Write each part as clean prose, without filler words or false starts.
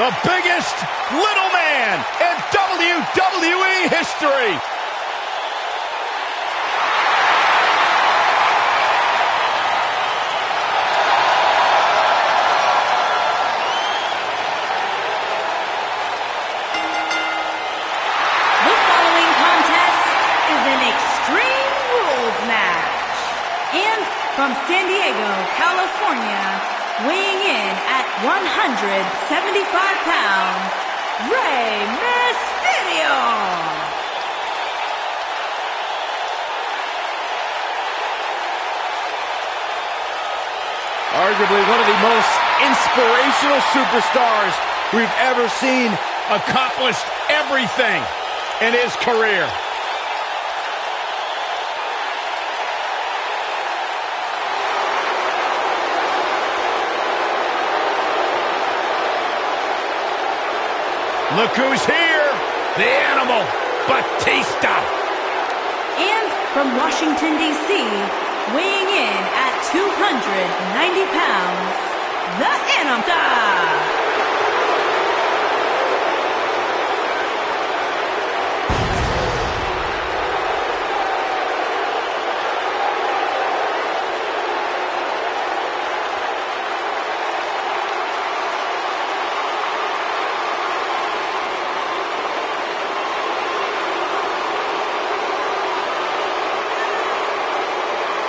the biggest little man in WWE history. The following contest is an Extreme Rules match. And from San Diego, California, weighing in at 175 pounds, Rey Mysterio. Arguably one of the most inspirational superstars we've ever seen, accomplished everything in his career. Look who's here, the Animal, Batista. And from Washington, D.C., weighing in at 290 pounds, the Animal.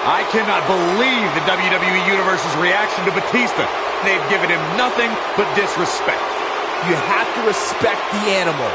I cannot believe the WWE Universe's reaction to Batista. They've given him nothing but disrespect. You have to respect the Animal.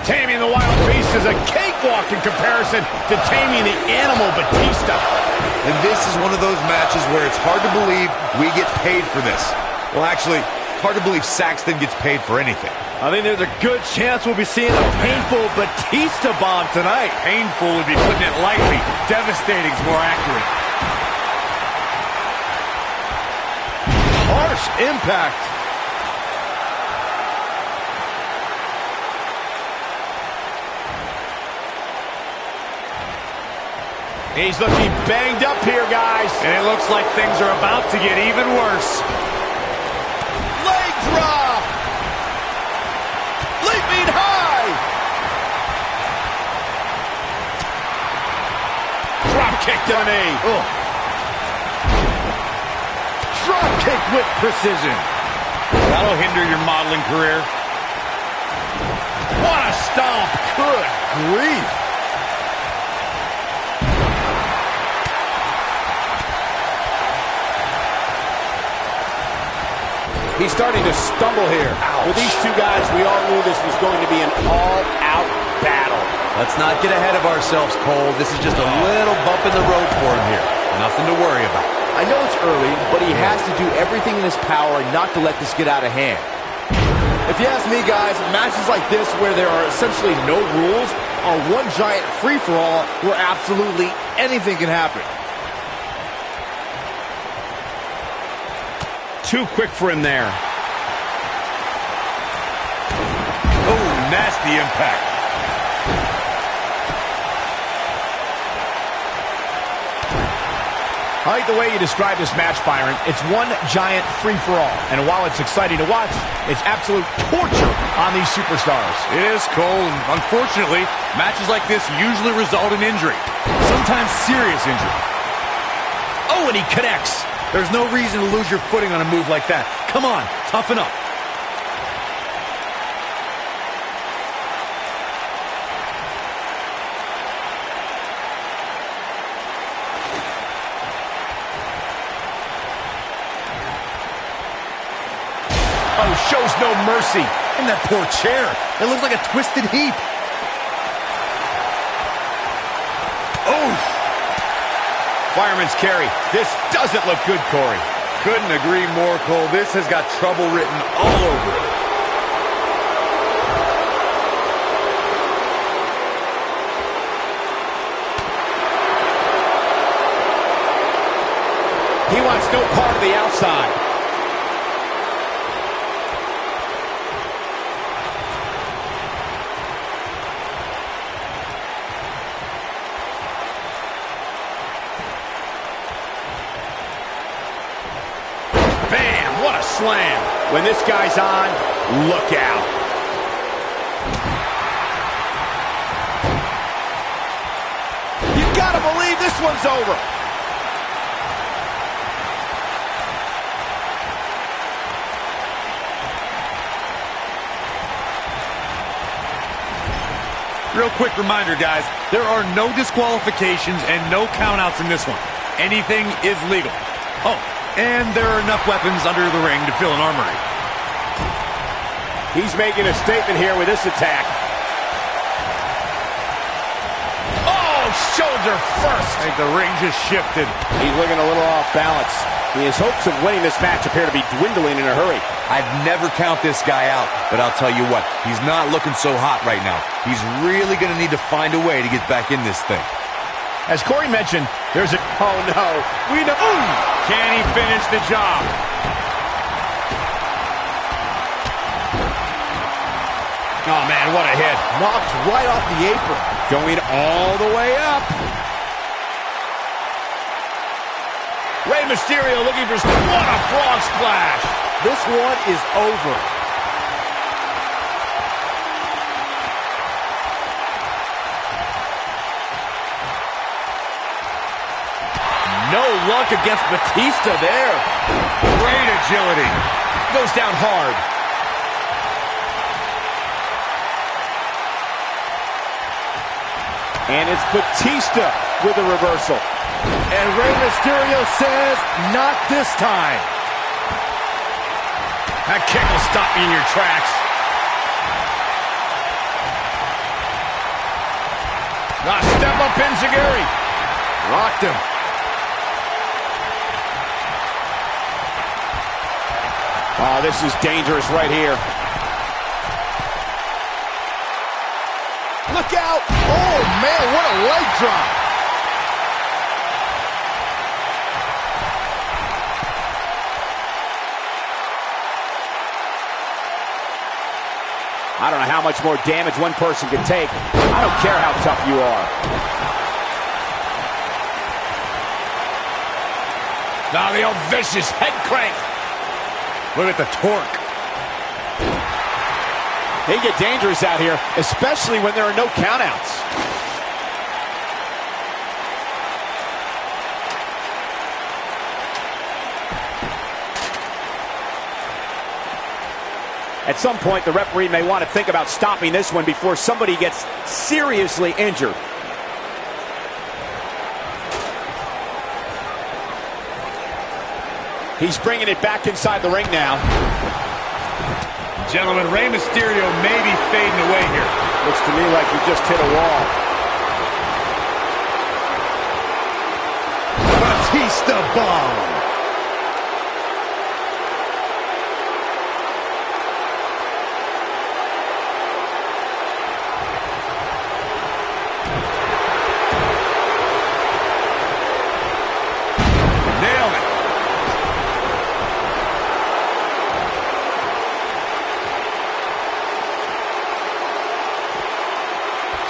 Taming the Wild Beast is a cakewalk in comparison to taming the Animal, Batista. And this is one of those matches where it's hard to believe we get paid for this. Well, actually, hard to believe Saxton gets paid for anything. I think there's a good chance we'll be seeing a painful Batista bomb tonight. Painful would be putting it lightly. Devastating is more accurate. Harsh impact. He's looking banged up here, guys. And it looks like things are about to get even worse. Leg drop. Leaping high. Drop kick to the knee. Oh. Drop kick with precision. That'll hinder your modeling career. What a stomp. Good grief. He's starting to stumble here. Ouch. With these two guys, we all knew this was going to be an all-out battle. Let's not get ahead of ourselves, Cole. This is just a little bump in the road for him here. Nothing to worry about. I know it's early, but he has to do everything in his power not to let this get out of hand. If you ask me, guys, matches like this where there are essentially no rules are one giant free-for-all where absolutely anything can happen. Too quick for him there. Oh, nasty impact. I like the way you describe this match, Byron. It's one giant free-for-all. And while it's exciting to watch, it's absolute torture on these superstars. It is, Cole, and unfortunately, matches like this usually result in injury. Sometimes serious injury. Oh, and he connects. There's no reason to lose your footing on a move like that. Come on, toughen up. Oh, shows no mercy. And that poor chair. It looks like a twisted heap. Oh! Fireman's carry. This doesn't look good, Corey. Couldn't agree more, Cole. This has got trouble written all over it. He wants no part of the outside. Bam! What a slam. When this guy's on, look out. You gotta believe this one's over. Real quick reminder, guys, there are no disqualifications and no countouts in this one. Anything is legal. Oh, and there are enough weapons under the ring to fill an armory. He's making a statement here with this attack. Oh, shoulder first. I think the ring just shifted. He's looking a little off balance. His hopes of winning this match appear to be dwindling in a hurry. I'd never count this guy out, but I'll tell you what, he's not looking so hot right now. He's really going to need to find a way to get back in this thing. As Corey mentioned, there's a... Oh, no. We know... Can he finish the job? Oh, man, what a hit. Knocked right off the apron. Going all the way up. Rey Mysterio looking for... What a frog splash. This one is over. No luck against Batista there. Great agility. Goes down hard. And it's Batista with a reversal. And Rey Mysterio says, not this time. That kick will stop you in your tracks. Step up Enziguri. Rocked him. Oh, this is dangerous right here. Look out! Oh, man, what a leg drop! I don't know how much more damage one person can take. I don't care how tough you are. Now the old vicious head crank. Look at the torque. They get dangerous out here, especially when there are no countouts. At some point, the referee may want to think about stopping this one before somebody gets seriously injured. He's bringing it back inside the ring now. Gentlemen, Rey Mysterio may be fading away here. Looks to me like he just hit a wall. Batista bomb. Nailed it.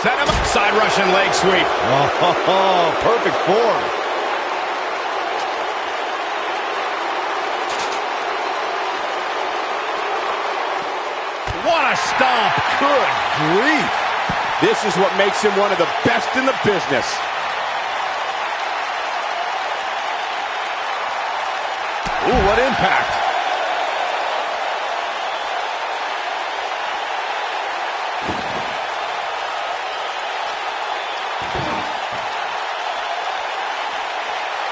Set him up. Side Russian leg sweep. Oh, perfect form. Good grief. This is what makes him one of the best in the business. Ooh, what impact.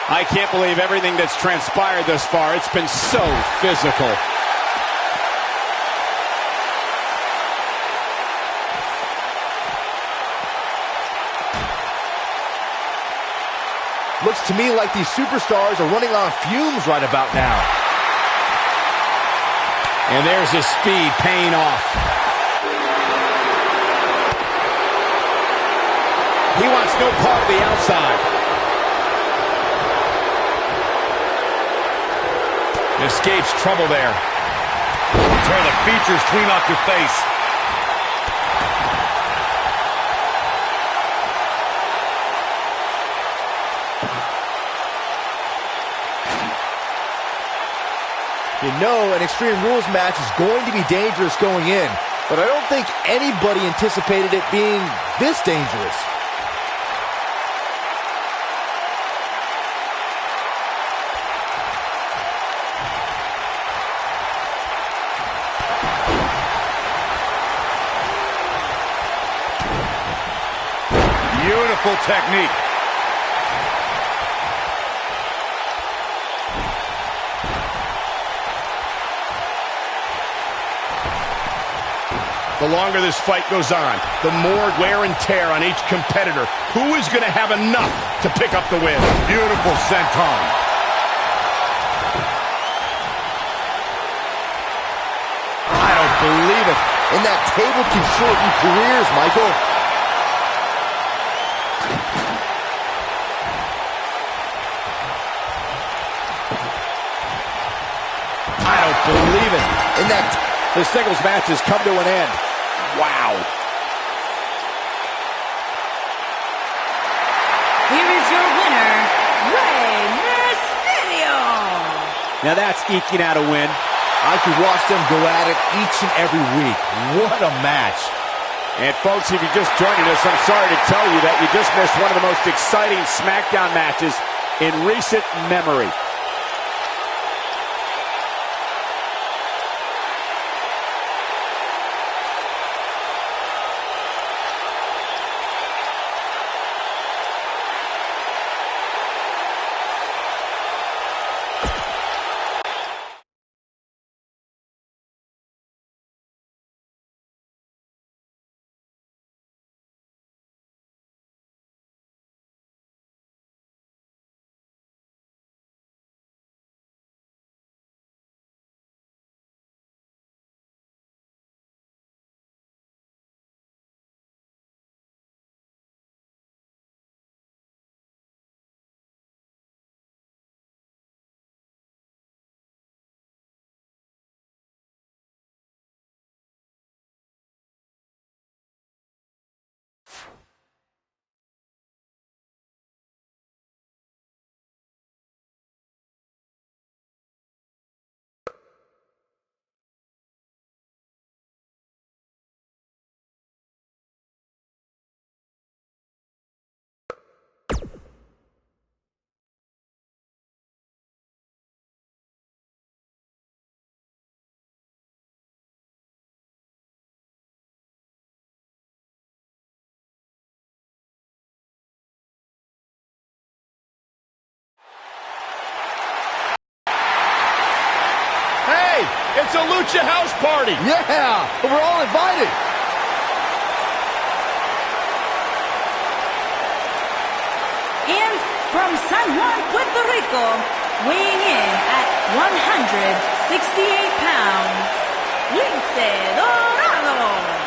I can't believe everything that's transpired thus far. It's been so physical. Looks to me like these superstars are running on fumes right about now. And there's his speed paying off. He wants no part of the outside. Escapes trouble there. Tear the features clean off your face. You know an Extreme Rules match is going to be dangerous going in, but I don't think anybody anticipated it being this dangerous. Beautiful technique. The longer this fight goes on, the more wear and tear on each competitor. Who is going to have enough to pick up the win? Beautiful senton. I don't believe it. And that table can shorten careers, Michael. I don't believe it. And that this singles match has come to an end. Wow. Here is your winner, Rey Mysterio. Now that's eking out a win. I could watch them go at it each and every week. What a match. And folks, if you're just joining us, I'm sorry to tell you that you just missed one of the most exciting SmackDown matches in recent memory. It's a Lucha House Party. Yeah, we're all invited. And from San Juan, Puerto Rico, weighing in at 168 pounds, Lince Dorado.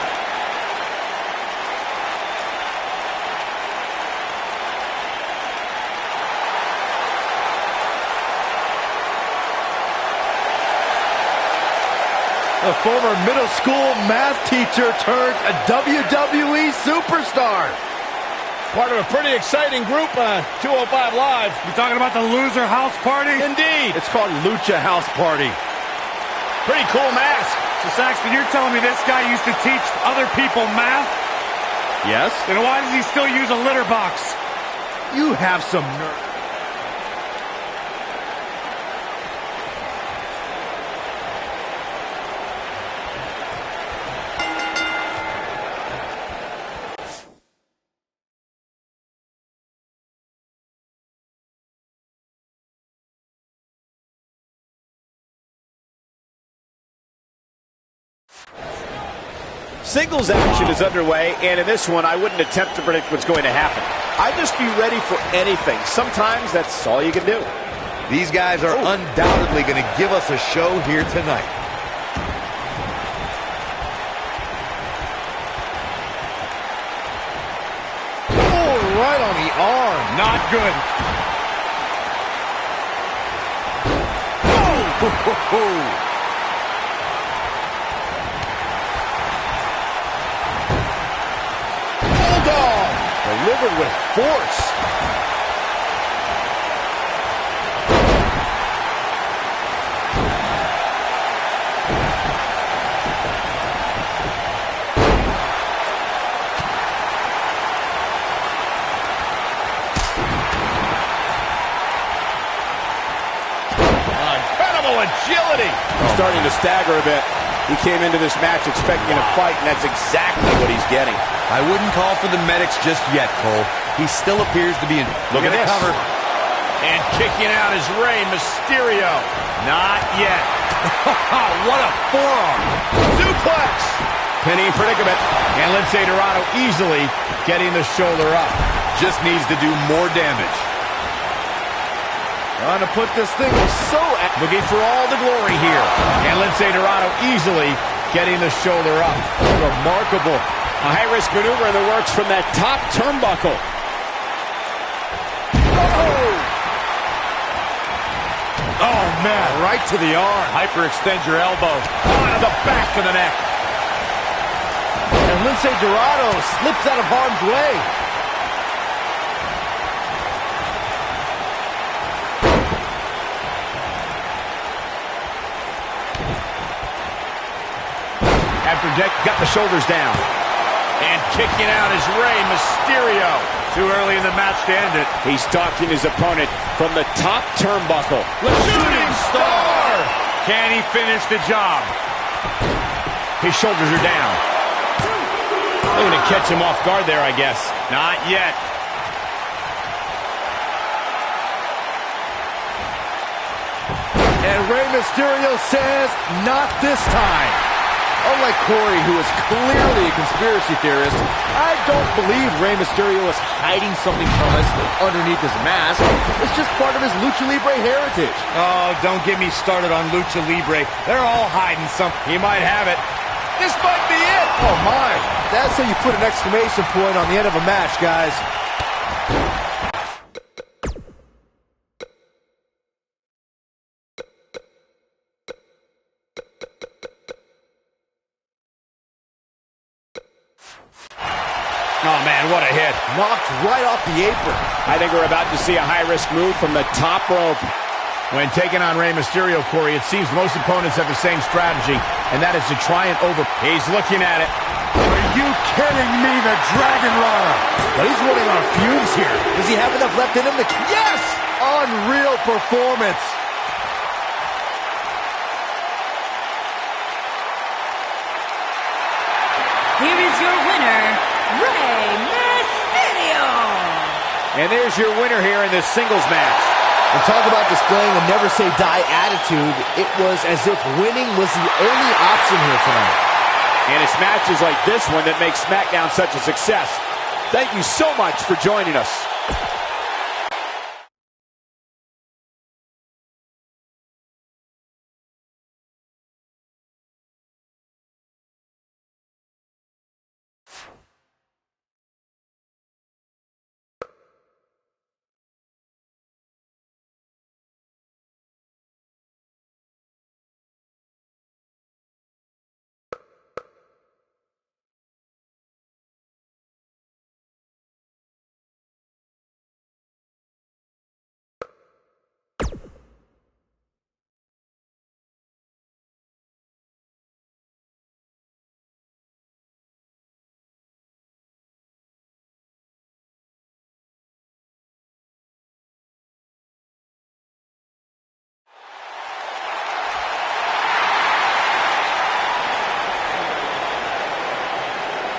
A former middle school math teacher turned a WWE superstar. Part of a pretty exciting group on 205 Live. You talking about the Loser House Party? Indeed. It's called Lucha House Party. Pretty cool mask. So, Saxton, you're telling me this guy used to teach other people math? Yes? Then why does he still use a litter box? You have some nerve. Singles action is underway, and in this one, I wouldn't attempt to predict what's going to happen. I'd just be ready for anything. Sometimes that's all you can do. These guys are undoubtedly going to give us a show here tonight. Oh, right on the arm. Not good. Oh! Delivered with force. Incredible agility. Starting to stagger a bit. He came into this match expecting a fight, and that's exactly what he's getting. I wouldn't call for the medics just yet, Cole. He still appears to be in. Look at this. Cover. And kicking out is Rey Mysterio. Not yet. What a forearm. Suplex. Pinning predicament. And Lince Dorado easily getting the shoulder up. Just needs to do more damage. Trying to put this thing so... Looking for all the glory here. And Lince Dorado easily getting the shoulder up. Remarkable. A high-risk maneuver in the works from that top turnbuckle. Oh, man. Right to the arm. Hyperextend your elbow. Onto the back of the neck. And Lince Dorado slips out of harm's way. After Deck got the shoulders down. And kicking out is Rey Mysterio. Too early in the match to end it. He's stalking his opponent from the top turnbuckle. Shooting star! Can he finish the job? His shoulders are down. Looking to catch him off guard there, I guess. Not yet. And Rey Mysterio says, not this time. Unlike Corey, who is clearly a conspiracy theorist, I don't believe Rey Mysterio is hiding something from us underneath his mask. It's just part of his Lucha Libre heritage. Oh, don't get me started on Lucha Libre. They're all hiding something. He might have it. This might be it. Oh, my. That's how you put an exclamation point on the end of a match, guys. Oh, man, what a hit. Knocked right off the apron. I think we're about to see a high-risk move from the top rope. When taking on Rey Mysterio, Corey, it seems most opponents have the same strategy, and that is to try and He's looking at it. Are you kidding me, the Dragon Runner? But he's running on fumes here. Does he have enough left in him to... Yes! Unreal performance. Here is your winner, Rey Mysterio. And there's your winner here in this singles match. And talk about displaying a never-say-die attitude. It was as if winning was the only option here tonight. And it's matches like this one that make SmackDown such a success. Thank you so much for joining us.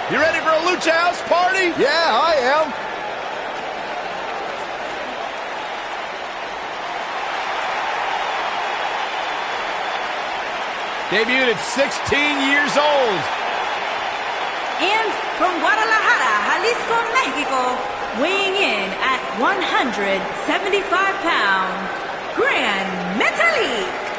You ready for a Lucha House party? Yeah, I am. Debuted at 16 years old. And from Guadalajara, Jalisco, Mexico, weighing in at 175 pounds, Gran Metalik.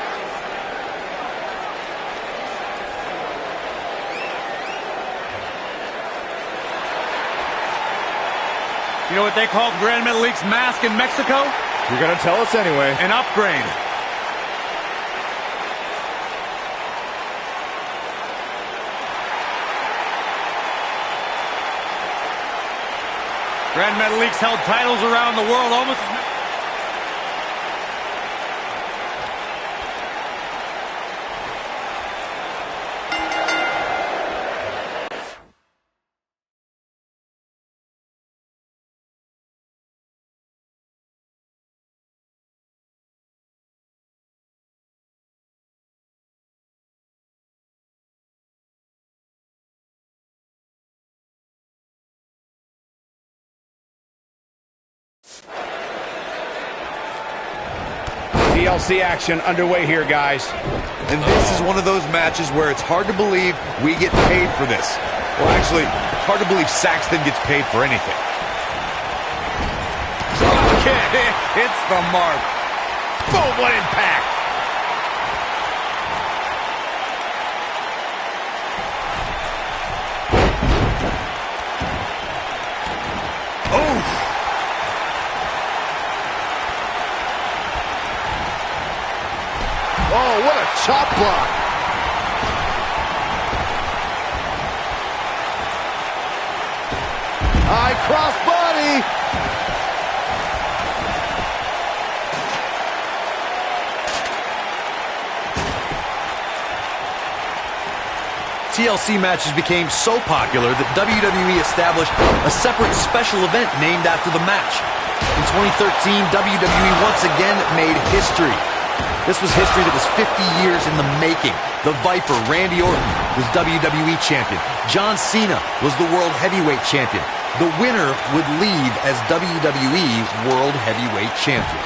You know what they call Gran Metalik's mask in Mexico? You're going to tell us anyway. An upgrade. Gran Metalik's held titles around the world almost as many. TLC action underway here, guys. And this is one of those matches where it's hard to believe we get paid for this. Well, actually, it's hard to believe Saxton gets paid for anything. Drop kick. It's the mark. Boom, what impact. Oh, what a chop block. High cross body. TLC matches became so popular that WWE established a separate special event named after the match. In 2013, WWE once again made history. This was history that was 50 years in the making. The Viper, Randy Orton, was WWE Champion. John Cena was the World Heavyweight Champion. The winner would leave as WWE World Heavyweight Champion.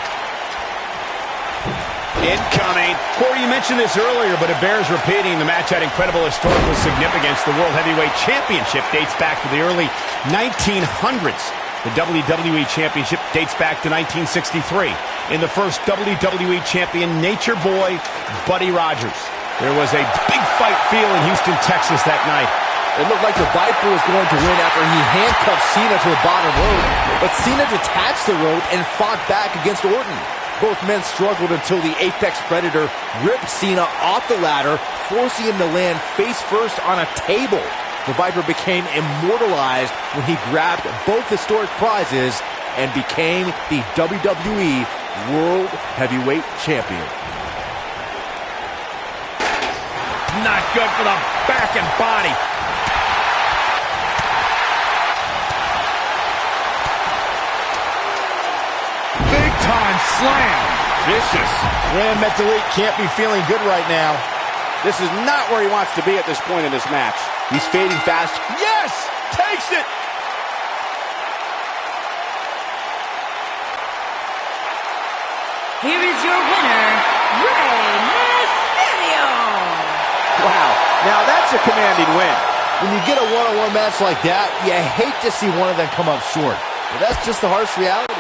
Incoming. Corey, you mentioned this earlier, but it bears repeating. The match had incredible historical significance. The World Heavyweight Championship dates back to the early 1900s. The WWE Championship dates back to 1963. In the first WWE Champion, Nature Boy, Buddy Rogers. There was a big fight feel in Houston, Texas that night. It looked like the Viper was going to win after he handcuffed Cena to the bottom rope, but Cena detached the rope and fought back against Orton. Both men struggled until the Apex Predator ripped Cena off the ladder, forcing him to land face first on a table. The Viper became immortalized when he grabbed both historic prizes and became the WWE World Heavyweight Champion. Not good for the back and body. Big time slam. Vicious. Gran Metalik can't be feeling good right now. This is not where he wants to be at this point in this match. He's fading fast. Yes! Takes it! Here is your winner, Rey Mysterio. Wow, now that's a commanding win. When you get a one-on-one match like that, you hate to see one of them come up short. But that's just the harsh reality.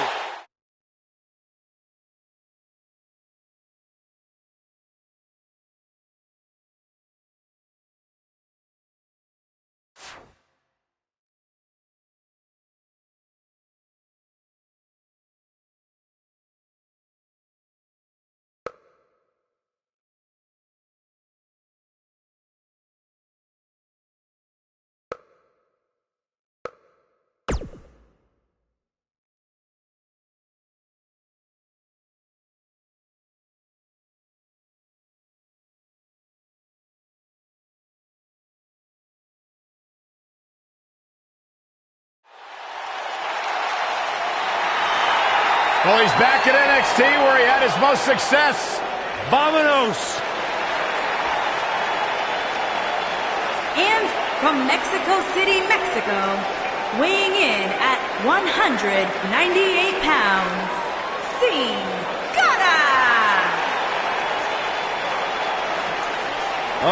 Well, he's back at NXT where he had his most success. Vamonos. And from Mexico City, Mexico, weighing in at 198 pounds, Sin Cara!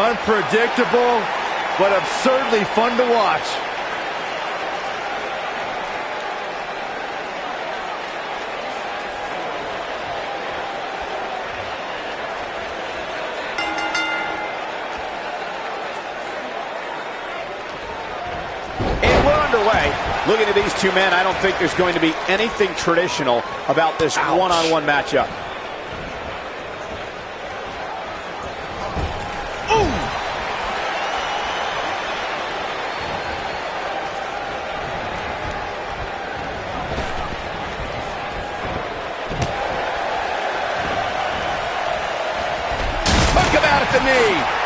Unpredictable, but absurdly fun to watch. Looking at these two men, I don't think there's going to be anything traditional about this one-on-one matchup. Ooh! Took him out at the knee.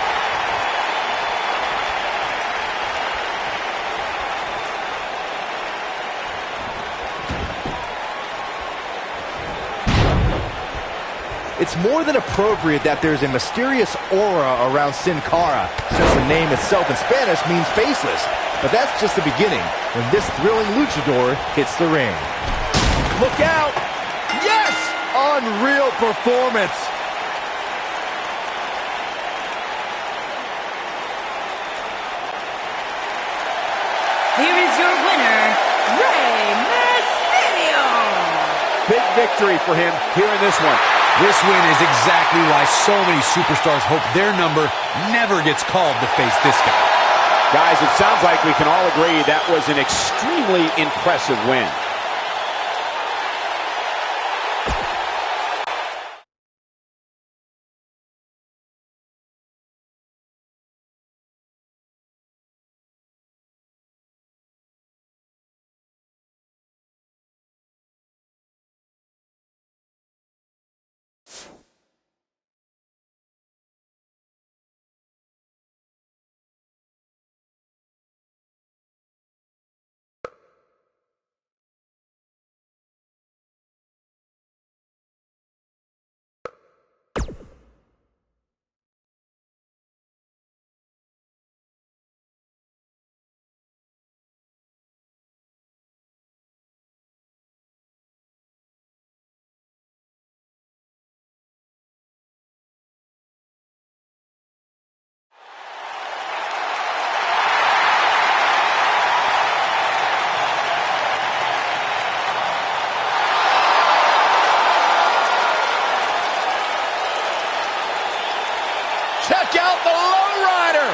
It's more than appropriate that there's a mysterious aura around Sin Cara, since the name itself in Spanish means faceless. But that's just the beginning, when this thrilling luchador hits the ring. Look out! Yes! Unreal performance! Here is your winner, Rey Mysterio! Big victory for him here in this one. This win is exactly why so many superstars hope their number never gets called to face this guy. Guys, it sounds like we can all agree that was an extremely impressive win. Check out the lowrider!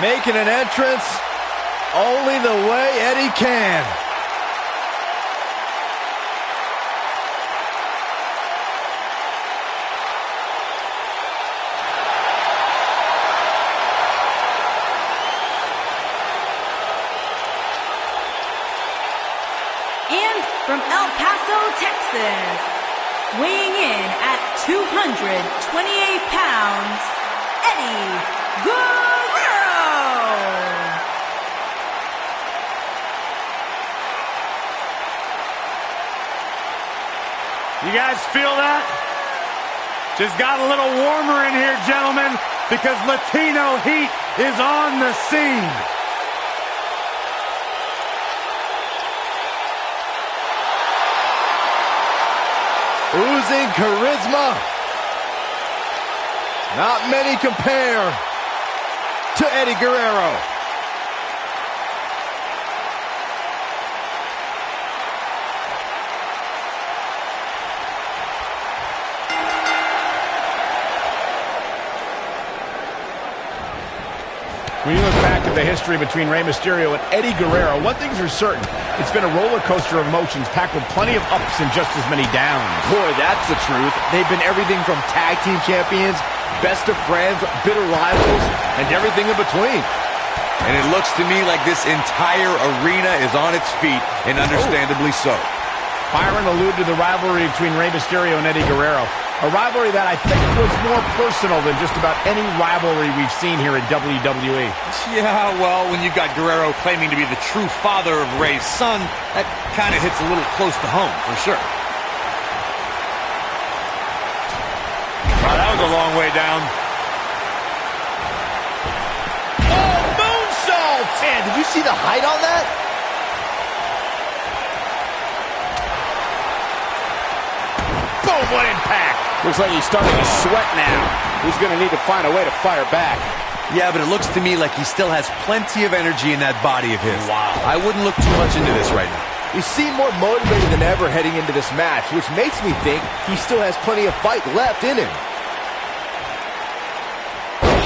Making an entrance only the way Eddie can. And from El Paso, Texas, weighing in at 228 pounds, Eddie Guerrero! You guys feel that? Just got a little warmer in here, gentlemen, because Latino heat is on the scene. Oozing charisma. Not many compare to Eddie Guerrero. When you look back at the history between Rey Mysterio and Eddie Guerrero, one thing's for certain. It's been a roller coaster of emotions packed with plenty of ups and just as many downs. Boy, that's the truth. They've been everything from tag team champions, best of friends, bitter rivals, and everything in between. And it looks to me like this entire arena is on its feet, and understandably so. Byron alluded to the rivalry between Rey Mysterio and Eddie Guerrero. A rivalry that I think was more personal than just about any rivalry we've seen here in WWE. Yeah, well, when you've got Guerrero claiming to be the true father of Rey's son, that kind of hits a little close to home, for sure. Wow, that was a long way down. Oh, did you see the height on that? Boom, what impact. Looks like he's starting to sweat now. He's going to need to find a way to fire back. Yeah, but it looks to me like he still has plenty of energy in that body of his. Wow. I wouldn't look too much into this right now. He seemed more motivated than ever heading into this match, which makes me think he still has plenty of fight left in him.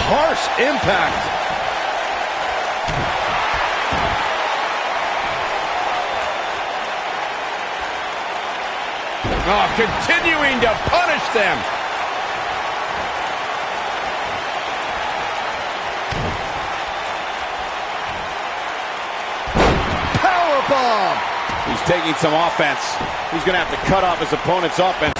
Harsh impact. Oh, continuing to punish them. Powerbomb! He's taking some offense. He's going to have to cut off his opponent's offense.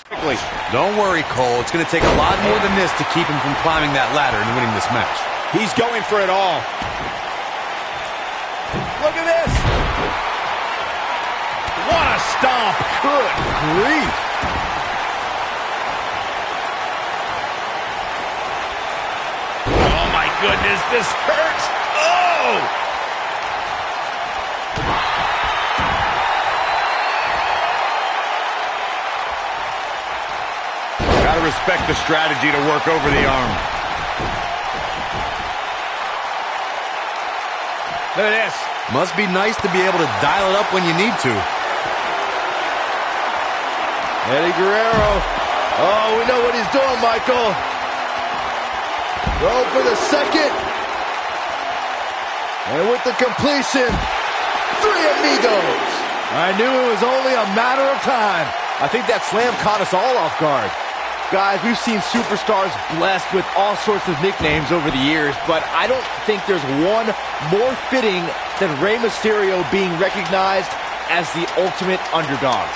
Quickly. Don't worry, Cole. It's going to take a lot more than this to keep him from climbing that ladder and winning this match. He's going for it all. Look at this. What a stomp. Good grief. Oh, my goodness. This hurts. Oh! Gotta respect the strategy to work over the arm. Look at this. Must be nice to be able to dial it up when you need to. Eddie Guerrero. Oh, we know what he's doing, Michael. Go for the second. And with the completion, three amigos. I knew it was only a matter of time. I think that slam caught us all off guard. Guys, we've seen superstars blessed with all sorts of nicknames over the years, but I don't think there's one more fitting than Rey Mysterio being recognized as the ultimate underdog.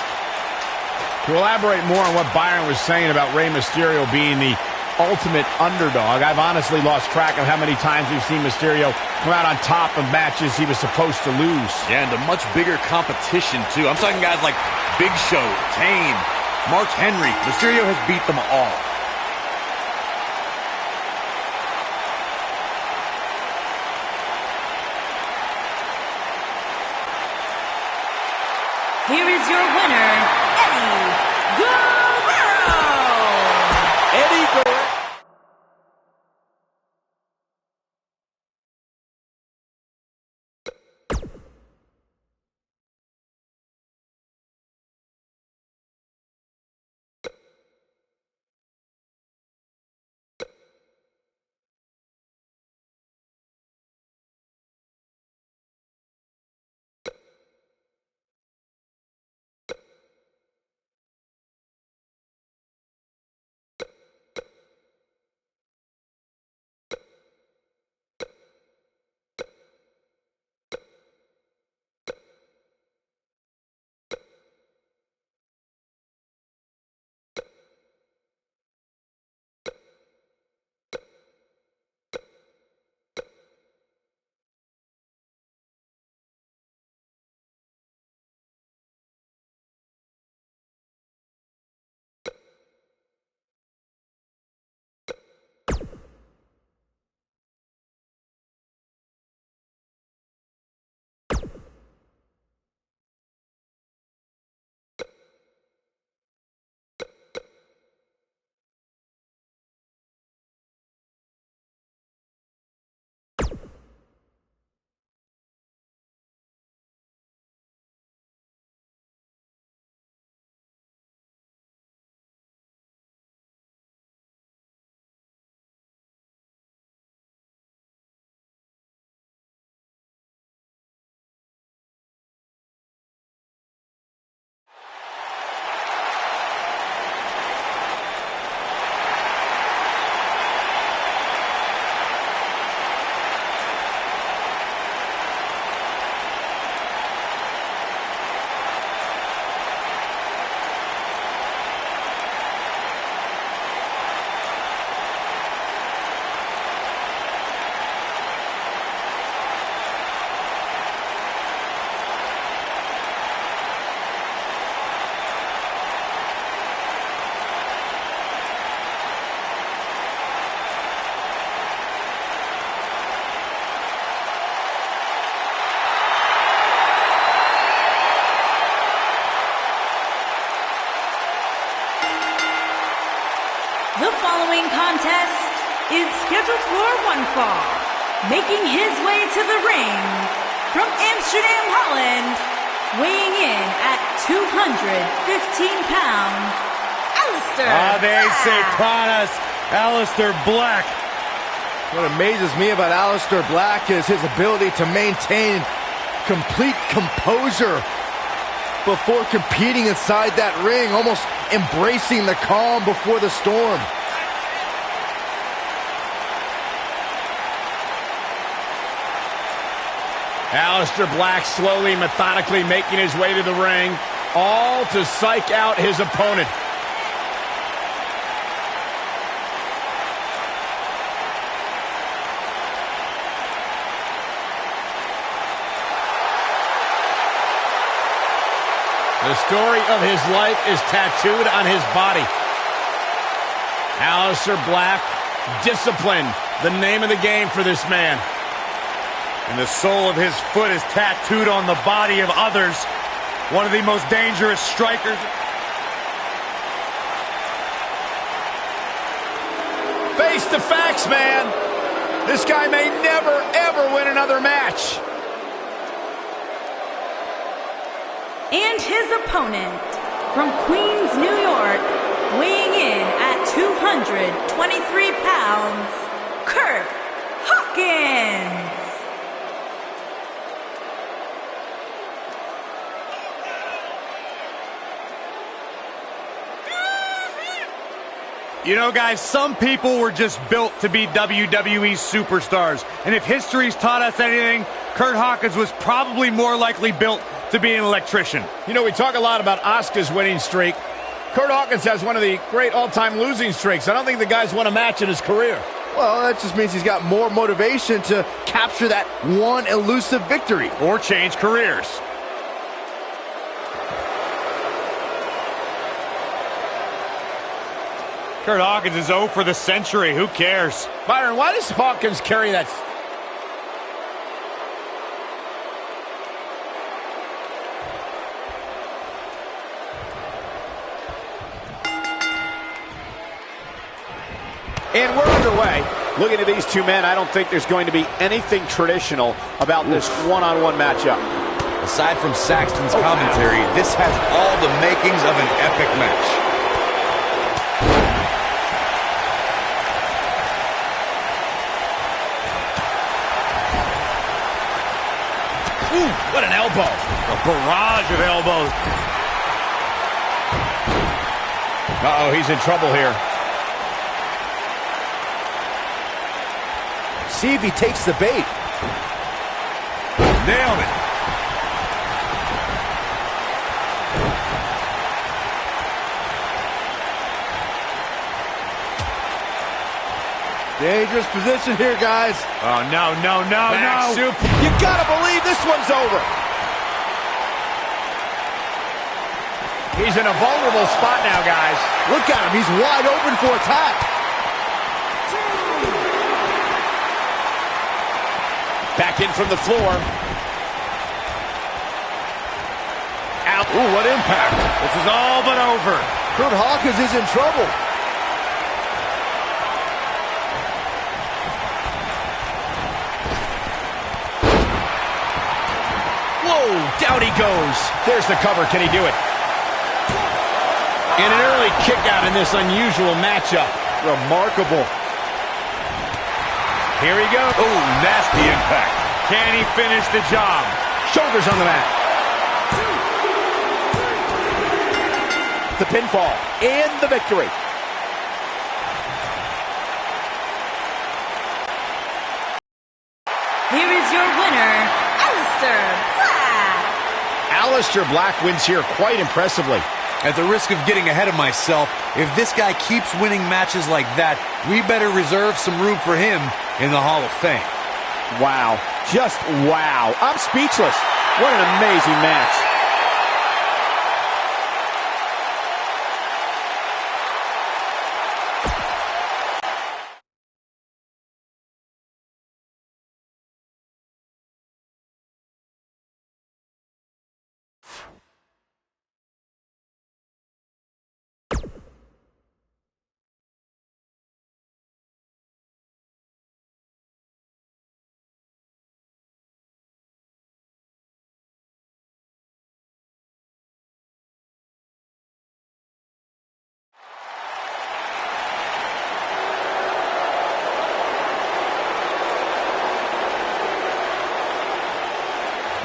To elaborate more on what Byron was saying about Rey Mysterio being the ultimate underdog, I've honestly lost track of how many times we've seen Mysterio come out on top of matches he was supposed to lose. Yeah, and a much bigger competition, too. I'm talking guys like Big Show, Kane, Mark Henry. Mysterio has beat them all. Here is your winner, Eddie Guerrero. Eddie Guerrero. following contest is scheduled for one fall. Making his way to the ring from Amsterdam, Holland, weighing in at 215 pounds, Aleister They Black. say Tadas, Aleister Black. What amazes me about Aleister Black is his ability to maintain complete composure before competing inside that ring, almost embracing the calm before the storm. Aleister Black slowly, methodically making his way to the ring, all to psych out his opponent. The story of his life is tattooed on his body. Aleister Black, discipline, the name of the game for this man. And the sole of his foot is tattooed on the body of others. One of the most dangerous strikers. Face the facts, man. This guy may never, ever win another match. And his opponent from Queens, New York, weighing in at 223 pounds, Kurt Hawkins. You know, guys, some people were just built to be WWE superstars. And if history's taught us anything, Kurt Hawkins was probably more likely built to be an electrician. You know, we talk a lot about Asuka's winning streak. Kurt Hawkins has one of the great all-time losing streaks. I don't think the guy's won a match in his career. Well, that just means he's got more motivation to capture that one elusive victory. Or change careers. Kurt Hawkins is 0 for the century. Who cares? Byron, why does Hawkins carry that? And we're underway. Looking at these two men, I don't think there's going to be anything traditional about this one-on-one matchup. Aside from Saxton's commentary, this has all the makings of an epic match. Ooh, what an elbow. A barrage of elbows. Uh-oh, he's in trouble here. See if he takes the bait. Nailed it. Dangerous position here, guys. Oh, no, no, no, Back no. soup. You gotta believe this one's over. He's in a vulnerable spot now, guys. Look at him. He's wide open for attack. Back in from the floor. Out. Ooh, what impact. This is all but over. Kurt Hawkins is in trouble. Whoa, down he goes. There's the cover. Can he do it? And an early kick out in this unusual matchup. Remarkable. Here he goes. Oh, nasty impact. Can he finish the job? Shoulders on the mat. The pinfall and the victory. Here is your winner, Aleister Black. Aleister Black wins here quite impressively. At the risk of getting ahead of myself, if this guy keeps winning matches like that, we better reserve some room for him in the Hall of Fame. Wow. Just wow. I'm speechless. What an amazing match.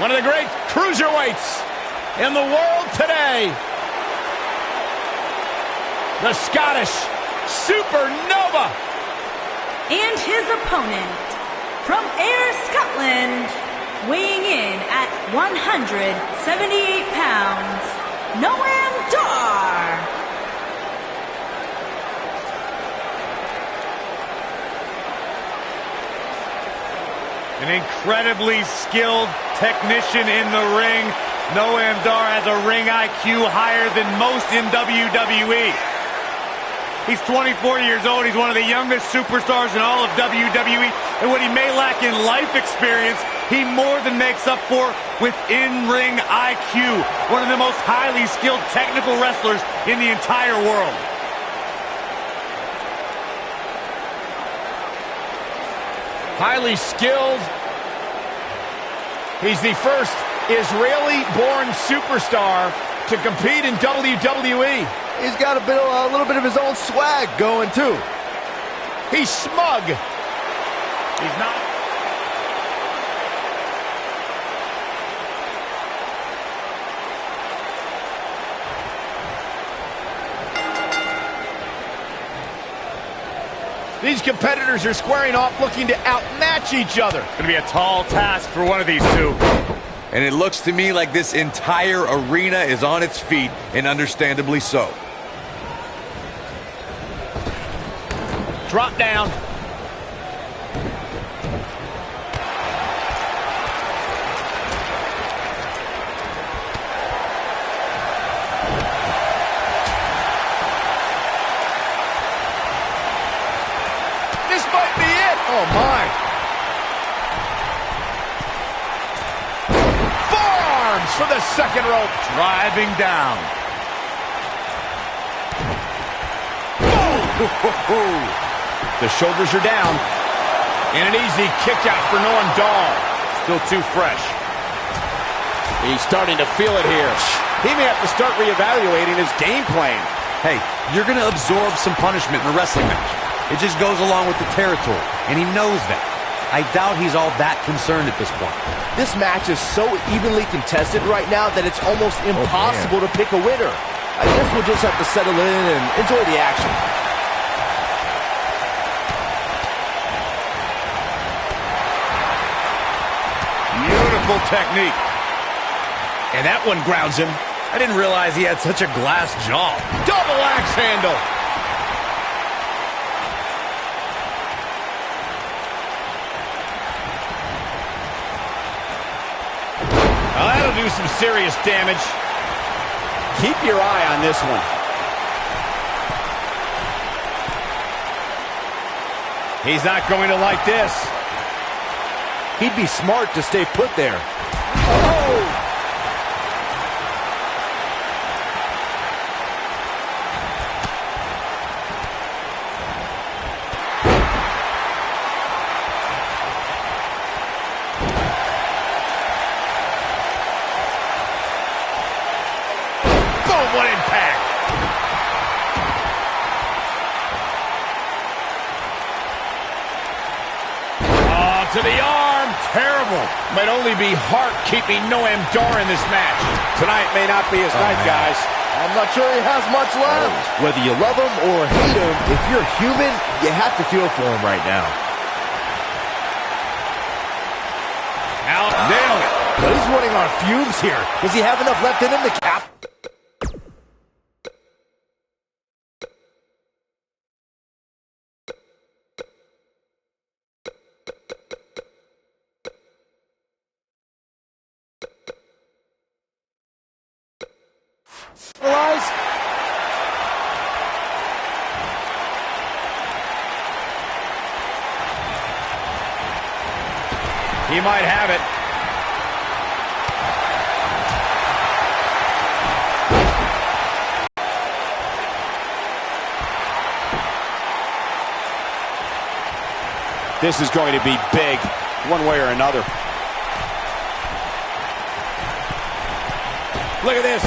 One of the great cruiserweights in the world today. The Scottish Supernova. And his opponent, from Ayr, Scotland, weighing in at 178 pounds, Noam Dar. An incredibly skilled technician in the ring. Noam Dar has a ring IQ higher than most in WWE. He's 24 years old. He's one of the youngest superstars in all of WWE. And what he may lack in life experience, he more than makes up for with in-ring IQ. One of the most highly skilled technical wrestlers in the entire world. Highly skilled. He's the first Israeli-born superstar to compete in WWE. He's got a little bit of his own swag going, too. He's smug. He's not. These competitors are squaring off, looking to outmatch each other. It's going to be a tall task for one of these two. And it looks to me like this entire arena is on its feet, and understandably so. Drop down. This might be it. Oh, my. Forearms for the second rope. Driving down. Oh! The shoulders are down. And an easy kick out for Noam Dar. Still too fresh. He's starting to feel it here. He may have to start reevaluating his game plan. Hey, you're going to absorb some punishment in a wrestling match. It just goes along with the territory, and he knows that. I doubt he's all that concerned at this point. This match is so evenly contested right now that it's almost impossible to pick a winner. I guess we'll just have to settle in and enjoy the action. Beautiful technique. And that one grounds him. I didn't realize he had such a glass jaw. Double axe handle. Well, that'll do some serious damage. Keep your eye on this one. He's not going to like this. He'd be smart to stay put there. Oh! Boom, what impact! Oh, to the arm. Terrible. Might only be heart keeping Noam Dar in this match. Tonight may not be his night, guys. I'm not sure he has much left. Whether you love him or hate him, if you're human, you have to feel for him right now. Out, nailed it. But he's running on fumes here. Does he have enough left in him to cap? He might have it. This is going to be big, one way or another. Look at this.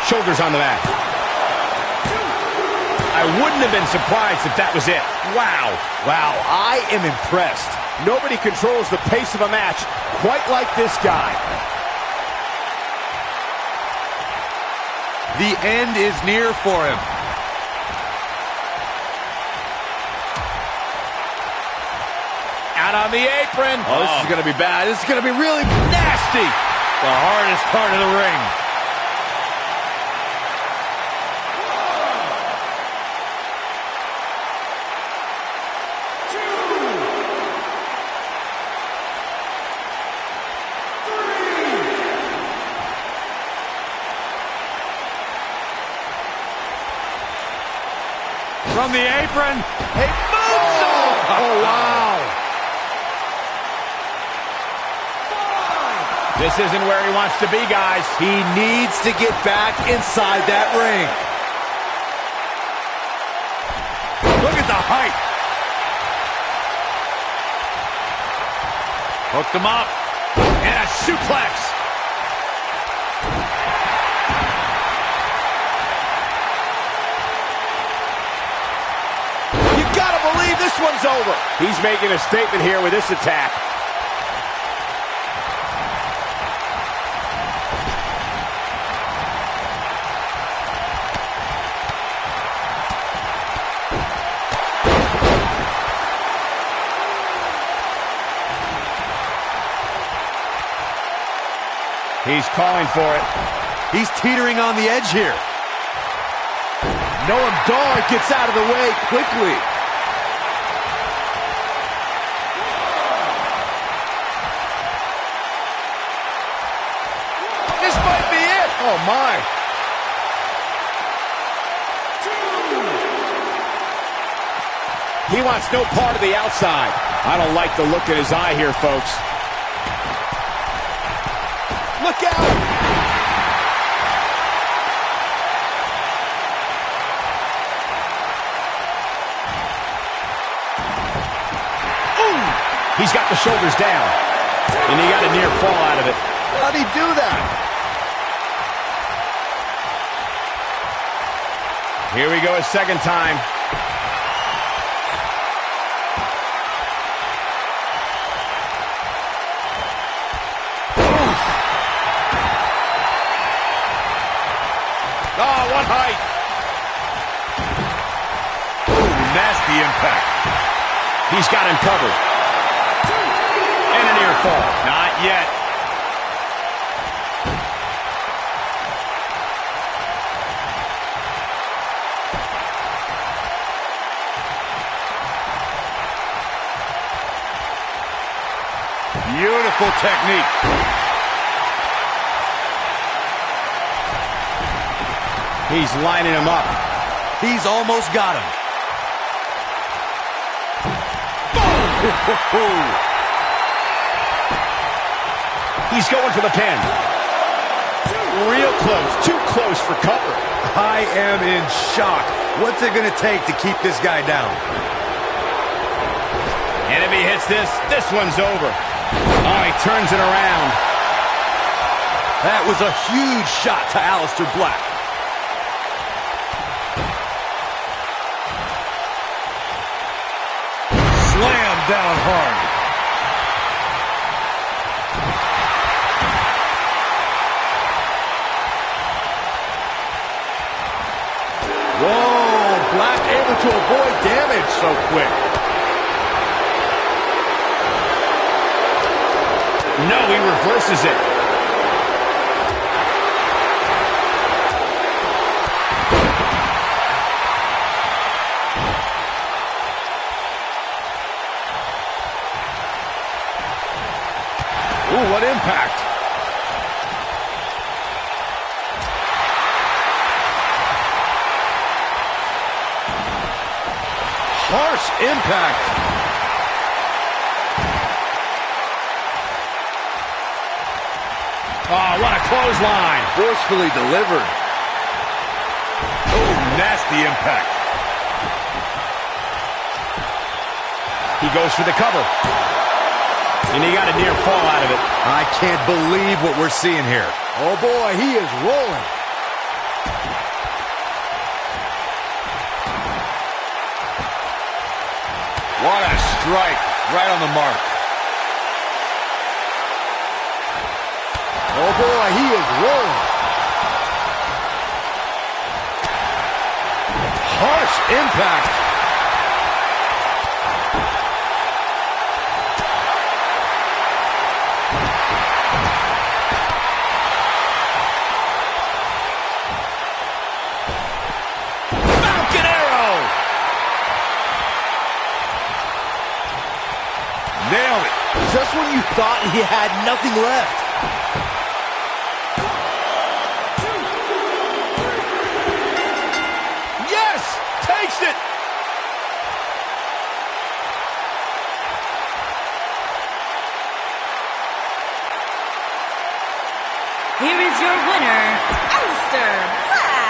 Shoulders on the mat. I wouldn't have been surprised if that was it. Wow. Wow, I am impressed. Nobody controls the pace of a match quite like this guy. The end is near for him. Out on the apron. Oh, this is going to be bad. This is going to be really nasty. The hardest part of the ring. From the apron, a moonsault! Oh, wow. This isn't where he wants to be, guys. He needs to get back inside that ring. Look at the height. Hooked him up. And a suplex. You gotta believe this one's over. He's making a statement here with this attack. He's calling for it. He's teetering on the edge here. Noam Dar gets out of the way quickly. This might be it. Oh, my. He wants no part of the outside. I don't like the look in his eye here, folks. Look out! Ooh! He's got the shoulders down. And he got a near fall out of it. How'd he do that? Here we go a second time. Oh, what height! Ooh, nasty impact. He's got him covered. And a near fall. Not yet. Beautiful technique. He's lining him up. He's almost got him. He's going for the pin. Real close. Too close for cover. I am in shock. What's it going to take to keep this guy down? And if he hits this, this one's over. Oh, he turns it around. That was a huge shot to Aleister Black. Slam down hard. Whoa, Black able to avoid damage so quick. No, he reverses it. Ooh, what impact. Harsh impact. Oh, what a clothesline. Forcefully delivered. Oh, nasty impact. He goes for the cover. And he got a near fall out of it. I can't believe what we're seeing here. Oh boy, he is rolling. What a strike. Right on the mark. he is rolling. Harsh impact. Falcon Arrow. Nailed it. Just when you thought he had nothing left. Yes, takes it. Here is your winner, Aleister Black.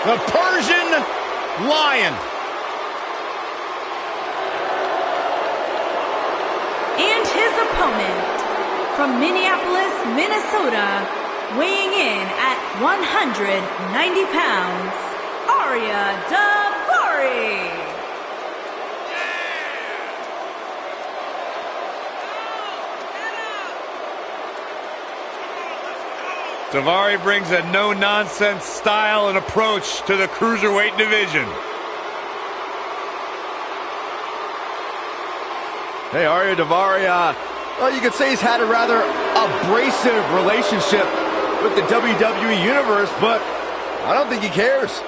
The Persian Lion. And his opponent, from Minneapolis, Minnesota, weighing in at 190 pounds, Arya Daivari. Daivari brings a no-nonsense style and approach to the cruiserweight division. Hey, Arya Daivari, well, you could say he's had a rather abrasive relationship with the WWE Universe, but I don't think he cares.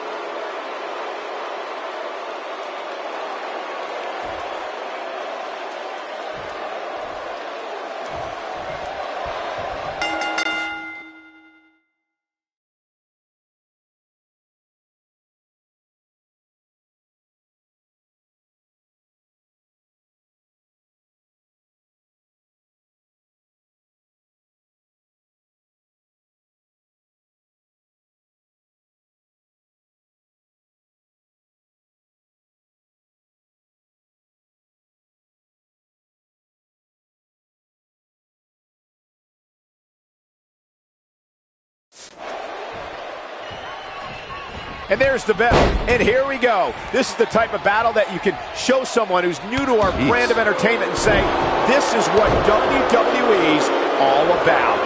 And there's the bell. And here we go. This is the type of battle that you can show someone who's new to our brand of entertainment and say, this is what WWE's all about.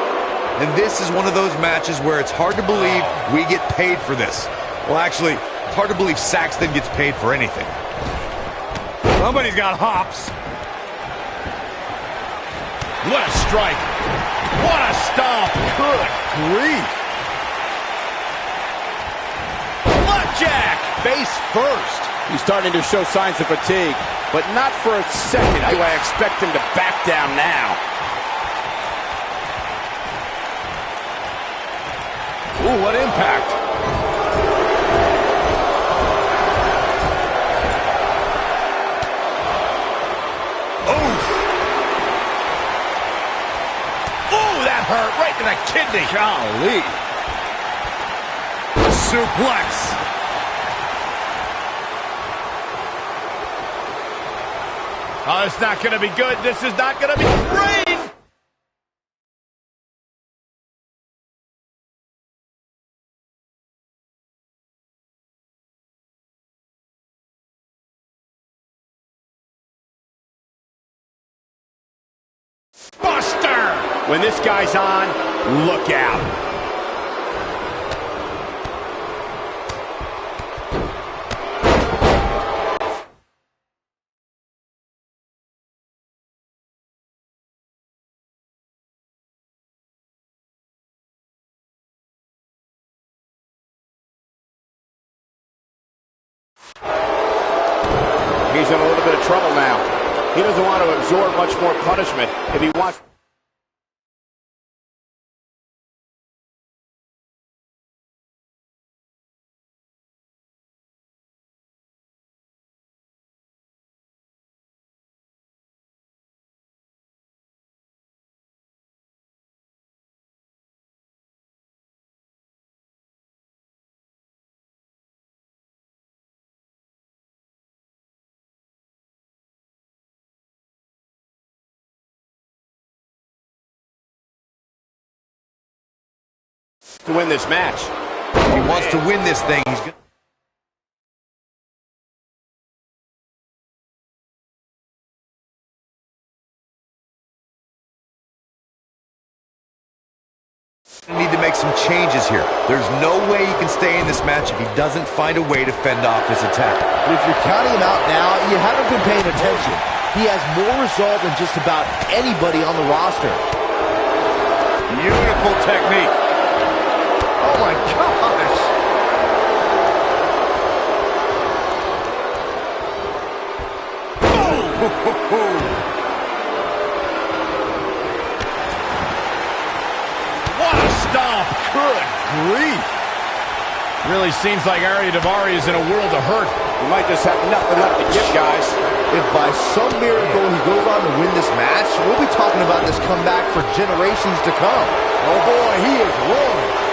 And this is one of those matches where it's hard to believe we get paid for this. Well, actually, it's hard to believe Saxton gets paid for anything. Somebody's got hops. What a strike. What a stomp. Good grief. Blackjack. Face first. He's starting to show signs of fatigue, but not for a second do I expect him to back down now. Ooh, what impact. Hurt right to the kidney. Golly. Suplex. Oh, it's not going to be good. This is not going to be great. Buster. When this guy's on, look out. He's in a little bit of trouble now. He doesn't want to absorb much more punishment if he wants. To win this match. If he wants to win this thing, he's going to need to make some changes here. There's no way he can stay in this match if he doesn't find a way to fend off his attack. But if you're counting him out now, you haven't been paying attention. He has more resolve than just about anybody on the roster. Beautiful technique. Oh my gosh! What a stomp. Good grief. Really seems like Ari Daivari is in a world of hurt. He might just have nothing left to give, guys. If by some miracle he goes on to win this match, we'll be talking about this comeback for generations to come. Oh boy, he is rolling.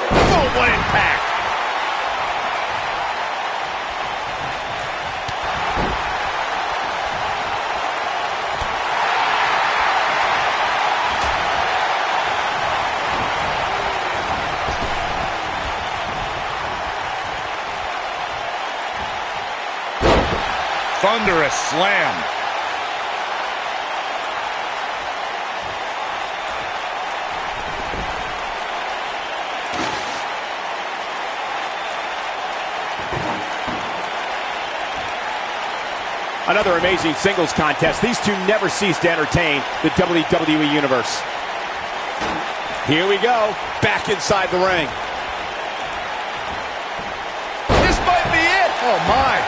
Oh, what impact. Thunderous slam. Another amazing singles contest. These two never cease to entertain the WWE Universe. Here we go, back inside the ring. This might be it. Oh, my.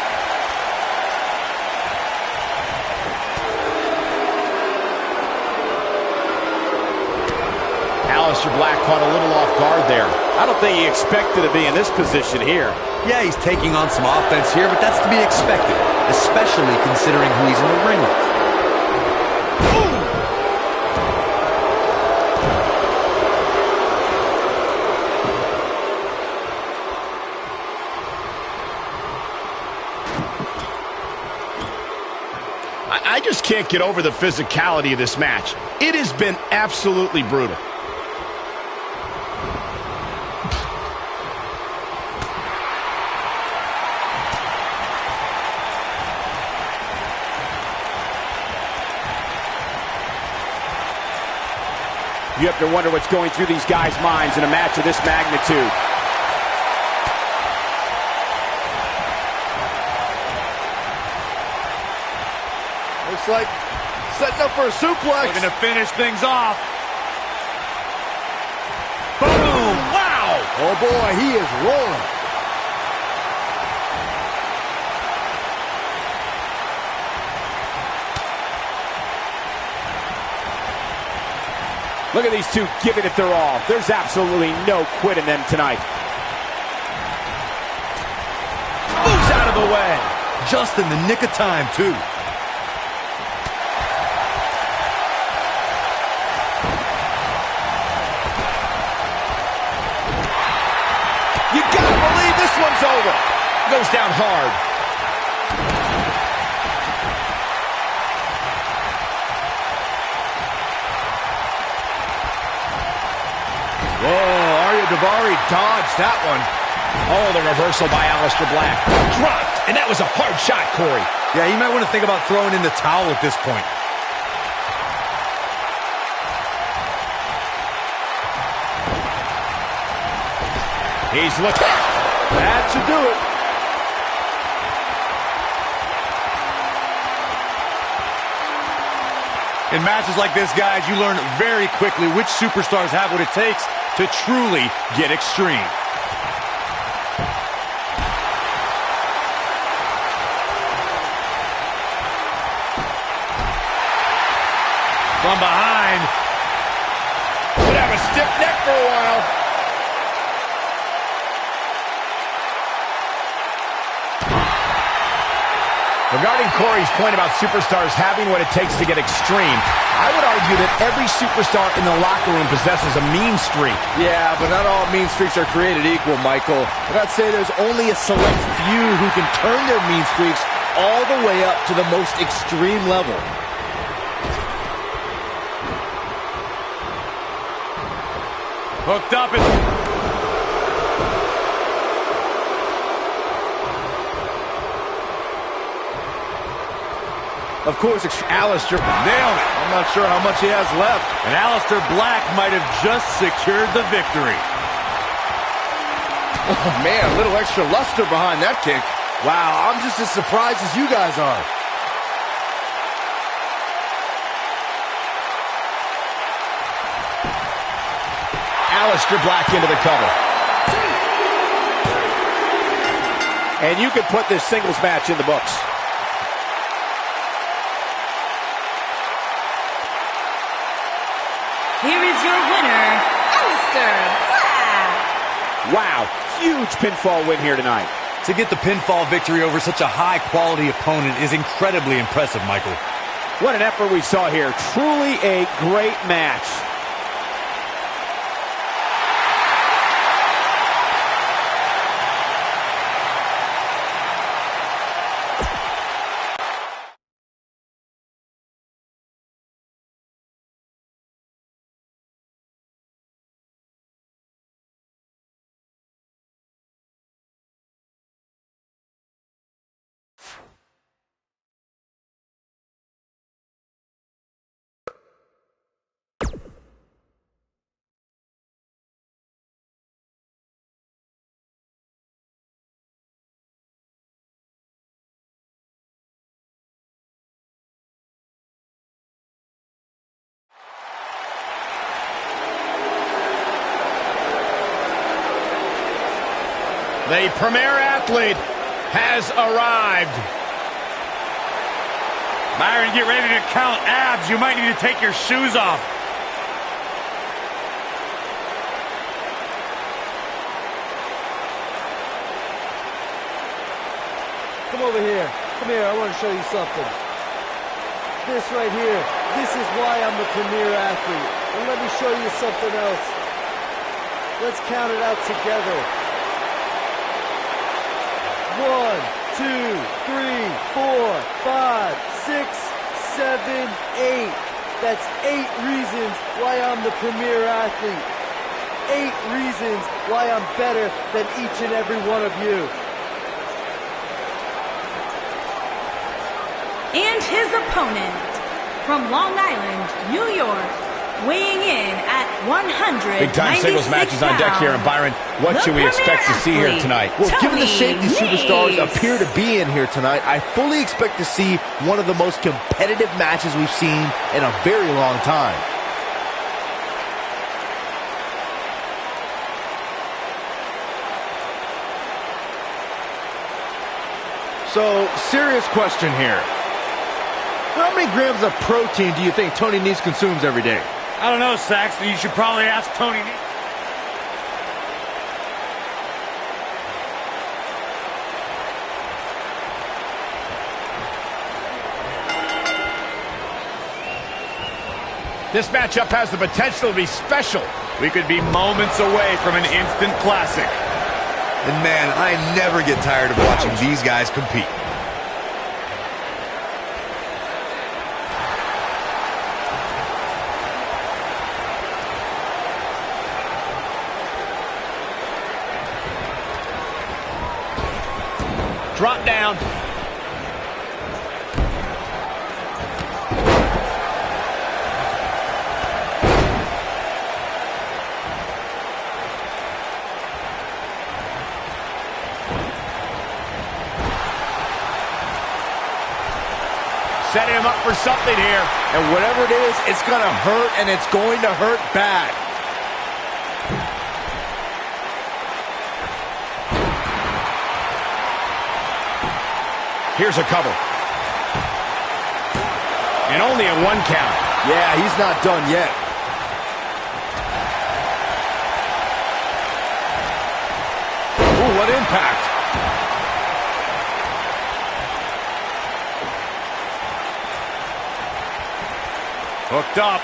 Aleister Black caught a little off guard there. I don't think he expected to be in this position here. Yeah, he's taking on some offense here, but that's to be expected, especially considering who he's in the ring with. I just can't get over the physicality of this match. It has been absolutely brutal. You have to wonder what's going through these guys' minds in a match of this magnitude. Looks like setting up for a suplex. Looking to finish things off. Boom! Wow! Oh boy, he is rolling. Look at these two giving it their all. There's absolutely no quit in them tonight. Moves out of the way. Just in the nick of time, too. You gotta believe this one's over. Goes down hard. Whoa, Arya Daivari dodged that one. Oh, the reversal by Aleister Black. Dropped, and that was a hard shot, Corey. Yeah, you might want to think about throwing in the towel at this point. He's looking. That should do it. In matches like this, guys, you learn very quickly which superstars have what it takes to truly get extreme. From behind. Could have a stiff neck for a while. Regarding Corey's point about superstars having what it takes to get extreme, I would argue that every superstar in the locker room possesses a mean streak. Yeah, but not all mean streaks are created equal, Michael. And I'd say there's only a select few who can turn their mean streaks all the way up to the most extreme level. Hooked up and... Of course, Aleister nailed it. I'm not sure how much he has left. And Aleister Black might have just secured the victory. Oh, man, a little extra luster behind that kick. Wow, I'm just as surprised as you guys are. Aleister Black into the cover. And you can put this singles match in the books. Here is your winner, Aleister Black. Wow, huge pinfall win here tonight. To get the pinfall victory over such a high-quality opponent is incredibly impressive, Michael. What an effort we saw here. Truly a great match. The premier athlete has arrived. Byron, get ready to count abs. You might need to take your shoes off. Come over here. Come here, I want to show you something. This right here, this is why I'm the premier athlete. And let me show you something else. Let's count it out together. 1, 2, 3, 4, 5, 6, 7, 8. That's 8 reasons why I'm the premier athlete. 8 reasons why I'm better than each and every one of you. And his opponent, from Long Island, New York, weighing in at 196 Big time singles matches on deck here. And Byron, what should we expect to see here tonight? Well, given the shape these superstars Nese. appear to be in here tonight, I fully expect to see one of the most competitive matches we've seen in a very long time. So, serious question here. How many grams of protein do you think Tony Nese consumes every day? I don't know, Saxton. You should probably ask Tony. This matchup has the potential to be special. We could be moments away from an instant classic. And man, I never get tired of watching these guys compete. Drop down. Setting him up for something here. And whatever it is, it's going to hurt, and it's going to hurt bad. Here's a cover. And only a 1 count. Yeah, he's not done yet. Ooh, what impact. Hooked up.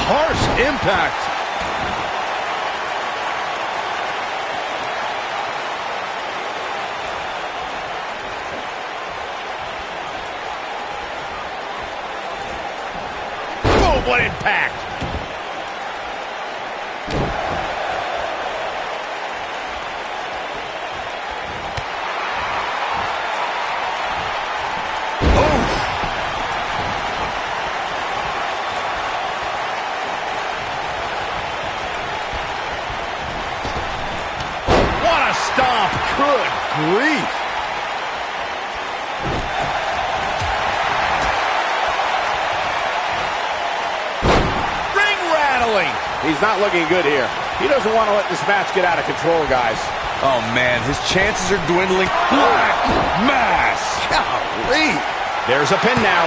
Harsh impact. Boom, what impact. Stomp. Good grief. Ring rattling. He's not looking good here. He doesn't want to let this match get out of control, guys. Oh man, his chances are dwindling. Black mass. Golly. There's a pin now.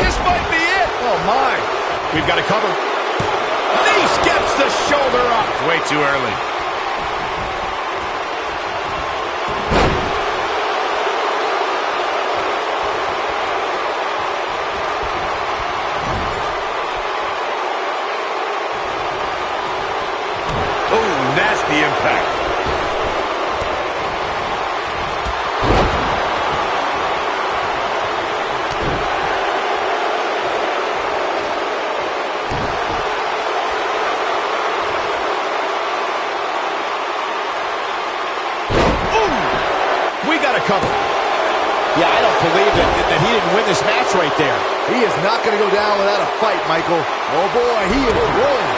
This might be it. Oh, my. We've got a cover. Nese gets the shoulder up. It's way too early. Oh, nasty impact. Cover. Yeah, I don't believe that he didn't win this match right there. He is not going to go down without a fight, Michael. Oh, boy, he is rolling.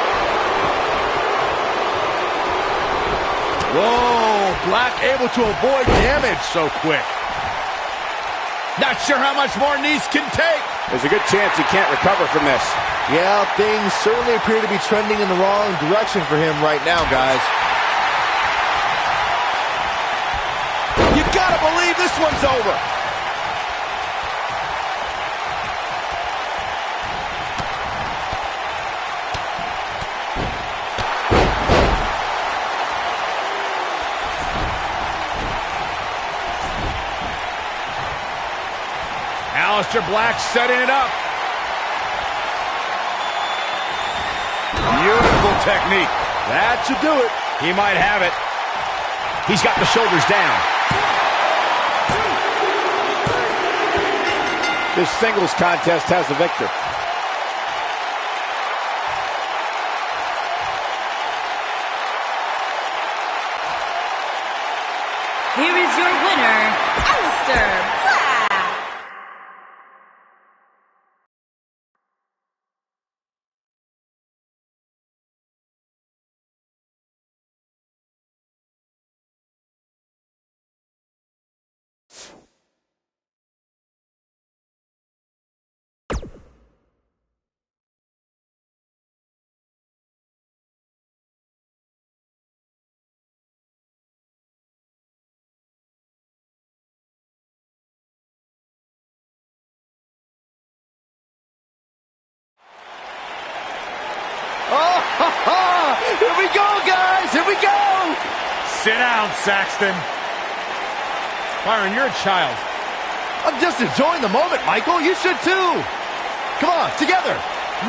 Whoa, Black able to avoid damage so quick. Not sure how much more Nese can take. There's a good chance he can't recover from this. Yeah, things certainly appear to be trending in the wrong direction for him right now, guys. You gotta believe this one's over. Aleister Black setting it up. Beautiful technique. That should do it. He might have it. He's got the shoulders down. This singles contest has the victor. Here is your winner, Oh, here we go, guys. Here we go. Sit down, Saxton. Byron, you're a child. I'm just enjoying the moment, Michael. You should too. Come on, together.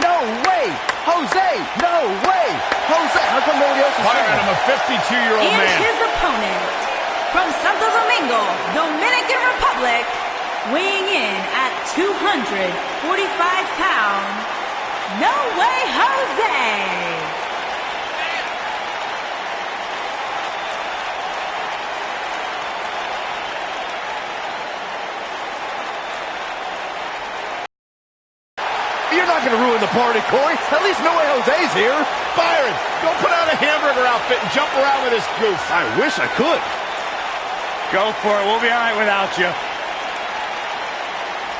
No way. Jose, no way. Jose, how come nobody else is Byron, saying? I'm a 52-year-old man. And his opponent, from Santo Domingo, Dominican Republic, weighing in at 245 pounds, No Way Jose. You're not going to ruin the party, Corey. At least No Way Jose's here. Byron, go put on a hamburger outfit and jump around with this goof. I wish I could. Go for it. We'll be all right without you.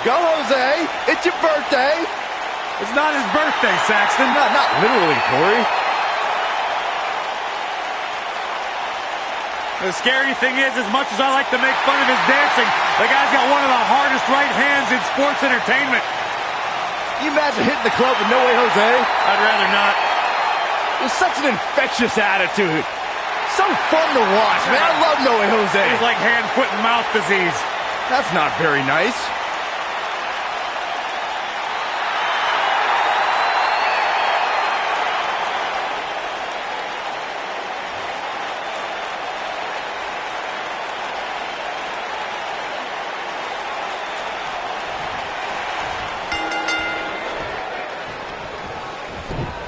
Go, Jose. It's your birthday. It's not his birthday, Saxton. Not literally, Corey. The scary thing is, as much as I like to make fun of his dancing, the guy's got one of the hardest right hands in sports entertainment. Can you imagine hitting the club with No Way Jose? I'd rather not. With such an infectious attitude. So fun to watch, man. I love No Way Jose. He's like hand, foot, and mouth disease. That's not very nice.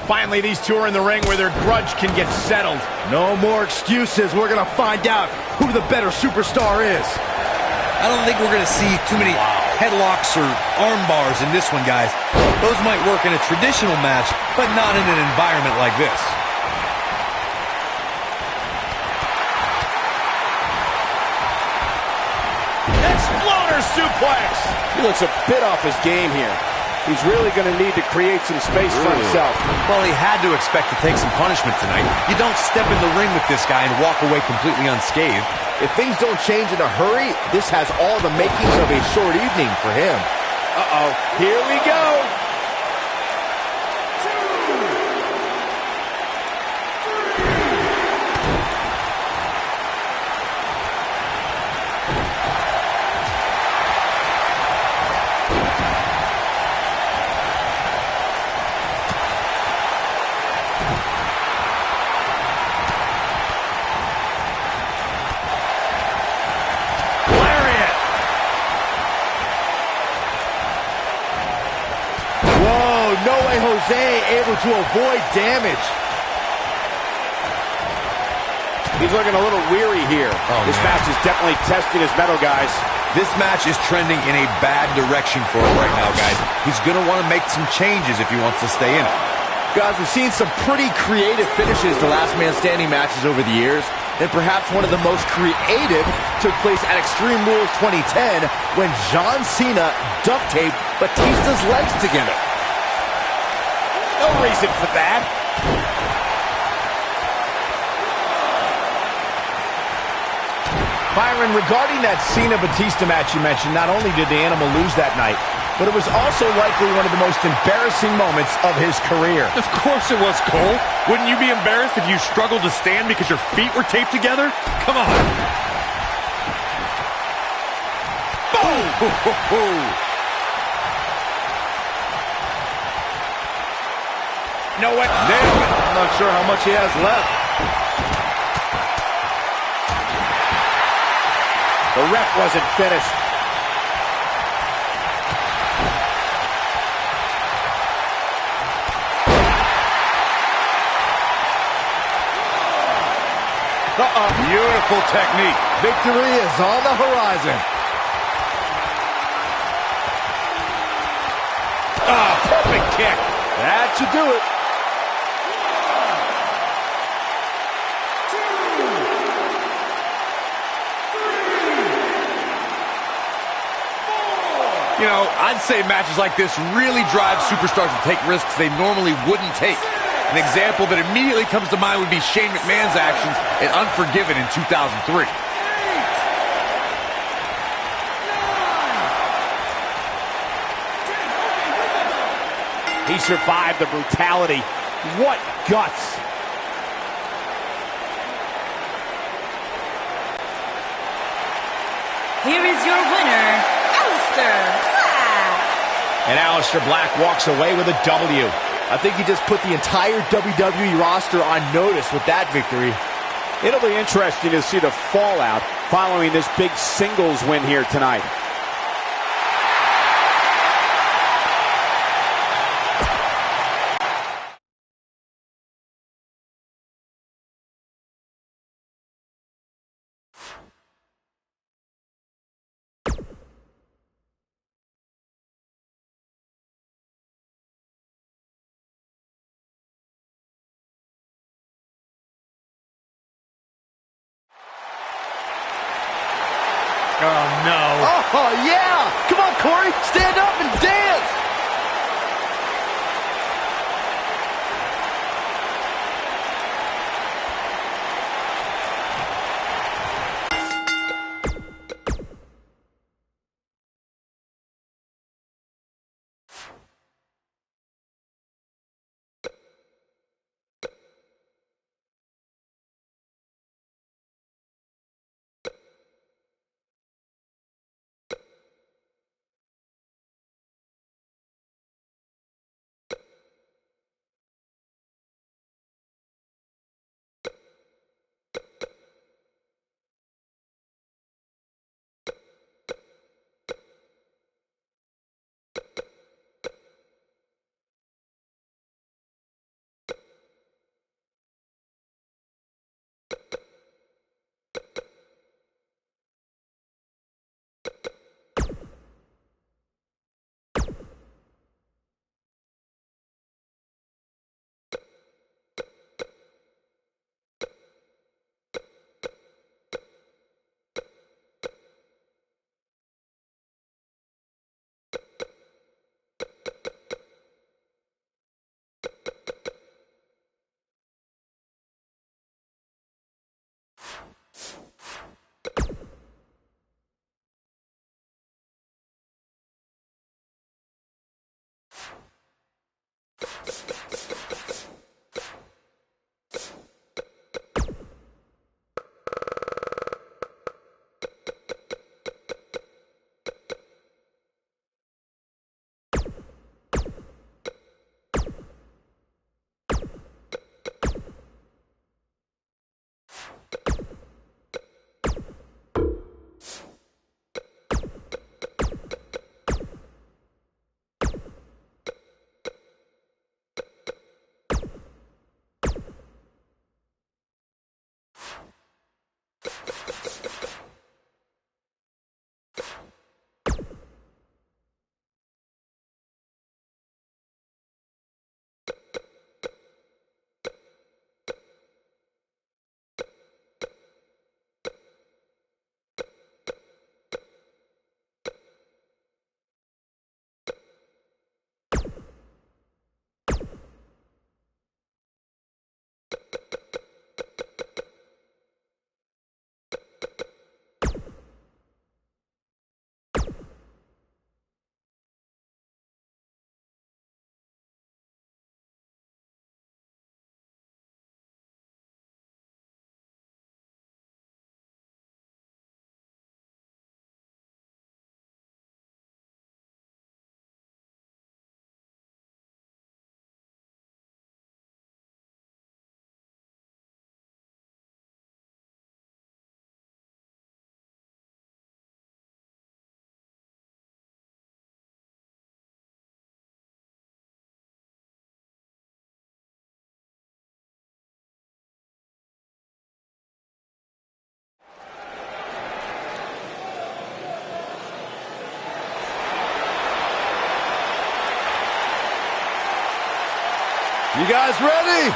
Finally, these two are in the ring where their grudge can get settled. No more excuses. We're going to find out who the better superstar is. I don't think we're going to see too many headlocks or arm bars in this one, guys. Those might work in a traditional match, but not in an environment like this. Exploder suplex! He looks a bit off his game here. He's really going to need to create some space for himself. Well, he had to expect to take some punishment tonight. You don't step in the ring with this guy and walk away completely unscathed. If things don't change in a hurry, this has all the makings of a short evening for him. Uh-oh, here we go. No Way Jose able to avoid damage. He's looking a little weary here. This match is definitely testing his mettle, guys. This match is trending in a bad direction for him right now, guys. He's going to want to make some changes if he wants to stay in it. Guys, we've seen some pretty creative finishes to Last Man Standing matches over the years, and perhaps one of the most creative took place at Extreme Rules 2010 when John Cena duct taped Batista's legs together. No reason for that. Byron, regarding that Cena-Batista match you mentioned, not only did the Animal lose that night, but it was also likely one of the most embarrassing moments of his career. Of course it was, Cole. Wouldn't you be embarrassed if you struggled to stand because your feet were taped together? Come on. Boom! No way. Nailed it. I'm not sure how much he has left. The ref wasn't finished. Beautiful technique. Victory is on the horizon. Perfect kick. That should do it. You know, I'd say matches like this really drive superstars to take risks they normally wouldn't take. An example that immediately comes to mind would be Shane McMahon's actions in Unforgiven in 2003. He survived the brutality What guts! Here is your winner, Aleister Black. And Aleister Black walks away with a W. I think he just put the entire WWE roster on notice with that victory. It'll be interesting to see the fallout following this big singles win here tonight. Oh, no. Oh, yeah! Come on, Corey! Stand up and dance! You guys ready?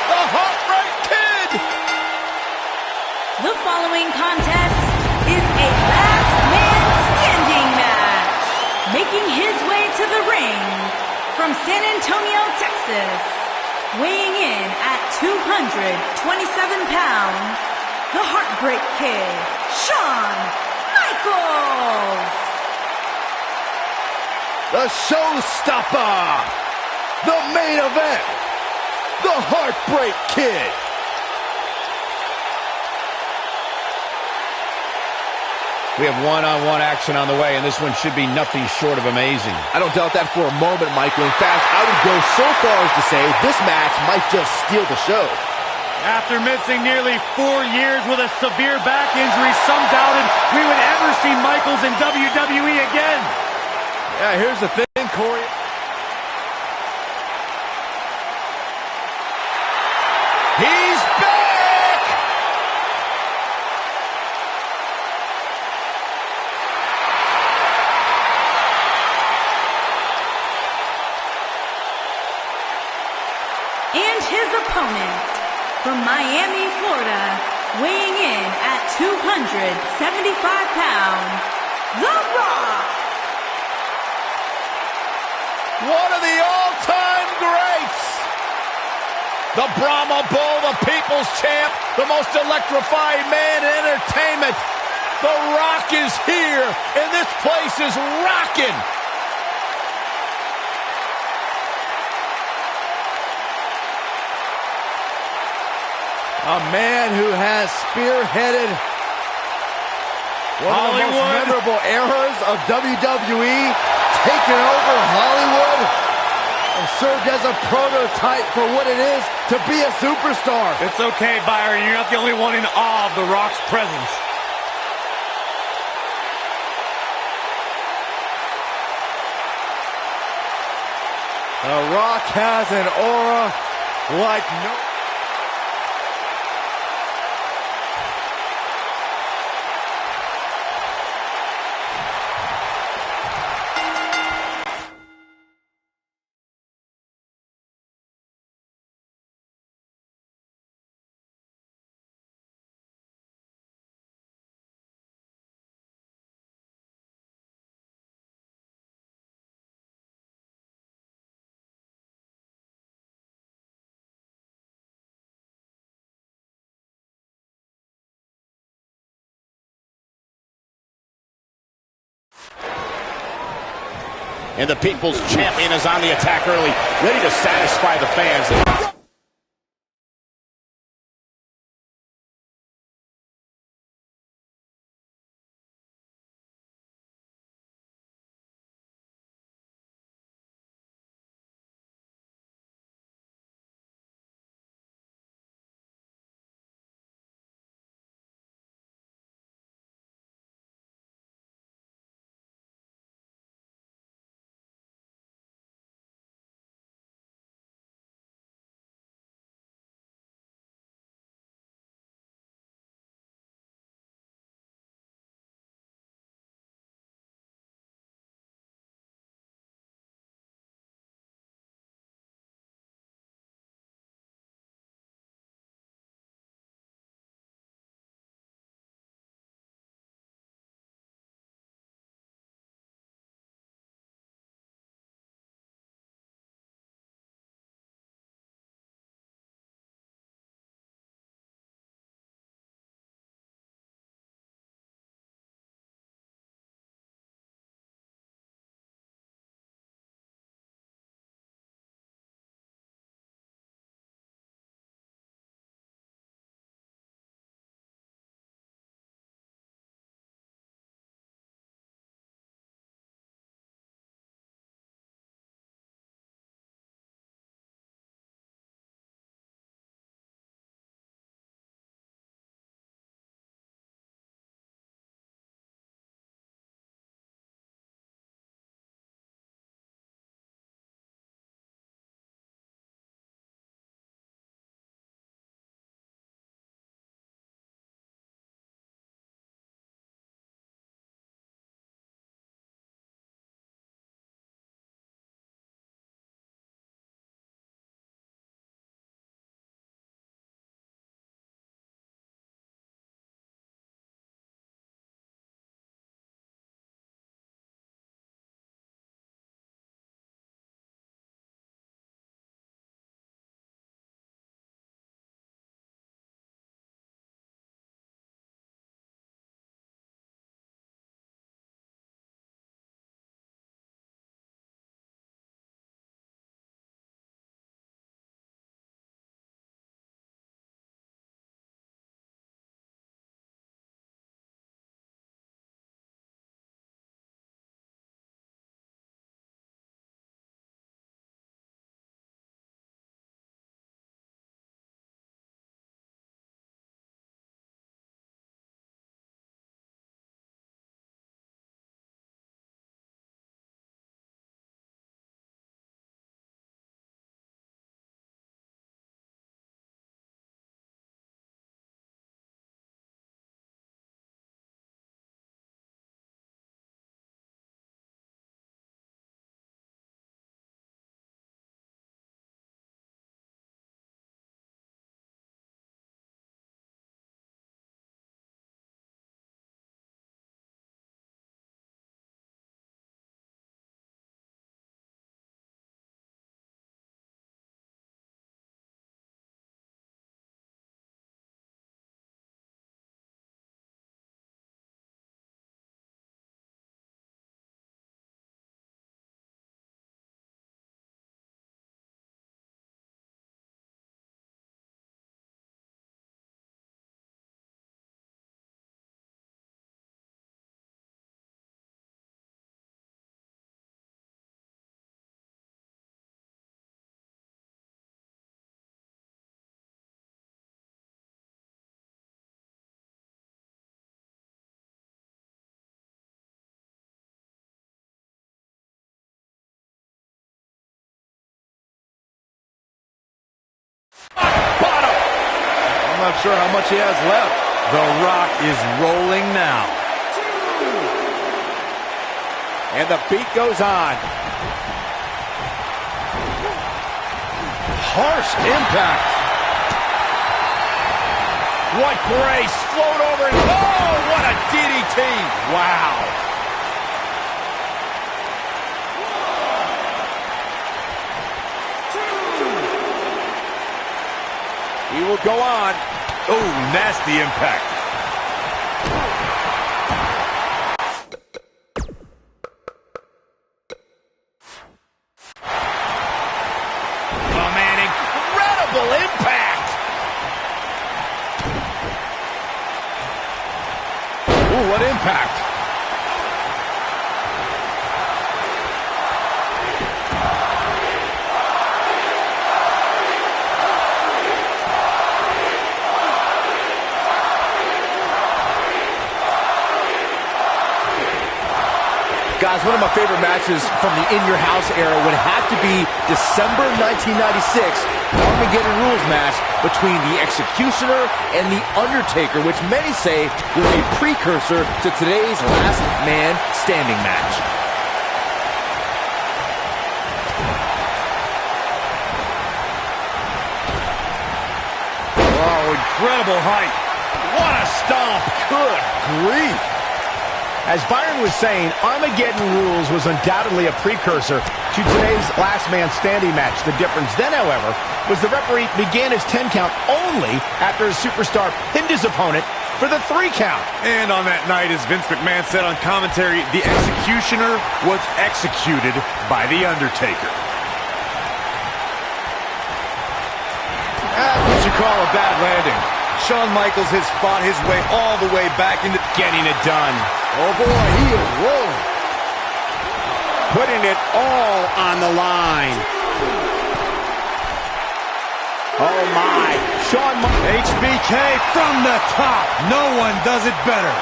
The Heartbreak Kid! The following contest is a last man standing match. Making his way to the ring from San Antonio, Texas, weighing in at 227 pounds, the Heartbreak Kid, Shawn Michaels. The showstopper, the main event, the Heartbreak Kid. We have one-on-one action on the way, and this one should be nothing short of amazing. I don't doubt that for a moment, Michael. In fact, I would go so far as to say this match might just steal the show. After missing nearly 4 years with a severe back injury, some doubted we would ever see Michaels in WWE again. Yeah, here's the thing, Corey. He's back! And his opponent, from Miami, Florida, weighing in at 275 pounds, The Rock. One of the all-time greats! The Brahma Bull, the People's Champ, the most electrifying man in entertainment. The Rock is here, and this place is rocking! A man who has spearheaded one of the most memorable eras of WWE, taken over Hollywood, and served as a prototype for what it is to be a superstar. It's okay, Byron. You're not the only one in awe of The Rock's presence. The Rock has an aura like no... And the People's Champion is on the attack early, ready to satisfy the fans. not sure how much he has left. The Rock is rolling now. And the beat goes on. Harsh impact. What grace. Float over and oh, what a DDT. Wow. He will go on. Oh, nasty impact. Oh, man, incredible impact. Ooh, what impact. Guys, one of my favorite matches from the In Your House era would have to be December 1996 Armageddon Rules match between the Executioner and the Undertaker, which many say was a precursor to today's Last Man Standing match. Oh, incredible height. What a stomp. Good grief. As Byron was saying, Armageddon Rules was undoubtedly a precursor to today's Last Man Standing match. The difference then, however, was the referee began his 10 count only after his superstar pinned his opponent for the 3 count. And on that night, as Vince McMahon said on commentary, the Executioner was executed by The Undertaker. That's what you call a bad landing. Shawn Michaels has fought his way all the way back into Getting it done. Oh boy, he is rolling. Putting it all on the line. Oh my. Shawn HBK from the top. No one does it better.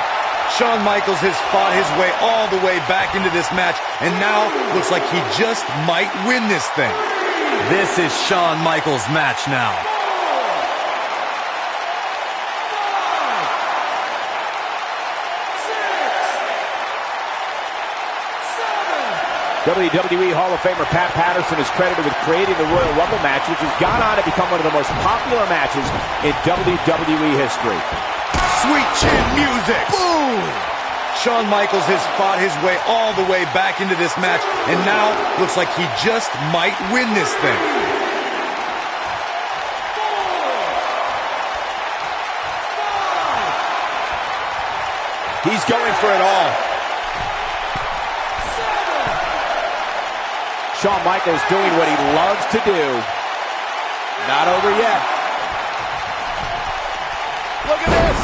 Shawn Michaels has fought his way all the way back into this match, and now looks like he just might win this thing. This is Shawn Michaels' match now. WWE Hall of Famer Pat Patterson is credited with creating the Royal Rumble match, which has gone on to become one of the most popular matches in WWE history. Sweet chin music. Boom! Shawn Michaels has fought his way all the way back into this match, and now looks like he just might win this thing. He's going for it all. Shawn Michaels doing what he loves to do. Not over yet. Look at this.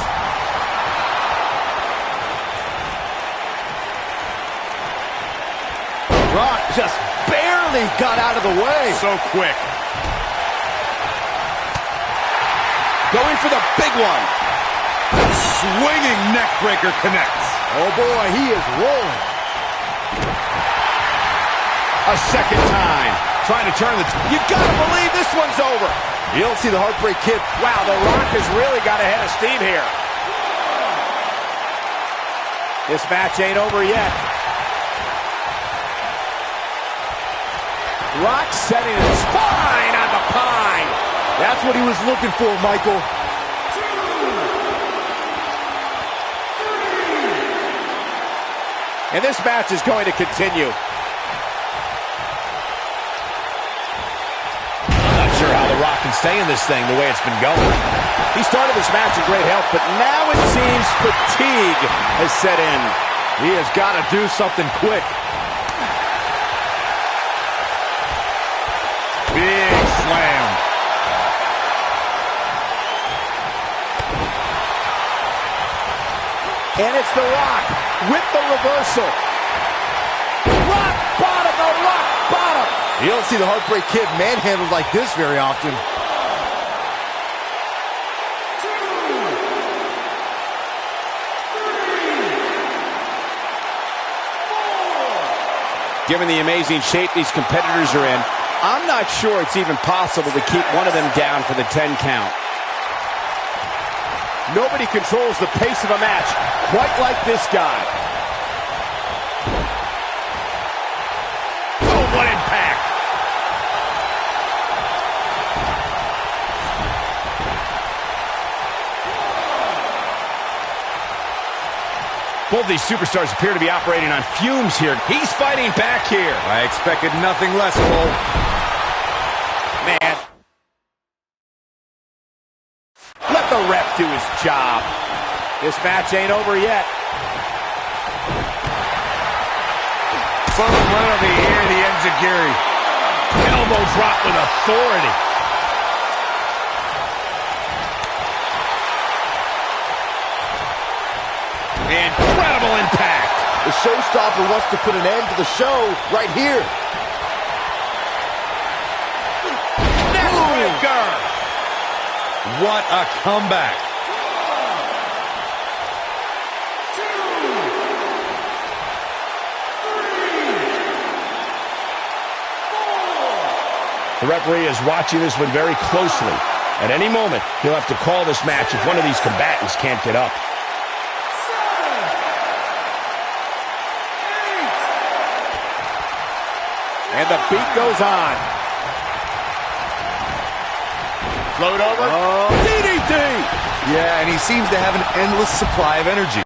Rock just barely got out of the way. So quick. Going for the big one. Swinging neckbreaker connects. Oh boy, he is rolling. A second time. Trying to turn the... You gotta believe this one's over. You don't see the Heartbreak Kid. Wow, The Rock has really got a head of steam here. This match ain't over yet. Rock setting his spine on the pine. That's what he was looking for, Michael. And this match is going to continue. Sure how The Rock can stay in this thing the way it's been going. He started this match in great health, but now it seems fatigue has set in. He has got to do something quick. Big slam. And it's The Rock with the reversal. Rock bottom, The Rock bottom. You don't see the Heartbreak Kid manhandled like this very often. Given the amazing shape these competitors are in, I'm not sure it's even possible to keep one of them down for the 10 count. Nobody controls the pace of a match quite like this guy. Oh, what impact! Both these superstars appear to be operating on fumes here. He's fighting back here. I expected nothing less, Cole. Man. Let the ref do his job. This match ain't over yet. Boom, right on the ear, the enziguri. Elbow drop with authority. Incredible impact. The showstopper wants to put an end to the show right here. Neckbreaker. What a comeback. The referee is watching this one very closely. At any moment, he'll have to call this match if one of these combatants can't get up. And the beat goes on. Float over. Oh, DDT! yeah, and he seems to have an endless supply of energy.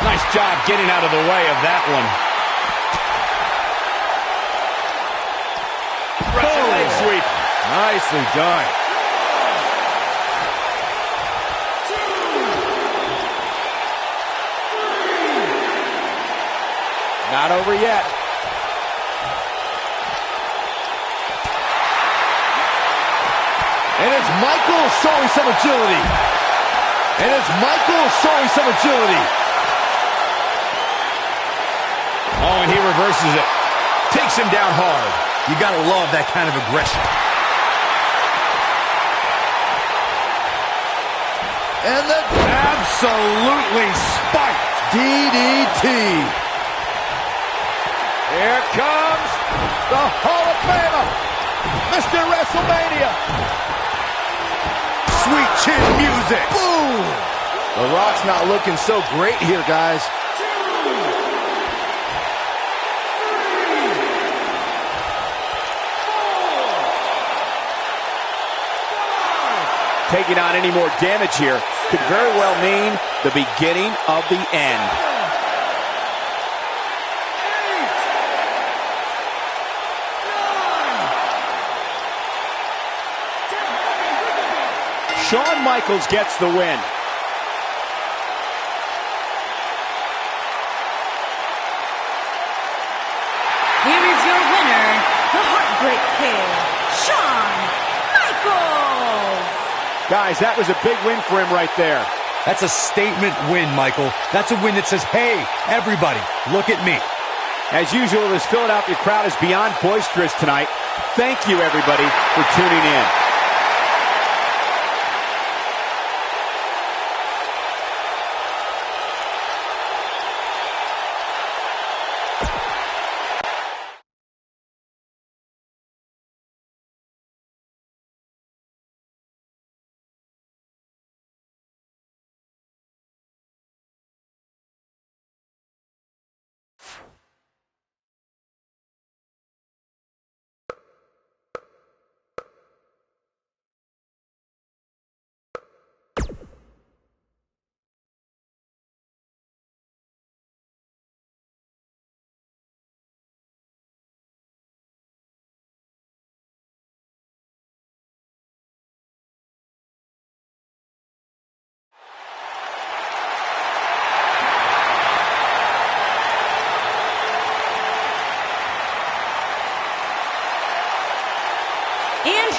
Nice job getting out of the way of that one. Russian leg sweep. Nicely done. Not over yet. And it's Michael showing some agility. And it's Michael showing some agility. Oh, and he reverses it. Takes him down hard. You gotta love that kind of aggression. And the Absolutely spiked. DDT. Here comes the Hall of Famer, Mr. WrestleMania. Sweet chin music. Boom. The Rock's not looking so great here, guys. Taking on any more damage here could very well mean the beginning of the end. Shawn Michaels gets the win. Here is your winner, the Heartbreak Kid, Shawn Michaels. Guys, that was a big win for him right there. That's a statement win, Michael. That's a win that says, hey, everybody, look at me. As usual, this Philadelphia crowd is beyond boisterous tonight. Thank you, everybody, for tuning in.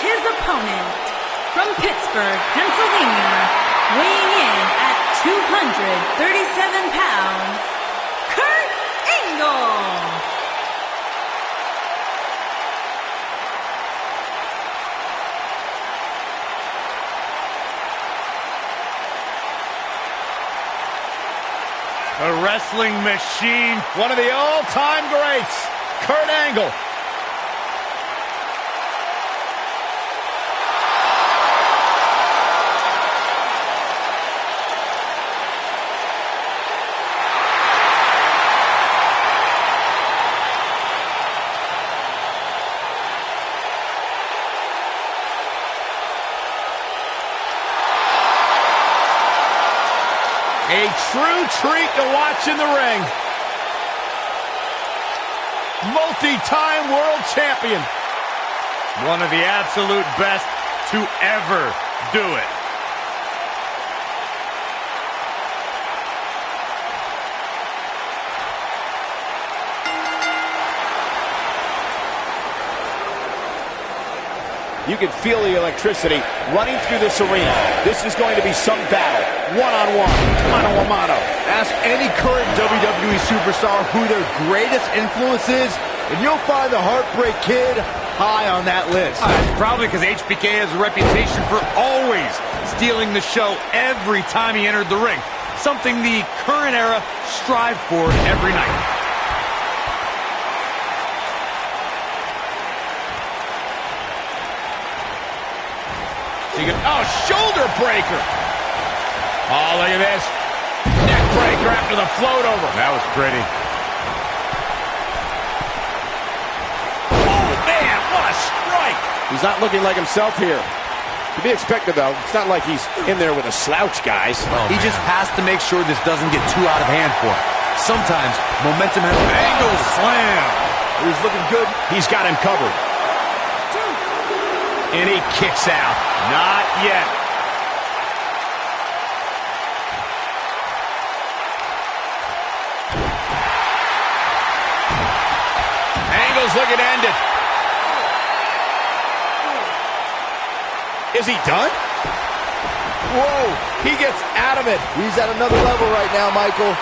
his opponent, from Pittsburgh, Pennsylvania, weighing in at 237 pounds, Kurt Angle. A wrestling machine. One of the all-time greats, Kurt Angle. A true treat to watch in the ring. Multi-time world champion. One of the absolute best to ever do it. You can feel the electricity running through this arena. This is going to be some battle. One-on-one, mano-a-mano. Ask any current WWE superstar who their greatest influence is, and you'll find the Heartbreak Kid high on that list. It's probably because HBK has a reputation for always stealing the show every time he entered the ring. Something the current era strive for every night. Oh, shoulder breaker. Oh, look at this. Neck breaker after the float over. That was pretty. Oh, man, what a strike. He's not looking like himself here. To be expected, though. It's not like he's in there with a slouch, guys. He just has to make sure this doesn't get too out of hand for him. Sometimes momentum has Angle slam. He's looking good. He's got him covered. And he kicks out. Not yet. Angle's looking to end it. Is he done? Whoa, he gets out of it. He's at another level right now, Michael.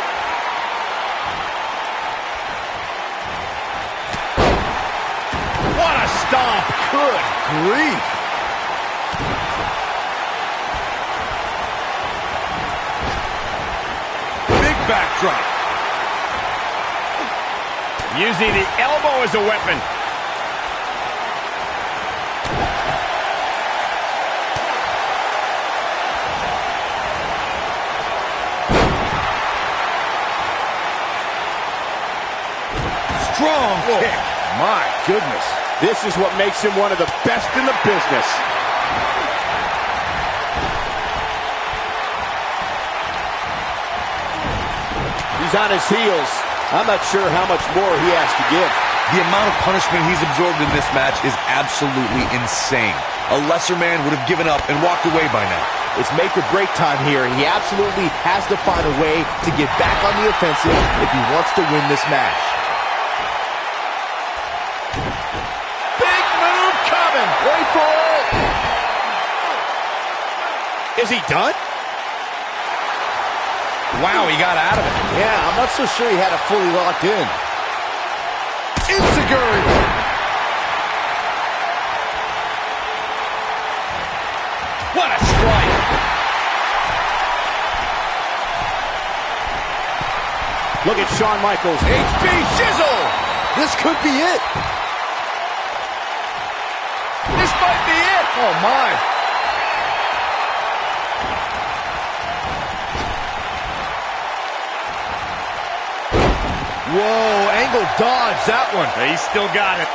What a stomp. Good grief. Big backdrop. Using the elbow as a weapon. Strong kick. My goodness. This is what makes him one of the best in the business. He's on his heels. I'm not sure how much more he has to give. The amount of punishment he's absorbed in this match is absolutely insane. A lesser man would have given up and walked away by now. It's make or break time here, and he absolutely has to find a way to get back on the offensive if he wants to win this match. Big move coming. Wait for it. Is he done? Wow, he got out of it. Yeah, I'm not so sure he had it fully locked in. Enziguri. What a strike. Look at Shawn Michaels. HB Shizzle. This could be it. This might be it. Oh, my. Whoa, Angle dodged that one. He's still got it.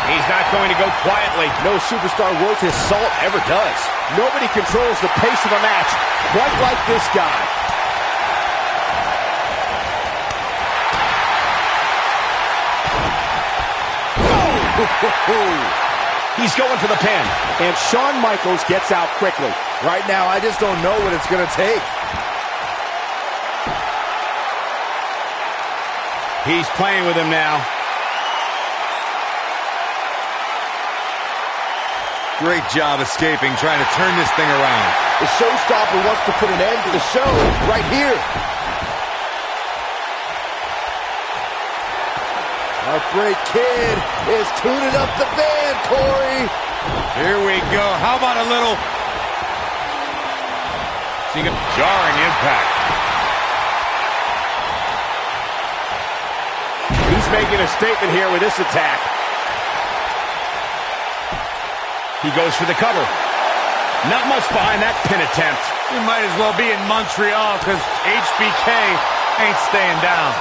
He's not going to go quietly. No superstar worth his salt ever does. Nobody controls the pace of a match quite like this guy. He's going for the pin. And Shawn Michaels gets out quickly. Right now, I just don't know what it's going to take. He's playing with him now. Great job escaping, trying to turn this thing around. The showstopper wants to put an end to the show right here. Heartbreak Kid is tuning up the band, Corey. Here we go. How about a little... seeing a jarring impact. He's making a statement here with this attack. He goes for the cover. Not much behind that pin attempt. We might as well be in Montreal because HBK ain't staying down.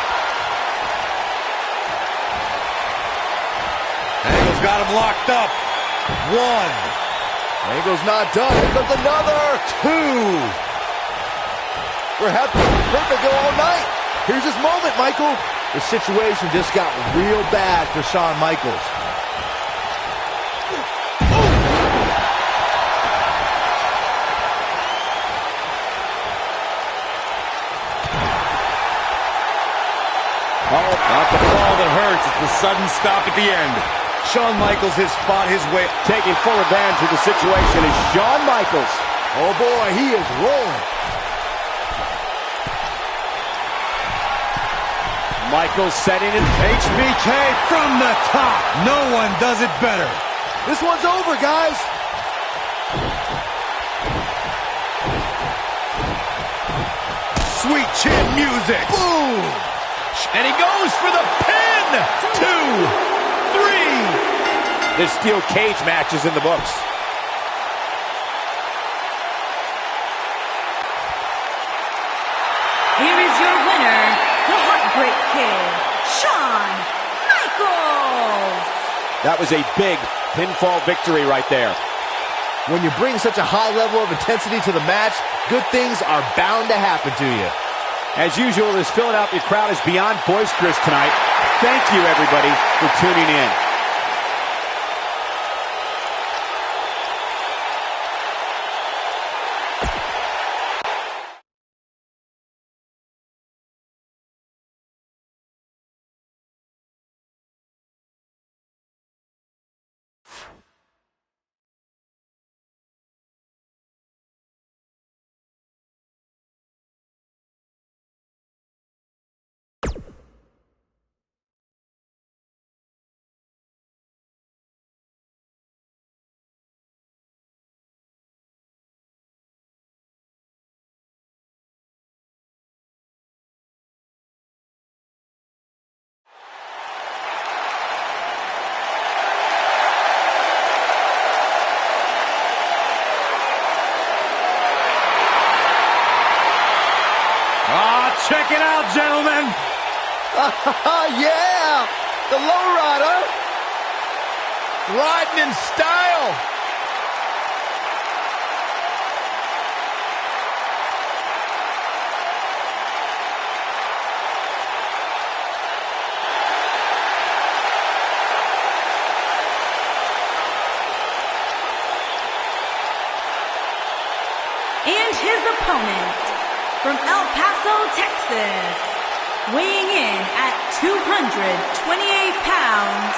Angle's got him locked up. 1. Angle's not done. Here comes another. 2. Perhaps perfect go all night. Here's his moment, Michael. The situation just got real bad for Shawn Michaels. Oh, not the fall that hurts. It's the sudden stop at the end. Shawn Michaels has fought his way. Taking full advantage of the situation is Shawn Michaels. Oh boy, he is rolling. Michaels setting it. HBK from the top. No one does it better. This one's over, guys. Sweet chin music. Boom. And he goes for the pin! 2, 3. This steel cage match is in the books. Here is your winner, the Heartbreak Kid, Shawn Michaels. That was a big pinfall victory right there. When you bring such a high level of intensity to the match, good things are bound to happen to you. As usual, this Philadelphia crowd is beyond boisterous tonight. Thank you, everybody, for tuning in. Check it out, gentlemen. Yeah, the lowrider. Riding in style. And his opponent, from El Paso, Texas, weighing in at 228 pounds,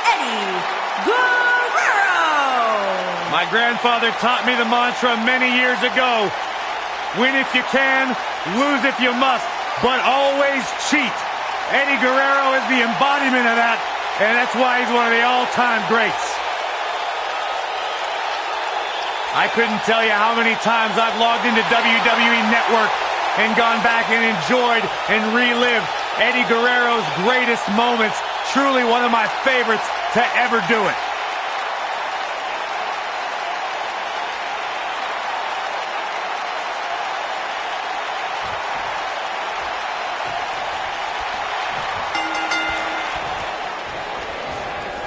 Eddie Guerrero. My grandfather taught me the mantra many years ago. Win if you can, lose if you must, but always cheat. Eddie Guerrero is the embodiment of that, and that's why he's one of the all-time greats. I couldn't tell you how many times I've logged into WWE Network and gone back and enjoyed and relived Eddie Guerrero's greatest moments. Truly one of my favorites to ever do it.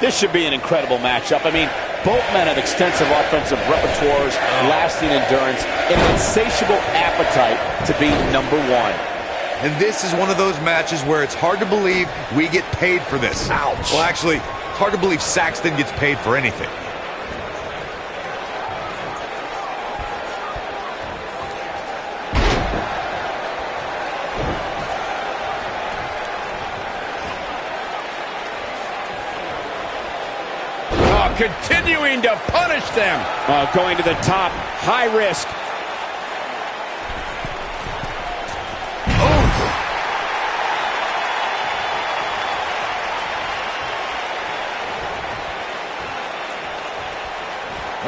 This should be an incredible matchup. I mean, both men have extensive offensive repertoires, lasting endurance, and an insatiable appetite to be number one. And this is one of those matches where it's hard to believe we get paid for this. Ouch. Well, actually, hard to believe Saxton gets paid for anything. continuing to punish them. Going to the top, high risk.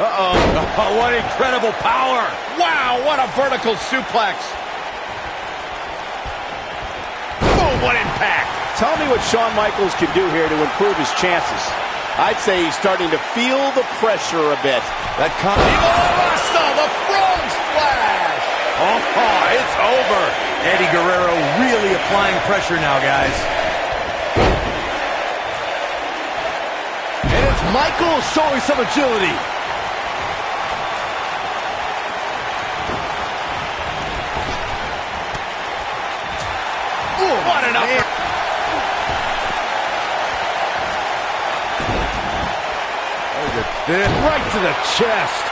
Oh, what incredible power. Wow, what a vertical suplex. Oh, what impact. Tell me what Shawn Michaels can do here to improve his chances. I'd say he's starting to feel the pressure a bit. The frog splash. Oh, it's over. Eddie Guerrero really applying pressure now, guys. And it's Michaels showing some agility. What an upper. Right to the chest.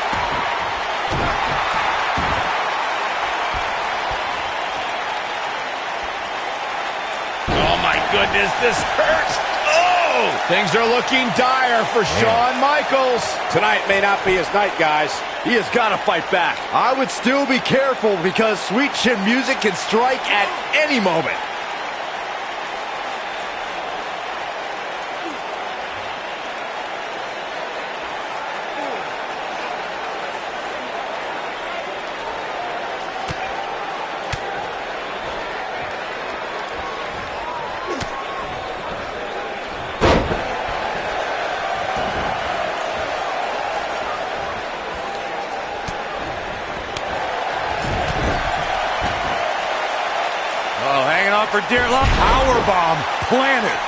Oh, my goodness, this hurts. Oh! Things are looking dire for Shawn Michaels. Tonight may not be his night, guys. He has got to fight back. I would still be careful because Sweet Chin Music can strike at any moment. For dear life. Powerbomb planted.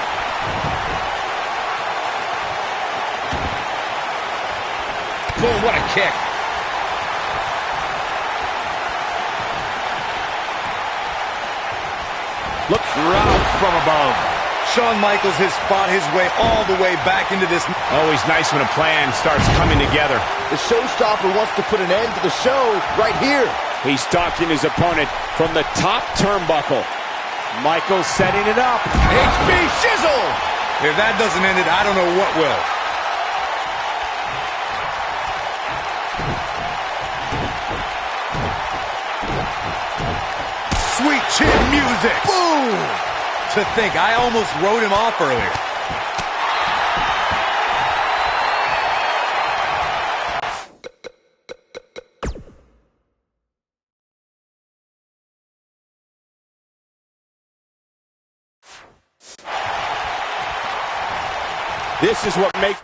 Boom, what a kick. Look out from above. Shawn Michaels has fought his way all the way back into this. Always nice when a plan starts coming together. The showstopper wants to put an end to the show right here. He's stalking his opponent from the top turnbuckle. Michaels setting it up. HB Shizzle! If that doesn't end it, I don't know what will. Sweet Chin Music. Boom! To think, I almost wrote him off earlier. This is what makes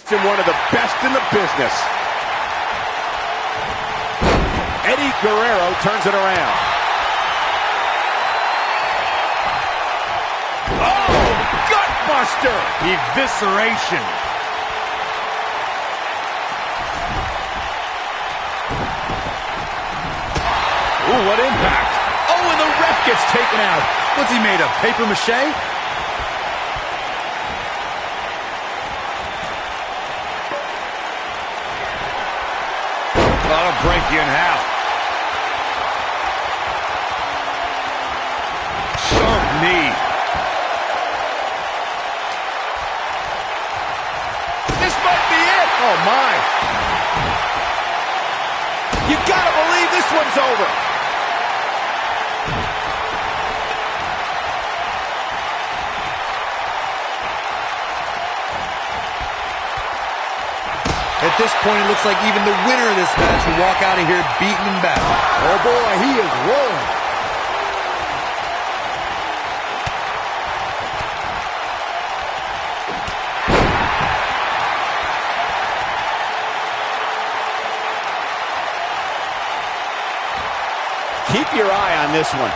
him one of the best in the business. Eddie Guerrero turns it around. Oh, gutbuster! Evisceration. Ooh, what impact. Oh, and the ref gets taken out. What's he made of, paper mache? That'll break you in half. Sharp knee. This might be it. Oh, my. You gotta believe this one's over. At this point, it looks like even the winner of this match will walk out of here beaten and battered. Oh boy, he is rolling. Keep your eye on this one.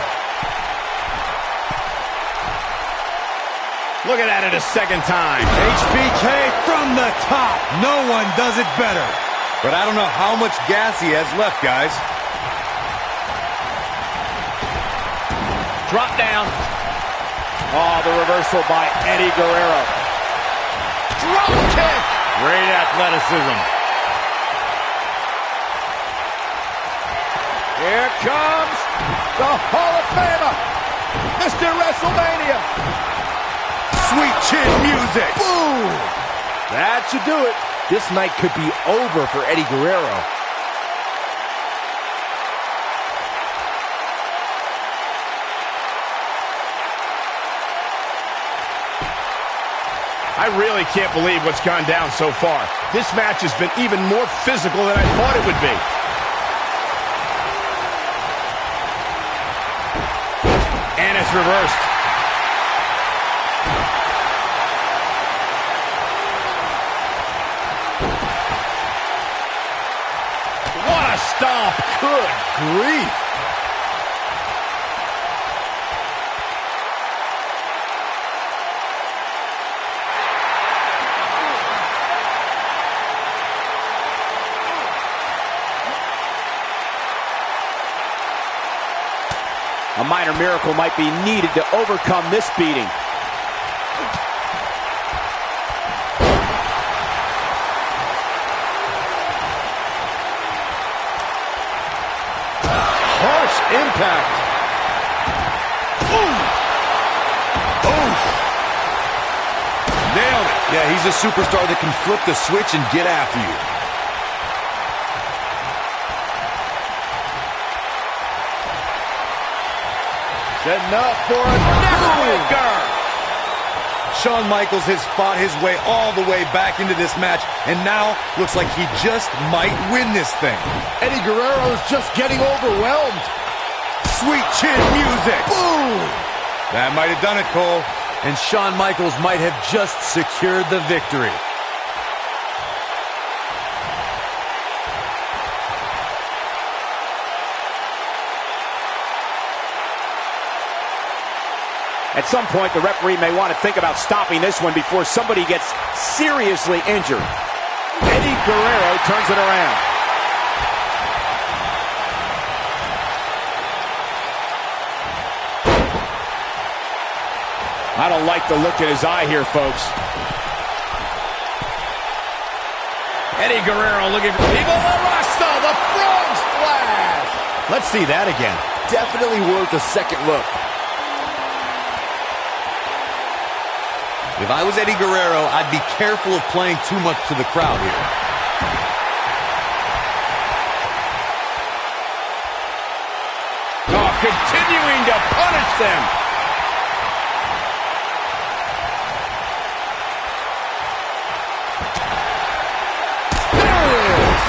Look at that a second time. HBK from the top. No one does it better. But I don't know how much gas he has left, guys. Drop down. Oh, the reversal by Eddie Guerrero. Drop kick. Great athleticism. Here comes the Hall of Famer. Mr. WrestleMania. Sweet chin music. Boom. That should do it. This night could be over for Eddie Guerrero. I really can't believe what's gone down so far. This match has been even more physical than I thought it would be. And it's reversed. What a stomp. Good grief. A minor miracle might be needed to overcome this beating. Harsh impact. Ooh. Oof. Nailed it. Yeah, he's a superstar that can flip the switch and get after you. Setting up for a neck-breaker. Shawn Michaels has fought his way all the way back into this match, and now looks like he just might win this thing. Eddie Guerrero is just getting overwhelmed. Sweet chin music. Boom. That might have done it, Cole. And Shawn Michaels might have just secured the victory. At some point, the referee may want to think about stopping this one before somebody gets seriously injured. Eddie Guerrero turns it around. I don't like the look in his eye here, folks. Eddie Guerrero looking for Viva La Rasta, the frog splash. Let's see that again. Definitely worth a second look. If I was Eddie Guerrero, I'd be careful of playing too much to the crowd here. Oh, continuing to punish them. There it is.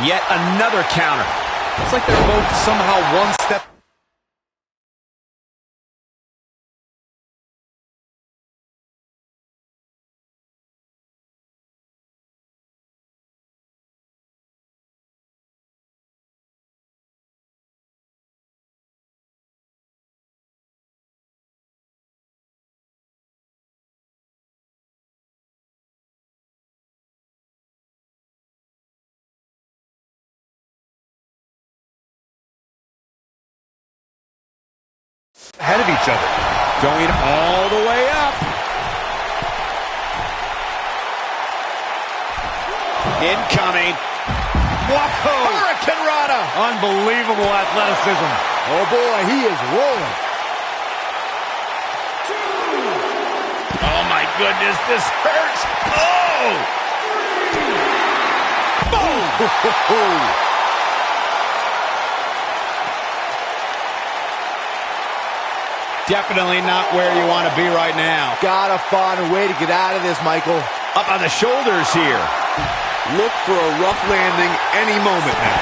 Yet another counter. It's like they're both somehow one step. Ahead of each other. Going all the way up. Incoming. Whoa! Hurricane Rana. Unbelievable athleticism. Oh boy, he is rolling. Oh my goodness, this hurts. Oh! Boom! Definitely not where you want to be right now. Gotta find a way to get out of this, Michael. Up on the shoulders here. Look for a rough landing any moment now.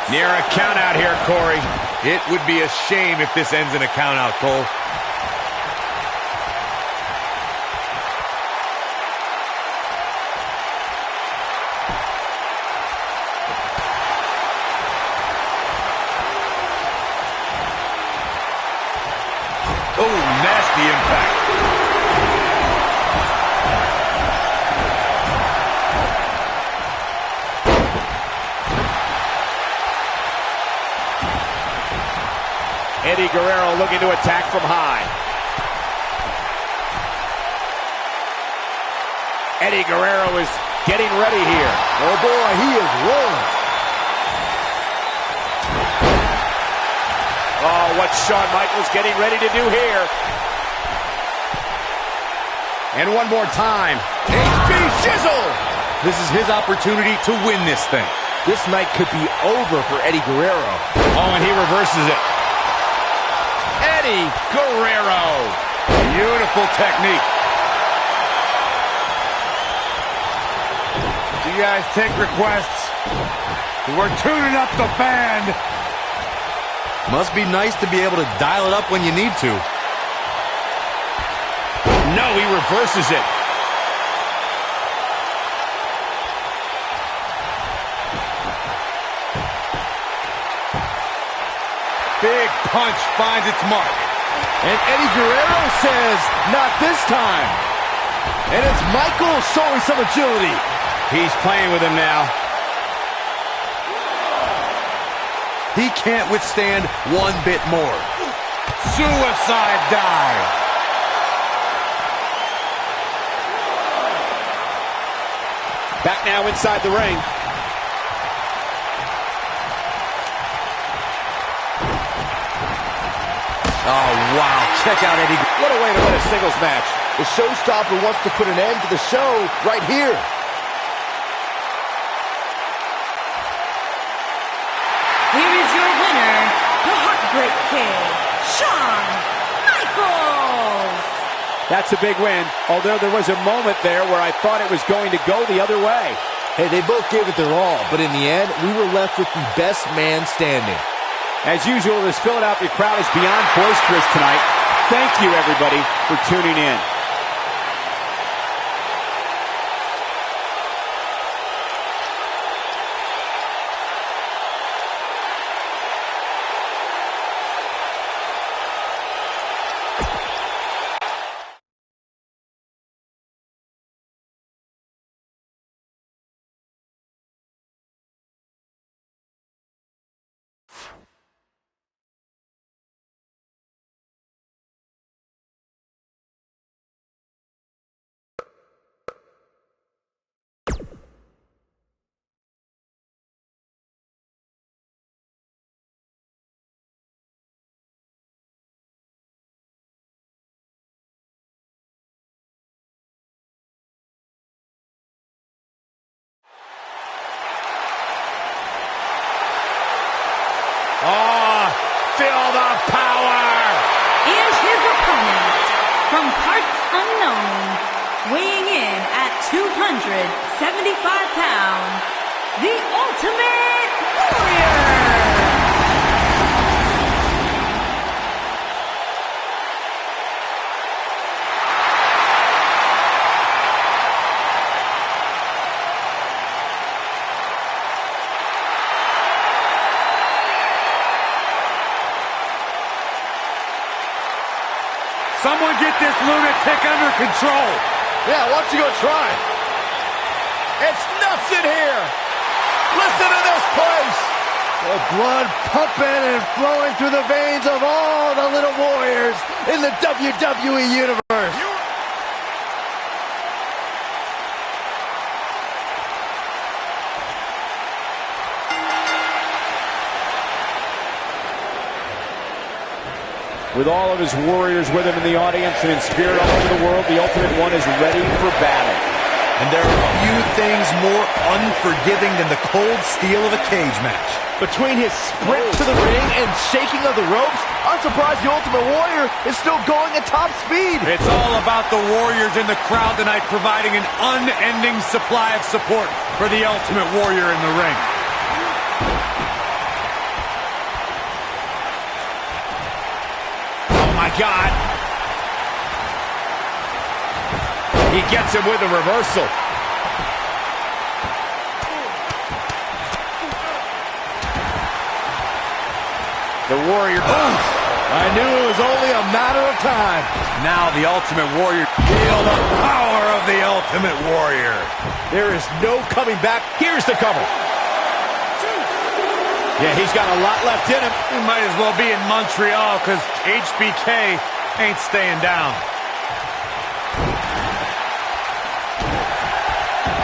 Near a count out here, Corey. It would be a shame if this ends in a count out, Cole. Oh, nasty impact. Eddie Guerrero looking to attack from high. Eddie Guerrero is getting ready here. Oh boy, he is rolling. Oh, what's Shawn Michaels getting ready to do here? And one more time. HB Shizzle! This is his opportunity to win this thing. This night could be over for Eddie Guerrero. Oh, and he reverses it. Eddie Guerrero. Beautiful technique. Do you guys take requests? We're tuning up the band. Must be nice to be able to dial it up when you need to. No, he reverses it. Big punch finds its mark. And Eddie Guerrero says, not this time. And it's Michael showing some agility. He's playing with him now. He can't withstand one bit more. Suicide dive. Back now inside the ring. Oh, wow. Check out Eddie. What a way to win a singles match. The showstopper wants to put an end to the show right here. Here is your winner, the Heartbreak Kid, Shawn Michaels. That's a big win, although there was a moment there where I thought it was going to go the other way. Hey, they both gave it their all, but in the end, we were left with the best man standing. As usual, this Philadelphia crowd is beyond boisterous tonight. Thank you, everybody, for tuning in. Oh, feel the power! And his opponent, from parts unknown, weighing in at 275 pounds, the Ultimate Warrior! Someone get this lunatic under control. Yeah, why don't you go try? It's nuts in here. Listen to this place. The blood pumping and flowing through the veins of all the little warriors in the WWE Universe. With all of his warriors with him in the audience and in spirit all over the world, the Ultimate One is ready for battle. And there are few things more unforgiving than the cold steel of a cage match. Between his sprint to the ring and shaking of the ropes, I'm surprised the Ultimate Warrior is still going at top speed. It's all about the Warriors in the crowd tonight, providing an unending supply of support for the Ultimate Warrior in the ring. Oh, my God. He gets him with a reversal. The Warrior. I knew it was only a matter of time. Now the Ultimate Warrior. Feel the power of the Ultimate Warrior. There is no coming back. Here's the cover. Yeah, he's got a lot left in him. He might as well be in Montreal because HBK ain't staying down.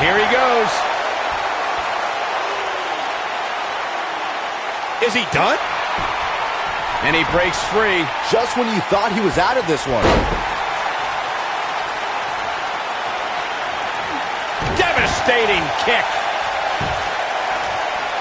Here he goes. Is he done? And he breaks free. Just when you thought he was out of this one. Devastating kick.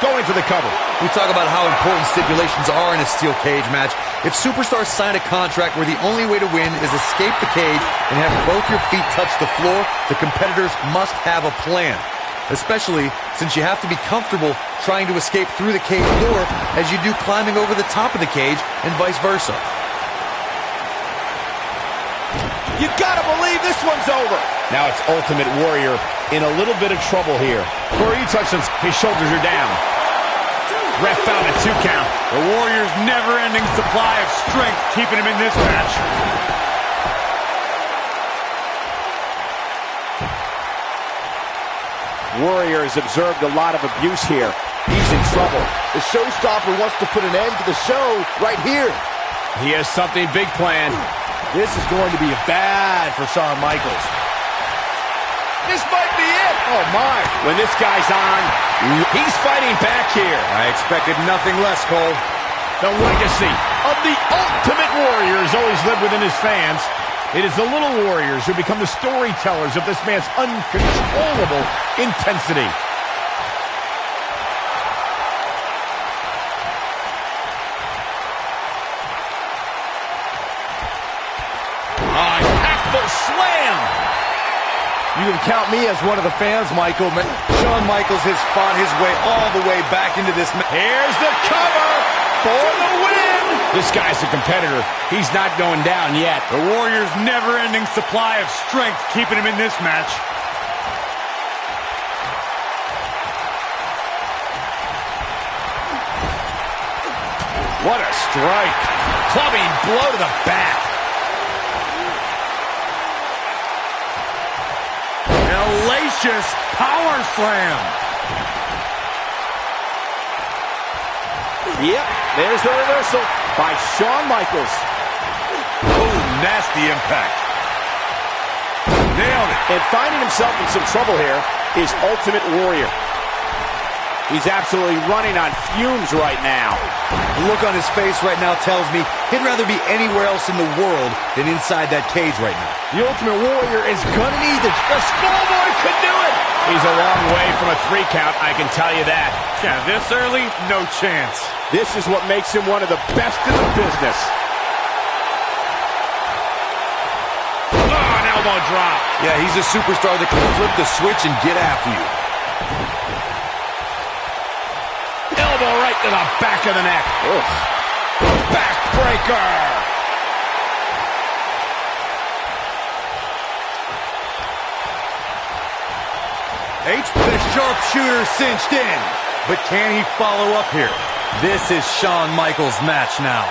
Going for the cover. We talk about how important stipulations are in a steel cage match. If superstars sign a contract where the only way to win is escape the cage and have both your feet touch the floor, the competitors must have a plan. Especially since you have to be comfortable trying to escape through the cage door as you do climbing over the top of the cage and vice versa. You gotta believe this one's over. Now it's Ultimate Warrior in a little bit of trouble here. Corey, you touched him. His shoulders are down. Ref found a 2 count. The Warrior's never-ending supply of strength keeping him in this match. Warrior has observed a lot of abuse here. He's in trouble. The showstopper wants to put an end to the show right here. He has something big planned. This is going to be bad for Shawn Michaels. This might be it. Oh, my. When this guy's on, he's fighting back here. I expected nothing less, Cole. The legacy of the Ultimate Warrior has always lived within his fans. It is the Little Warriors who become the storytellers of this man's uncontrollable intensity. Impactful slam. You can count me as one of the fans, Michael. Shawn Michaels has fought his way all the way back into this match. Here's the cover for the win. This guy's a competitor. He's not going down yet. The Warrior's never-ending supply of strength keeping him in this match. What a strike. Clubbing blow to the back. Hellacious power slam. Yep, there's the reversal by Shawn Michaels. Oh, nasty impact. Nailed it. And finding himself in some trouble here is Ultimate Warrior. He's absolutely running on fumes right now. The look on his face right now tells me he'd rather be anywhere else in the world than inside that cage right now. The Ultimate Warrior is gonna need this. The Schoolboy could do it. He's a long way from a 3 count, I can tell you that. Yeah, this early, no chance. This is what makes him one of the best in the business. Oh, an elbow drop. Yeah, he's a superstar that can flip the switch and get after you. Elbow right to the back of the neck. Ugh. Backbreaker. The sharpshooter cinched in. But can he follow up here? This is Shawn Michaels' match now.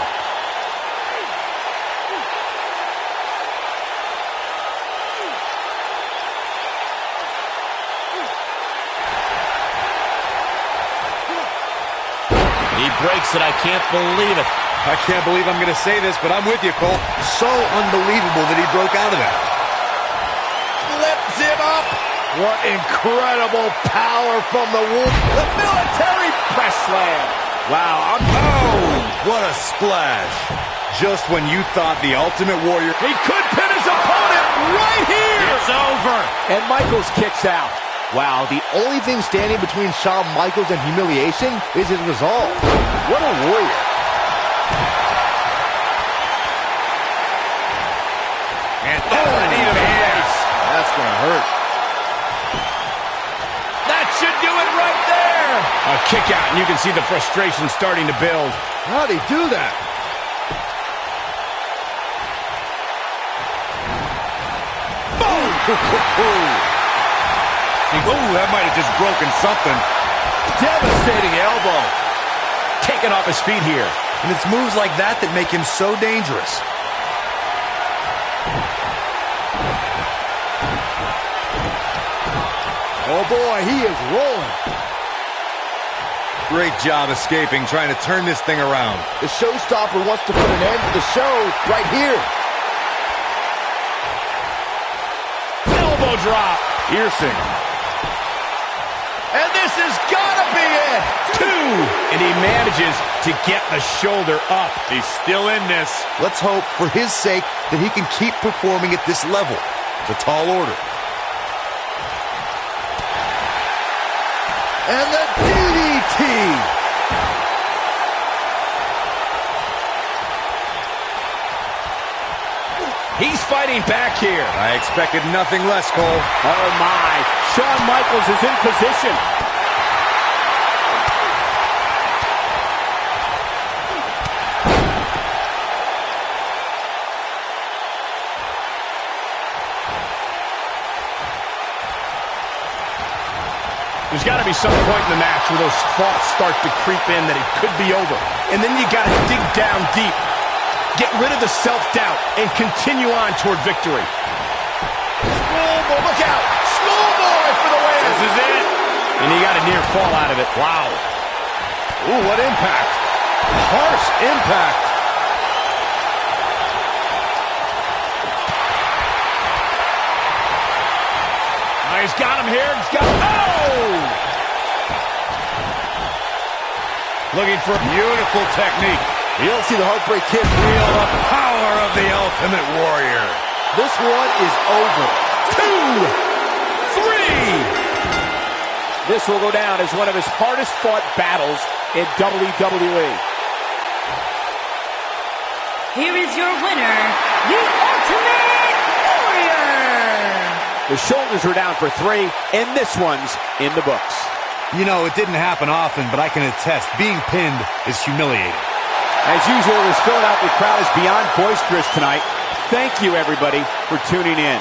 He breaks it. I can't believe it. I can't believe I'm going to say this, but I'm with you, Cole. So unbelievable that he broke out of that. Lifts him up. What incredible power from the Wolf. The military press slam. Wow. Oh, what a splash. Just when you thought the Ultimate Warrior... He could pin his opponent right here. It's over. And Michaels kicks out. Wow, the only thing standing between Shawn Michaels and humiliation is his resolve. What a warrior. And knee to the face. That's going to hurt. That should do it right there. A kick out, and you can see the frustration starting to build. How'd he do that? Boom! Oh, that might have just broken something. Devastating elbow. Taken off his feet here. And it's moves like that that make him so dangerous. Oh boy, he is rolling. Great job escaping, trying to turn this thing around. The showstopper wants to put an end to the show right here. Elbow drop. Piercing. this has got to be it. 2. And he manages to get the shoulder up. He's still in this. Let's hope, for his sake, that he can keep performing at this level. It's a tall order. And the DDT! He's fighting back here. I expected nothing less, Cole. Oh, my. Shawn Michaels is in position. There's got to be some point in the match where those thoughts start to creep in that it could be over. And then you got to dig down deep, get rid of the self-doubt, and continue on toward victory. Schoolboy, look out! Schoolboy for the win! This is it. And he got a near fall out of it. Wow. Ooh, what impact. Harsh impact. He's got him here. He's got him. Oh! Looking for beautiful technique. You don't see the Heartbreak Kid. Feel the power of the Ultimate Warrior. This one is over. 2, 3. This will go down as one of his hardest fought battles in WWE. Here is your winner, the Ultimate Warrior. The shoulders are down for 3, and this one's in the books. You know, it didn't happen often, but I can attest, being pinned is humiliating. As usual, this Philadelphia crowd is beyond boisterous tonight. Thank you, everybody, for tuning in.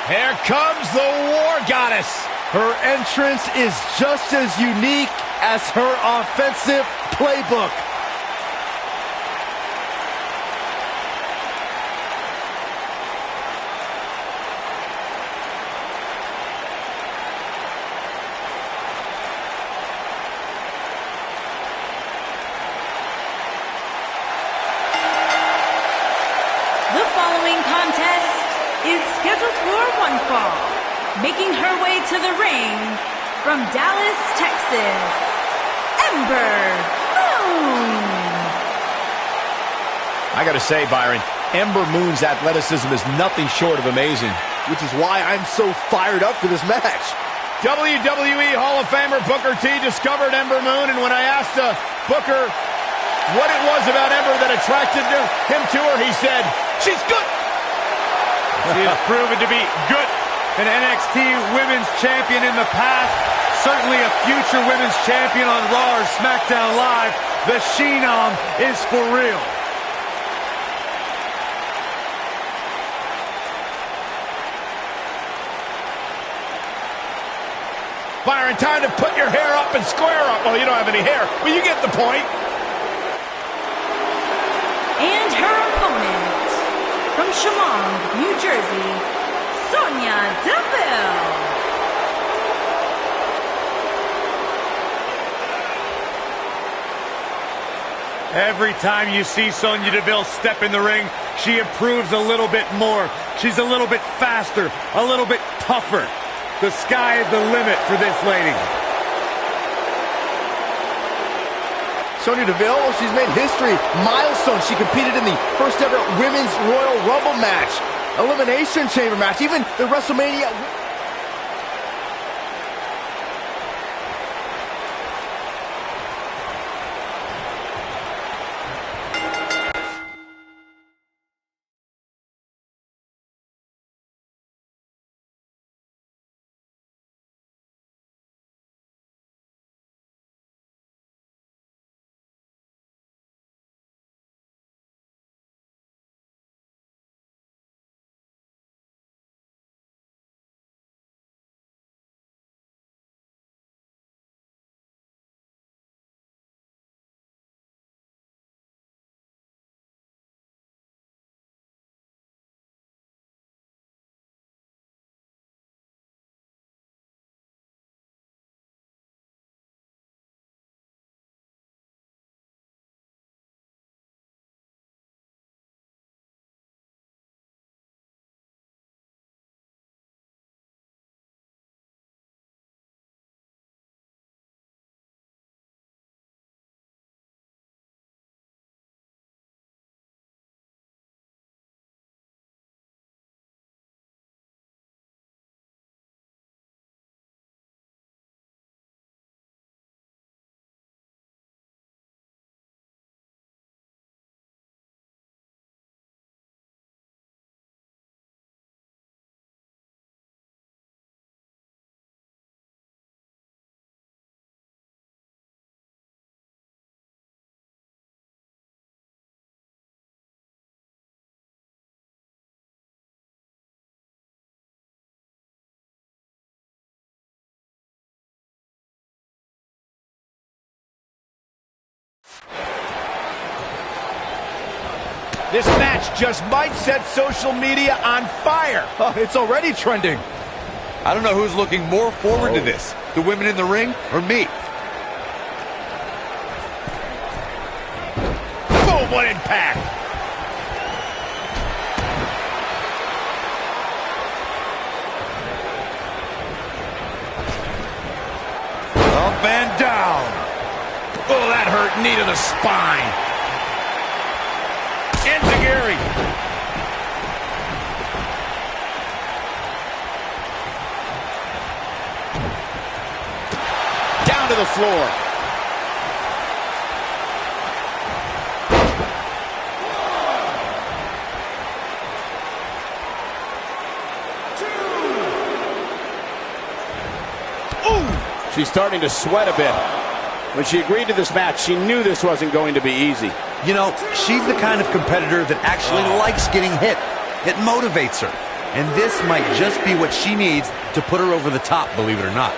Here comes the War Goddess. Her entrance is just as unique as her offensive playbook. The following contest is scheduled for one fall. Making her way to the ring from Dallas, Texas, Ember Moon. I gotta say, Byron, Ember Moon's athleticism is nothing short of amazing. Which is why I'm so fired up for this match. WWE Hall of Famer Booker T discovered Ember Moon, and when I asked Booker what it was about Ember that attracted him to her, he said, "She's good." She has proven to be good. An NXT Women's Champion in the past. Certainly a future Women's Champion on Raw or SmackDown Live. The Phenom is for real. Byron, time to put your hair up and square up. Well, you don't have any hair, but you get the point. And her opponent from Chemung, New Jersey, Sonya Deville. Every time you see Sonya Deville step in the ring, she improves a little bit more. She's a little bit faster, a little bit tougher. The sky is the limit for this lady. Sonya Deville, she's made history. Milestone. She competed in the first ever Women's Royal Rumble match. Elimination Chamber match. Even the WrestleMania. This match just might set social media on fire. Oh, it's already trending. I don't know who's looking more forward to this, the women in the ring or me. Boom, what impact. Up and down. Oh, that hurt. Knee to the spine. Enziguri. Down to the floor. She's starting to sweat a bit. When she agreed to this match, she knew this wasn't going to be easy. You know, she's the kind of competitor that actually likes getting hit. It motivates her. And this might just be what she needs to put her over the top, believe it or not.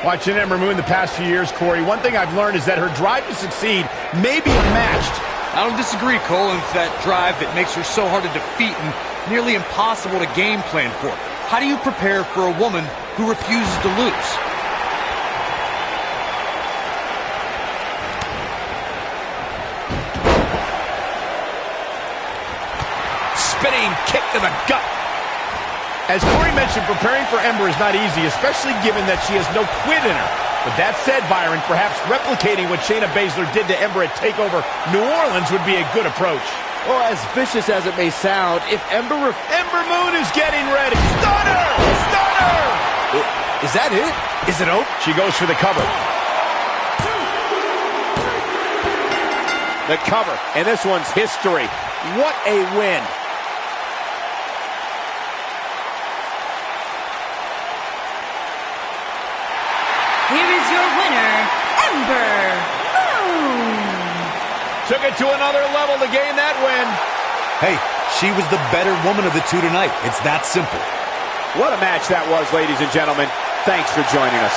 Watching Ember Moon the past few years, Corey, one thing I've learned is that her drive to succeed may be unmatched. I don't disagree, Cole. It's that drive that makes her so hard to defeat and nearly impossible to game plan for. How do you prepare for a woman who refuses to lose? Spinning kick to the gut. As Corey mentioned, preparing for Ember is not easy, especially given that she has no quit in her. But that said, Byron, perhaps replicating what Shayna Baszler did to Ember at TakeOver New Orleans would be a good approach. Well, as vicious as it may sound, if Ember Moon is getting ready. Stunner! Stunner! Is that it? Is it over? She goes for the cover. The cover, and this one's history. What a win. Here is your winner, Ember Moon. Took it to another level to gain that win. Hey, she was the better woman of the two tonight. It's that simple. What a match that was, ladies and gentlemen. Thanks for joining us.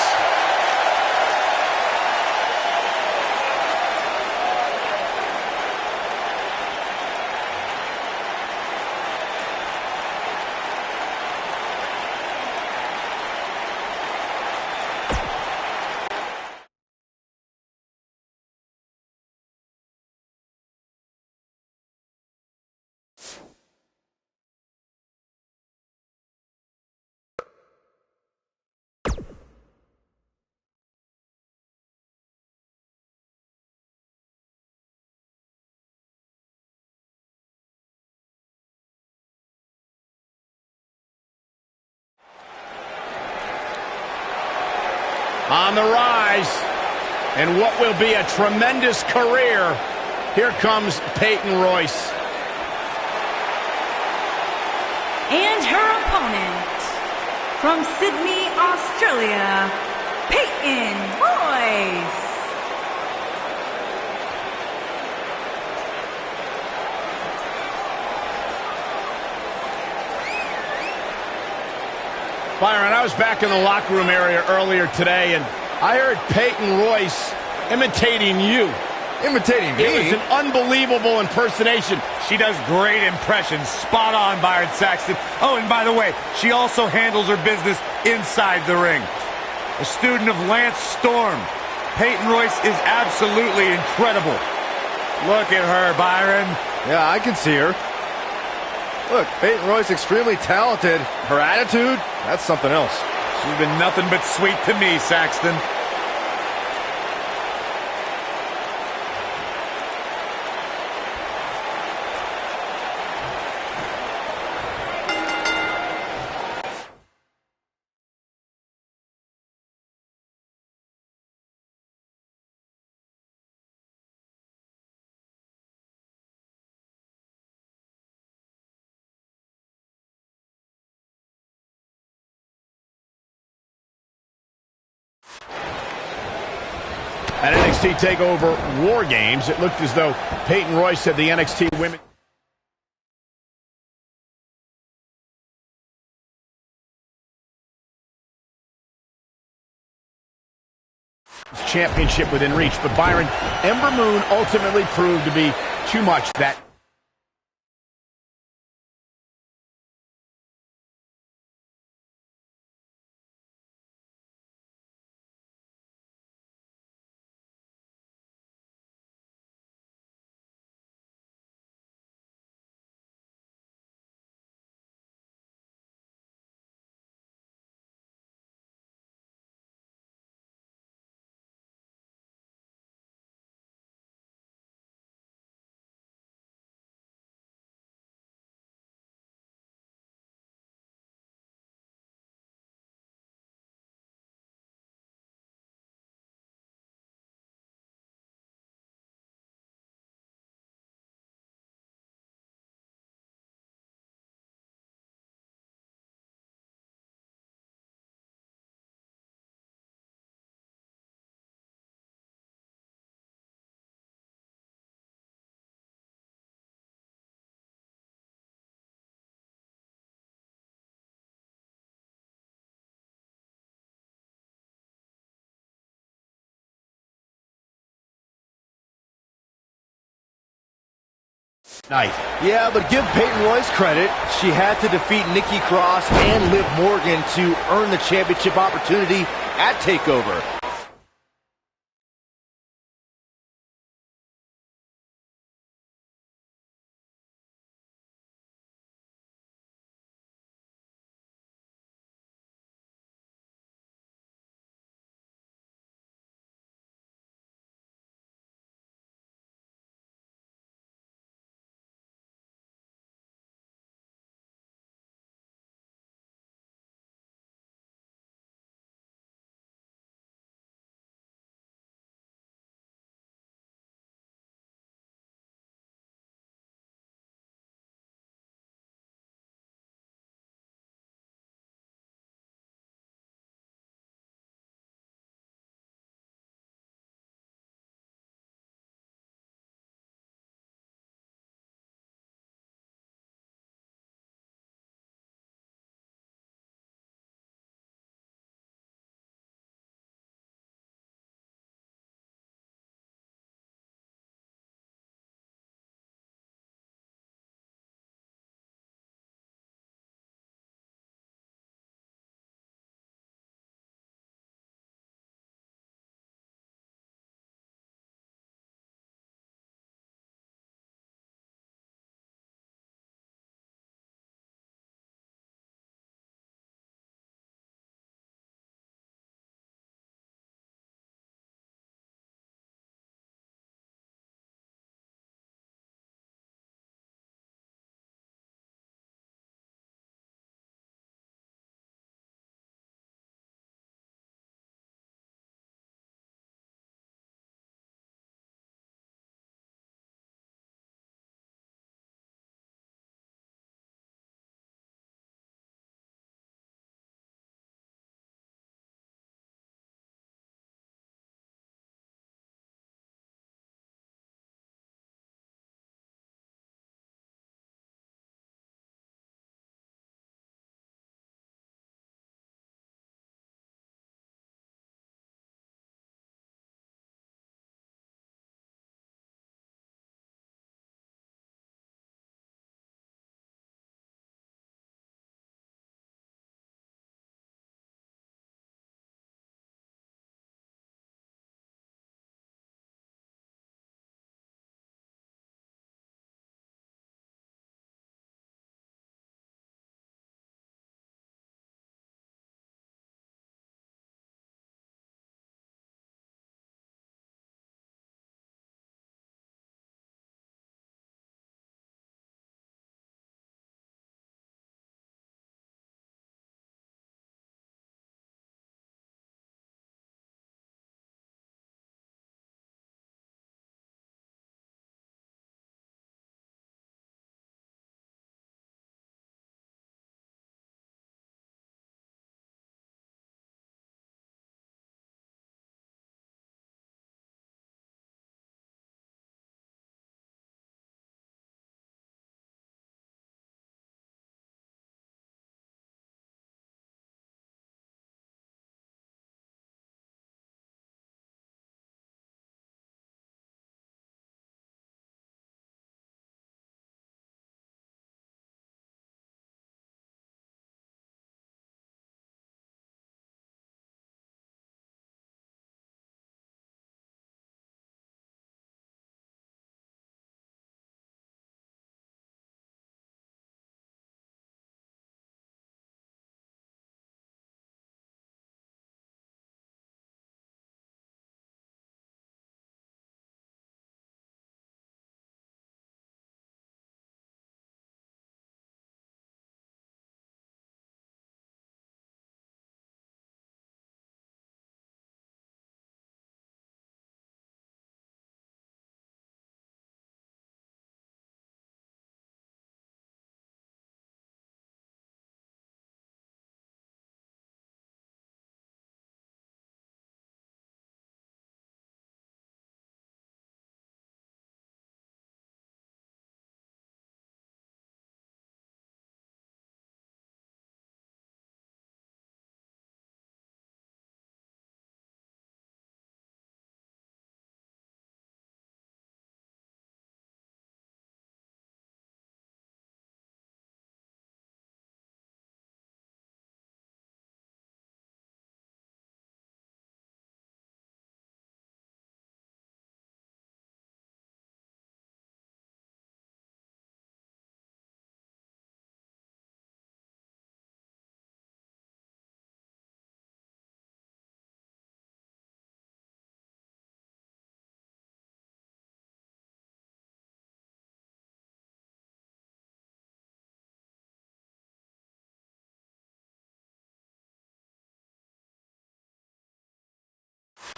On the rise, and what will be a tremendous career. Here comes Peyton Royce. And her opponent, from Sydney, Australia, Peyton Royce. Byron, I was back in the locker room area earlier today, and I heard Peyton Royce imitating you. Imitating me? It was an unbelievable impersonation. She does great impressions. Spot on, Byron Saxton. Oh, and by the way, she also handles her business inside the ring. A student of Lance Storm, Peyton Royce is absolutely incredible. Look at her, Byron. Yeah, I can see her. Look, Peyton Royce extremely talented. Her attitude, that's something else. She's been nothing but sweet to me, Saxton. At NXT TakeOver War Games, it looked as though Peyton Royce had the NXT Women's Championship within reach. But Byron, Ember Moon ultimately proved to be too much that night. Yeah, but give Peyton Royce credit. She had to defeat Nikki Cross and Liv Morgan to earn the championship opportunity at TakeOver.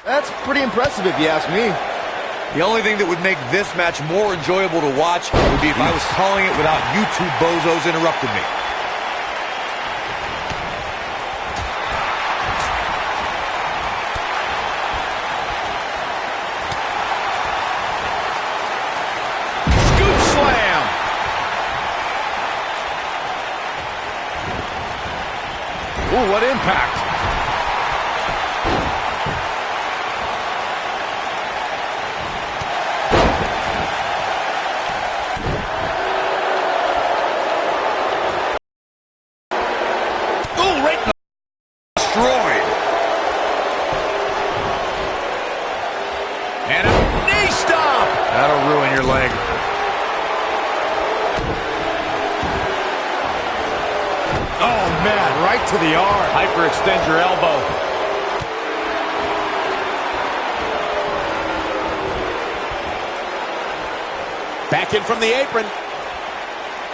That's pretty impressive if you ask me. The only thing that would make this match more enjoyable to watch would be if I was calling it without you two bozos interrupting me. Scoop slam. Ooh, what impact. Destroyed. And a knee stomp. That'll ruin your leg. Oh, man, right to the arm. Hyperextend your elbow. Back in from the apron.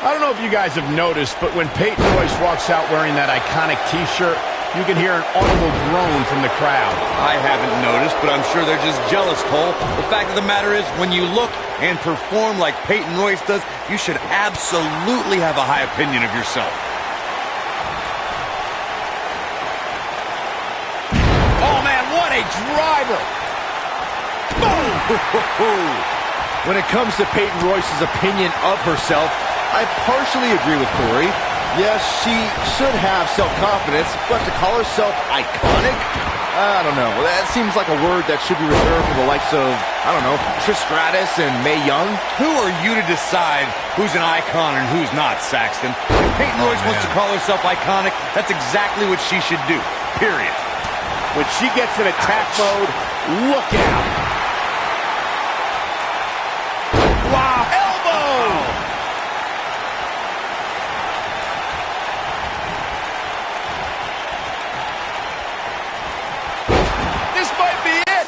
I don't know if you guys have noticed, but when Peyton Royce walks out wearing that iconic T-shirt, you can hear an audible groan from the crowd. I haven't noticed, but I'm sure they're just jealous, Cole. The fact of the matter is, when you look and perform like Peyton Royce does, you should absolutely have a high opinion of yourself. Oh, man, what a driver. Boom! When it comes to Peyton Royce's opinion of herself, I partially agree with Corey. Yes, she should have self-confidence, but to call herself iconic? I don't know. That seems like a word that should be reserved for the likes of, I don't know, Trish Stratus and Mae Young. Who are you to decide who's an icon and who's not, Saxton? If Peyton Royce wants to call herself iconic, that's exactly what she should do, period. When she gets in attack mode, look out. Wow, elbow! This might be it.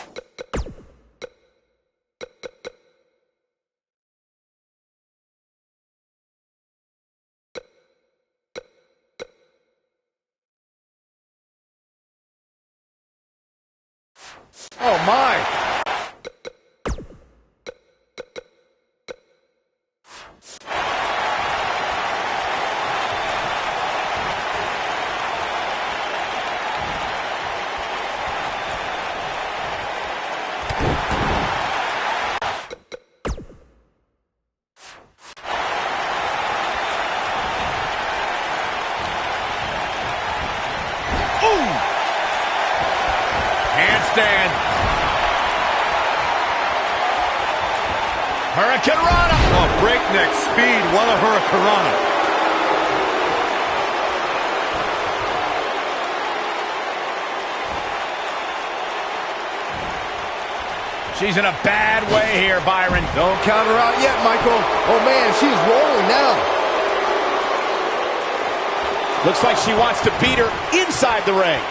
Oh, my. Handstand. Hurricanrana. Oh, breakneck speed. What a hurricanrana. She's in a bad way here, Byron. Don't count her out yet, Michael. Oh, man, she's rolling now. Looks like she wants to beat her inside the ring.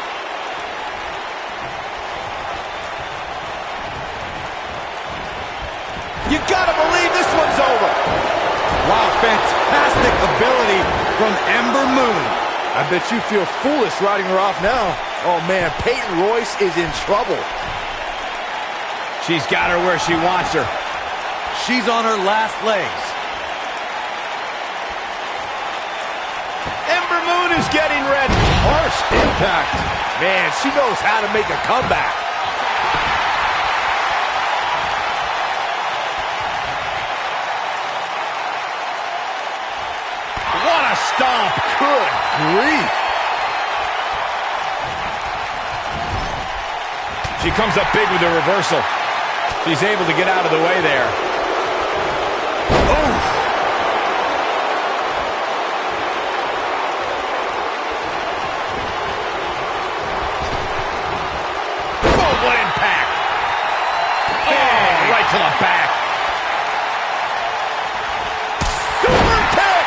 You gotta believe this one's over. Wow, fantastic ability from Ember Moon. I bet you feel foolish riding her off now. Oh, man, Peyton Royce is in trouble. She's got her where she wants her. She's on her last legs. Ember Moon is getting ready. Harsh impact. Man, she knows how to make a comeback. What a stomp. Good grief. She comes up big with the reversal. She's able to get out of the way there. Oh! Oh, what impact! Oh, right to the back. Super kick!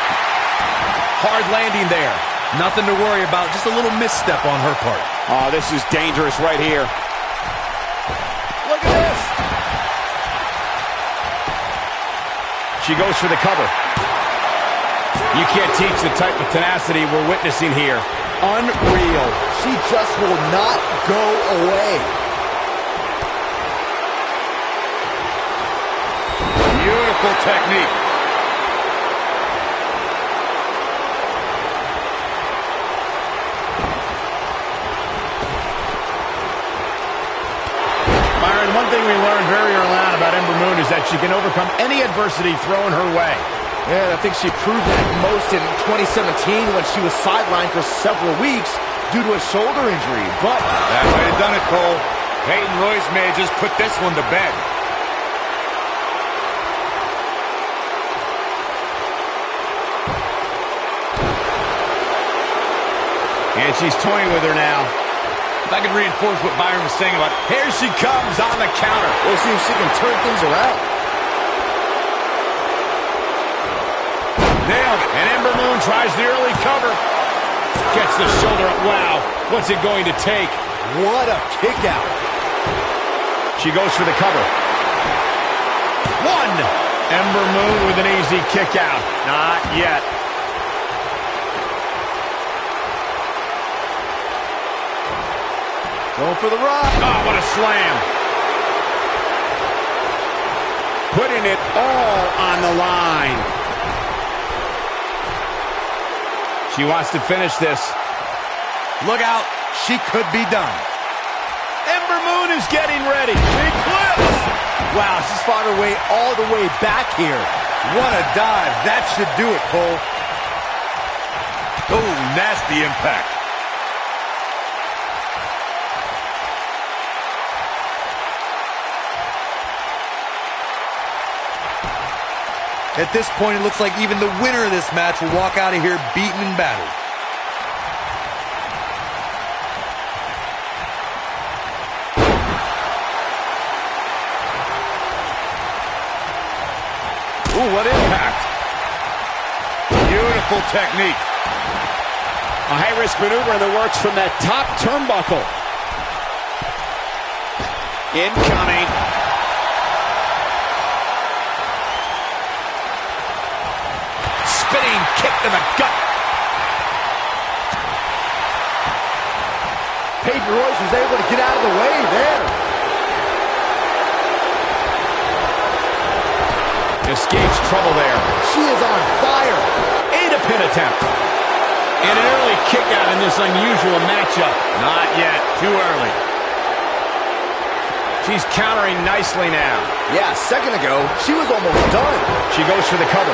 Hard landing there. Nothing to worry about, just a little misstep on her part. Oh, this is dangerous right here. Look at this. She goes for the cover. You can't teach the type of tenacity we're witnessing here. Unreal. She just will not go away. Beautiful technique. Byron, one thing we learned very early on about Ember Moon is that she can overcome any adversity thrown her way. Yeah, I think she proved that most in 2017 when she was sidelined for several weeks due to a shoulder injury. But that might have done it, Cole. Peyton Royce may have just put this one to bed. And she's toying with her now. If I could reinforce what Byron was saying about, here she comes on the counter. We'll see if she can turn things around. Nailed it. And Ember Moon tries the early cover. Gets the shoulder up. Wow. What's it going to take? What a kick out. She goes for the cover. One. Ember Moon with an easy kick out. Not yet. Going for the rock. Oh, what a slam. Putting it all on the line. She wants to finish this. look out. She could be done. Ember Moon is getting ready. Eclipse. Wow, she's fought her way all the way back here. What a dive. That should do it, Cole. Oh, nasty impact. At this point, it looks like even the winner of this match will walk out of here beaten and battered. Ooh, what impact. Beautiful technique. A high-risk maneuver in the works from that top turnbuckle. Incoming. Spinning kick to the gut. Peyton Royce was able to get out of the way there. Escapes trouble there. She is on fire. A pin attempt. And an early kick out in this unusual matchup. Not yet. Too early. She's countering nicely now. Yeah, a second ago, she was almost done. She goes for the cover.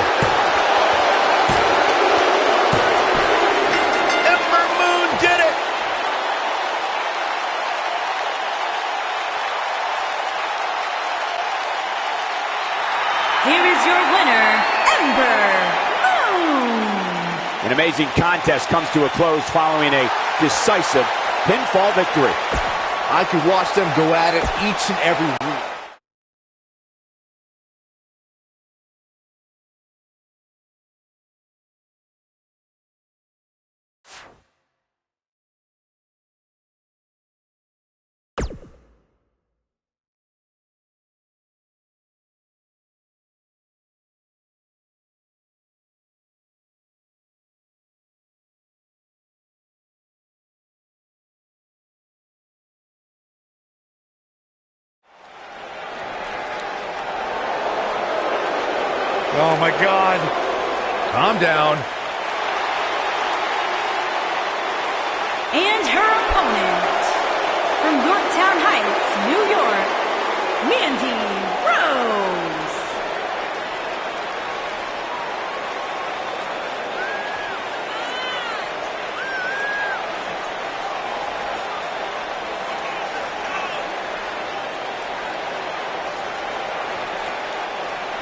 Ember Moon did it! Here is your winner, Ember Moon. An amazing contest comes to a close following a decisive pinfall victory. I could watch them go at it each and every week. Oh, my God. Calm down. And her opponent, from Yorktown Heights, New York, Mandy Rose.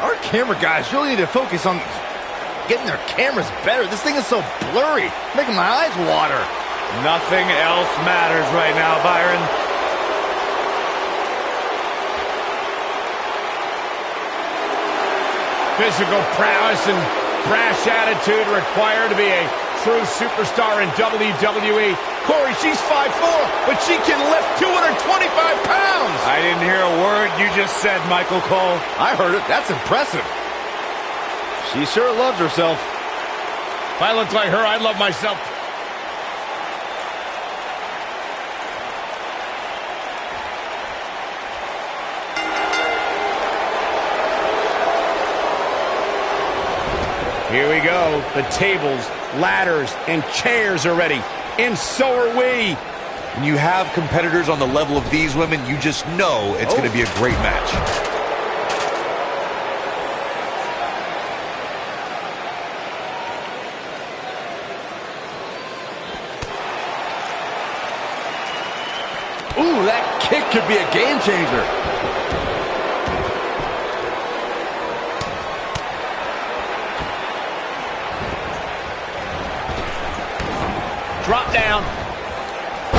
Our camera guys really need to focus on getting their cameras better. This thing is so blurry, making my eyes water. Nothing else matters right now, Byron. Physical prowess and brash attitude required to be a true superstar in WWE. Corey, she's 5'4", but she can lift 225 pounds. I didn't hear a word you just said, Michael Cole. I heard it. That's impressive. She sure loves herself. If I looked like her, I'd love myself. Here we go. The tables, ladders, and chairs are ready. And so are we. When you have competitors on the level of these women, you just know it's going to be a great match. Ooh, that kick could be a game changer. Drop down.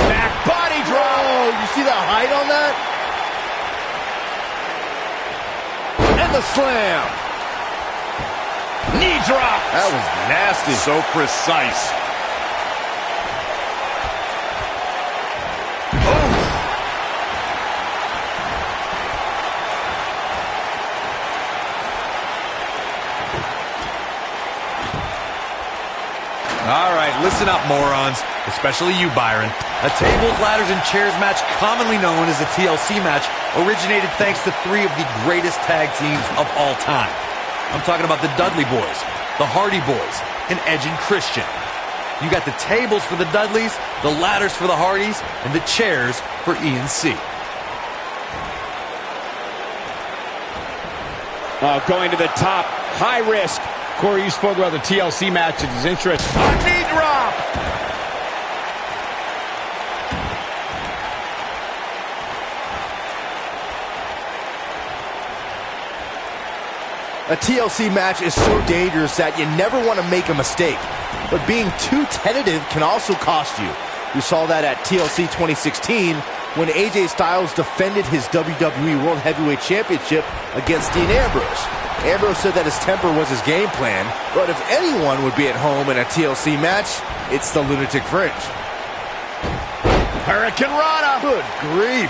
Back body drop. Oh, you see that height on that? And the slam. Knee drop. That was nasty. So precise. All right, listen up, morons, especially you, Byron. A tables, ladders, and chairs match, commonly known as a TLC match, originated thanks to three of the greatest tag teams of all time. I'm talking about the Dudley Boys, the Hardy Boys, and Edge and Christian. You got the tables for the Dudleys, the ladders for the Hardys, and the chairs for E&C. Going to the top, high risk. Corey, you spoke about the TLC match. It's interesting. A knee drop. A TLC match is so dangerous that you never want to make a mistake. But being too tentative can also cost you. We saw that at TLC 2016 when AJ Styles defended his WWE World Heavyweight Championship against Dean Ambrose. Ambrose said that his temper was his game plan, but if anyone would be at home in a TLC match, it's the Lunatic Fringe. Hurricane Rana. Good grief.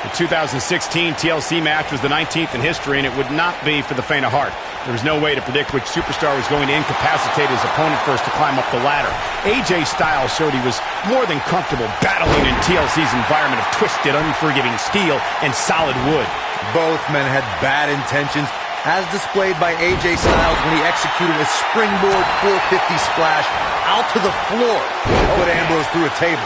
The 2016 TLC match was the 19th in history, and it would not be for the faint of heart. There was no way to predict which superstar was going to incapacitate his opponent first to climb up the ladder. AJ Styles showed he was more than comfortable battling in TLC's environment of twisted, unforgiving steel and solid wood. Both men had bad intentions, as displayed by AJ Styles when he executed a springboard 450 splash out to the floor to put Ambrose through a table.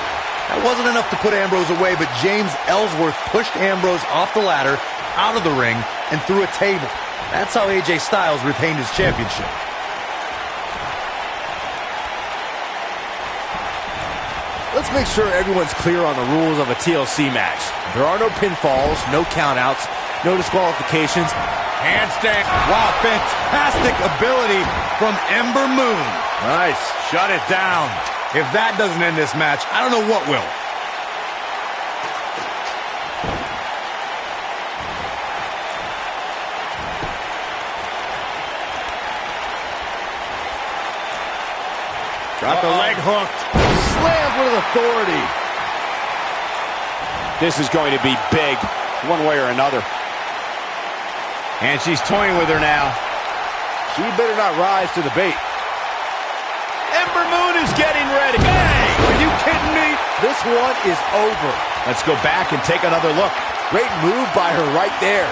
That wasn't enough to put Ambrose away, but James Ellsworth pushed Ambrose off the ladder, out of the ring, and through a table. That's how AJ Styles retained his championship. Let's make sure everyone's clear on the rules of a TLC match. There are no pinfalls, no countouts, no disqualifications. Handstand. Wow, fantastic ability from Ember Moon. Nice. Shut it down. If that doesn't end this match, I don't know what will. Got the leg hooked. Slammed with authority. This is going to be big, one way or another. And she's toying with her now. She better not rise to the bait. Ember Moon is getting ready. Bang! Are you kidding me? This one is over. Let's go back and take another look. Great move by her right there.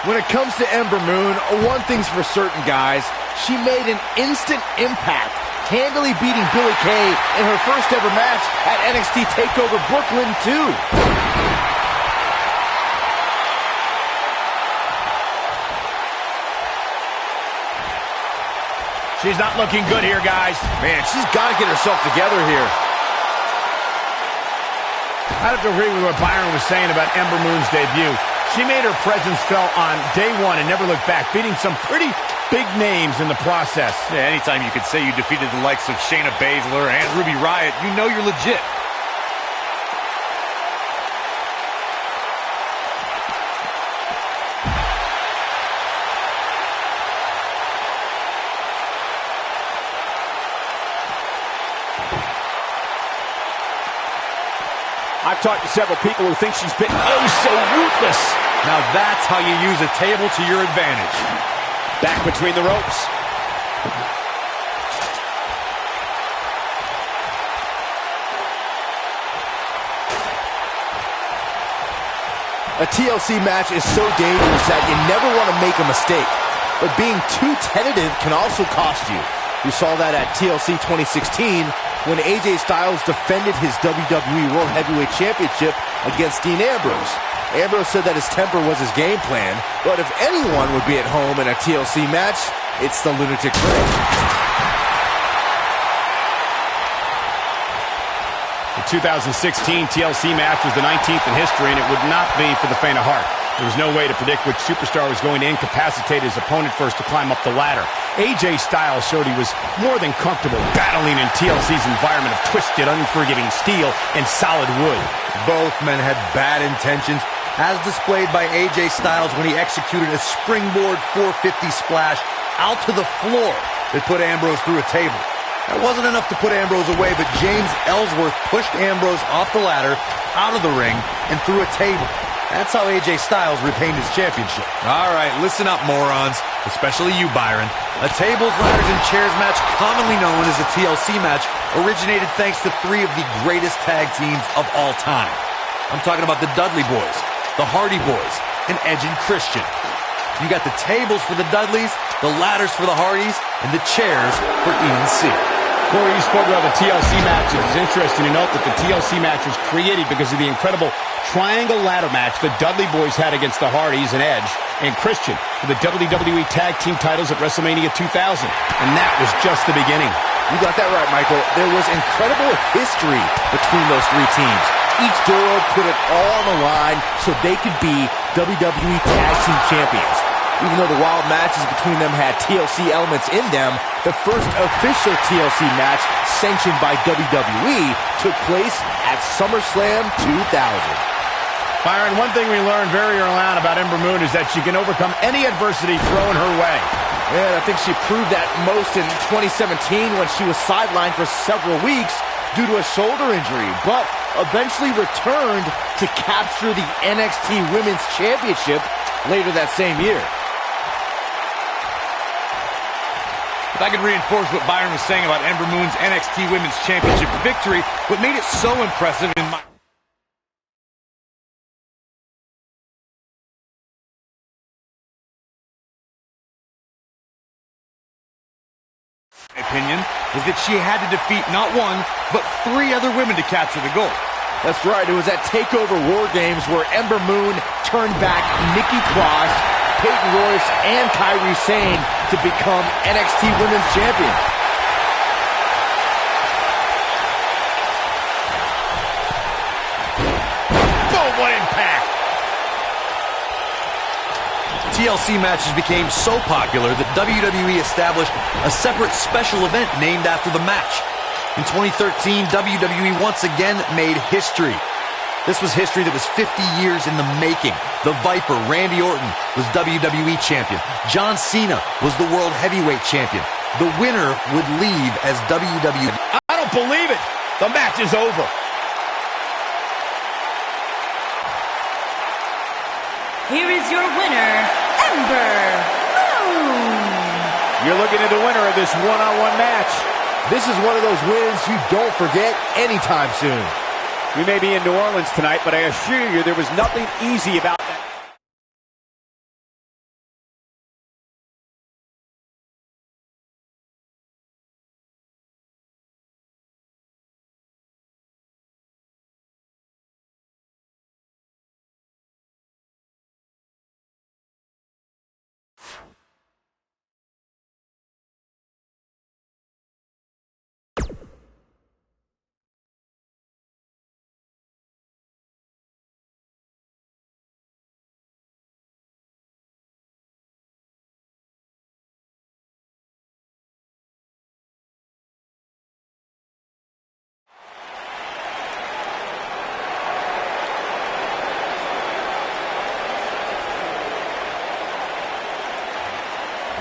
When it comes to Ember Moon, one thing's for certain, guys. She made an instant impact, handily beating Billie Kay in her first ever match at NXT TakeOver Brooklyn 2. She's not looking good here, guys. Man, she's got to get herself together here. I have to agree with what Byron was saying about Ember Moon's debut. She made her presence felt on day one and never looked back, beating some pretty big names in the process. Yeah, anytime you could say you defeated the likes of Shayna Baszler and Ruby Riott, you know you're legit. I've talked to several people who think she's been so ruthless. Now that's how you use a table to your advantage. Back between the ropes. A TLC match is so dangerous that you never want to make a mistake. But being too tentative can also cost you. We saw that at TLC 2016 when AJ Styles defended his WWE World Heavyweight Championship against Dean Ambrose. Ambrose said that his temper was his game plan, but if anyone would be at home in a TLC match, it's the Lunatic Ring. The 2016 TLC match was the 19th in history, and it would not be for the faint of heart. There was no way to predict which superstar was going to incapacitate his opponent first to climb up the ladder. AJ Styles showed he was more than comfortable battling in TLC's environment of twisted, unforgiving steel and solid wood. Both men had bad intentions, as displayed by AJ Styles when he executed a springboard 450 splash out to the floor that put Ambrose through a table. That wasn't enough to put Ambrose away, but James Ellsworth pushed Ambrose off the ladder, out of the ring, and through a table. That's how AJ Styles retained his championship. All right, listen up, morons. Especially you, Byron. A tables, ladders, and chairs match, commonly known as a TLC match, originated thanks to three of the greatest tag teams of all time. I'm talking about the Dudley Boys, the Hardy Boys, and Edge and Christian. You got the tables for the Dudleys, the ladders for the Hardys, and the chairs for E&C. Corey, you spoke about the TLC match. It's interesting to note that the TLC match was created because of the incredible triangle ladder match the Dudley Boys had against the Hardys and Edge and Christian for the WWE Tag Team titles at WrestleMania 2000. And that was just the beginning. You got that right, Michael. There was incredible history between those three teams. Each duo put it all on the line so they could be WWE Tag Team Champions. Even though the wild matches between them had TLC elements in them, the first official TLC match sanctioned by WWE took place at SummerSlam 2000. Byron, one thing we learned very early on about Ember Moon is that she can overcome any adversity thrown her way. And I think she proved that most in 2017 when she was sidelined for several weeks due to a shoulder injury, but eventually returned to capture the NXT Women's Championship later that same year. If I could reinforce what Byron was saying about Ember Moon's NXT Women's Championship victory, what made it so impressive in my opinion was that she had to defeat not one, but three other women to capture the gold. That's right, it was at TakeOver War Games where Ember Moon turned back Nikki Cross, Peyton Royce, and Kairi Sane to become NXT Women's Champion. Boom, what impact! TLC matches became so popular that WWE established a separate special event named after the match. In 2013, WWE once again made history. This was history that was 50 years in the making. The Viper, Randy Orton, was WWE Champion. John Cena was the World Heavyweight Champion. The winner would leave as WWE. I don't believe it! The match is over. Here is your winner, Ember Moon. You're looking at the winner of this one-on-one match. This is one of those wins you don't forget anytime soon. We may be in New Orleans tonight, but I assure you there was nothing easy about that.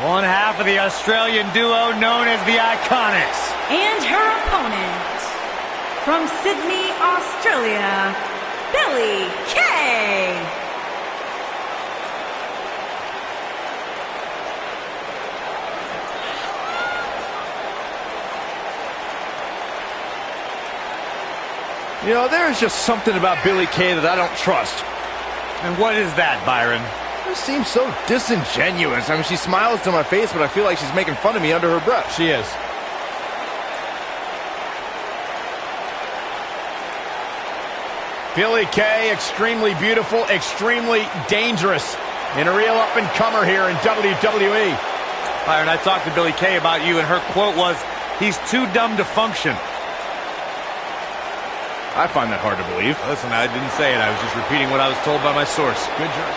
One half of the Australian duo known as the Iconics. And her opponent, from Sydney, Australia, Billie Kay. You know, there is just something about Billie Kay that I don't trust. And what is that, Byron? It seems so disingenuous. I mean, she smiles to my face, but I feel like she's making fun of me under her breath. She is. Billie Kay, extremely beautiful, extremely dangerous, and a real up-and-comer here in WWE. Byron, I talked to Billie Kay about you, and her quote was, "He's too dumb to function." I find that hard to believe. Listen, I didn't say it. I was just repeating what I was told by my source. Good job.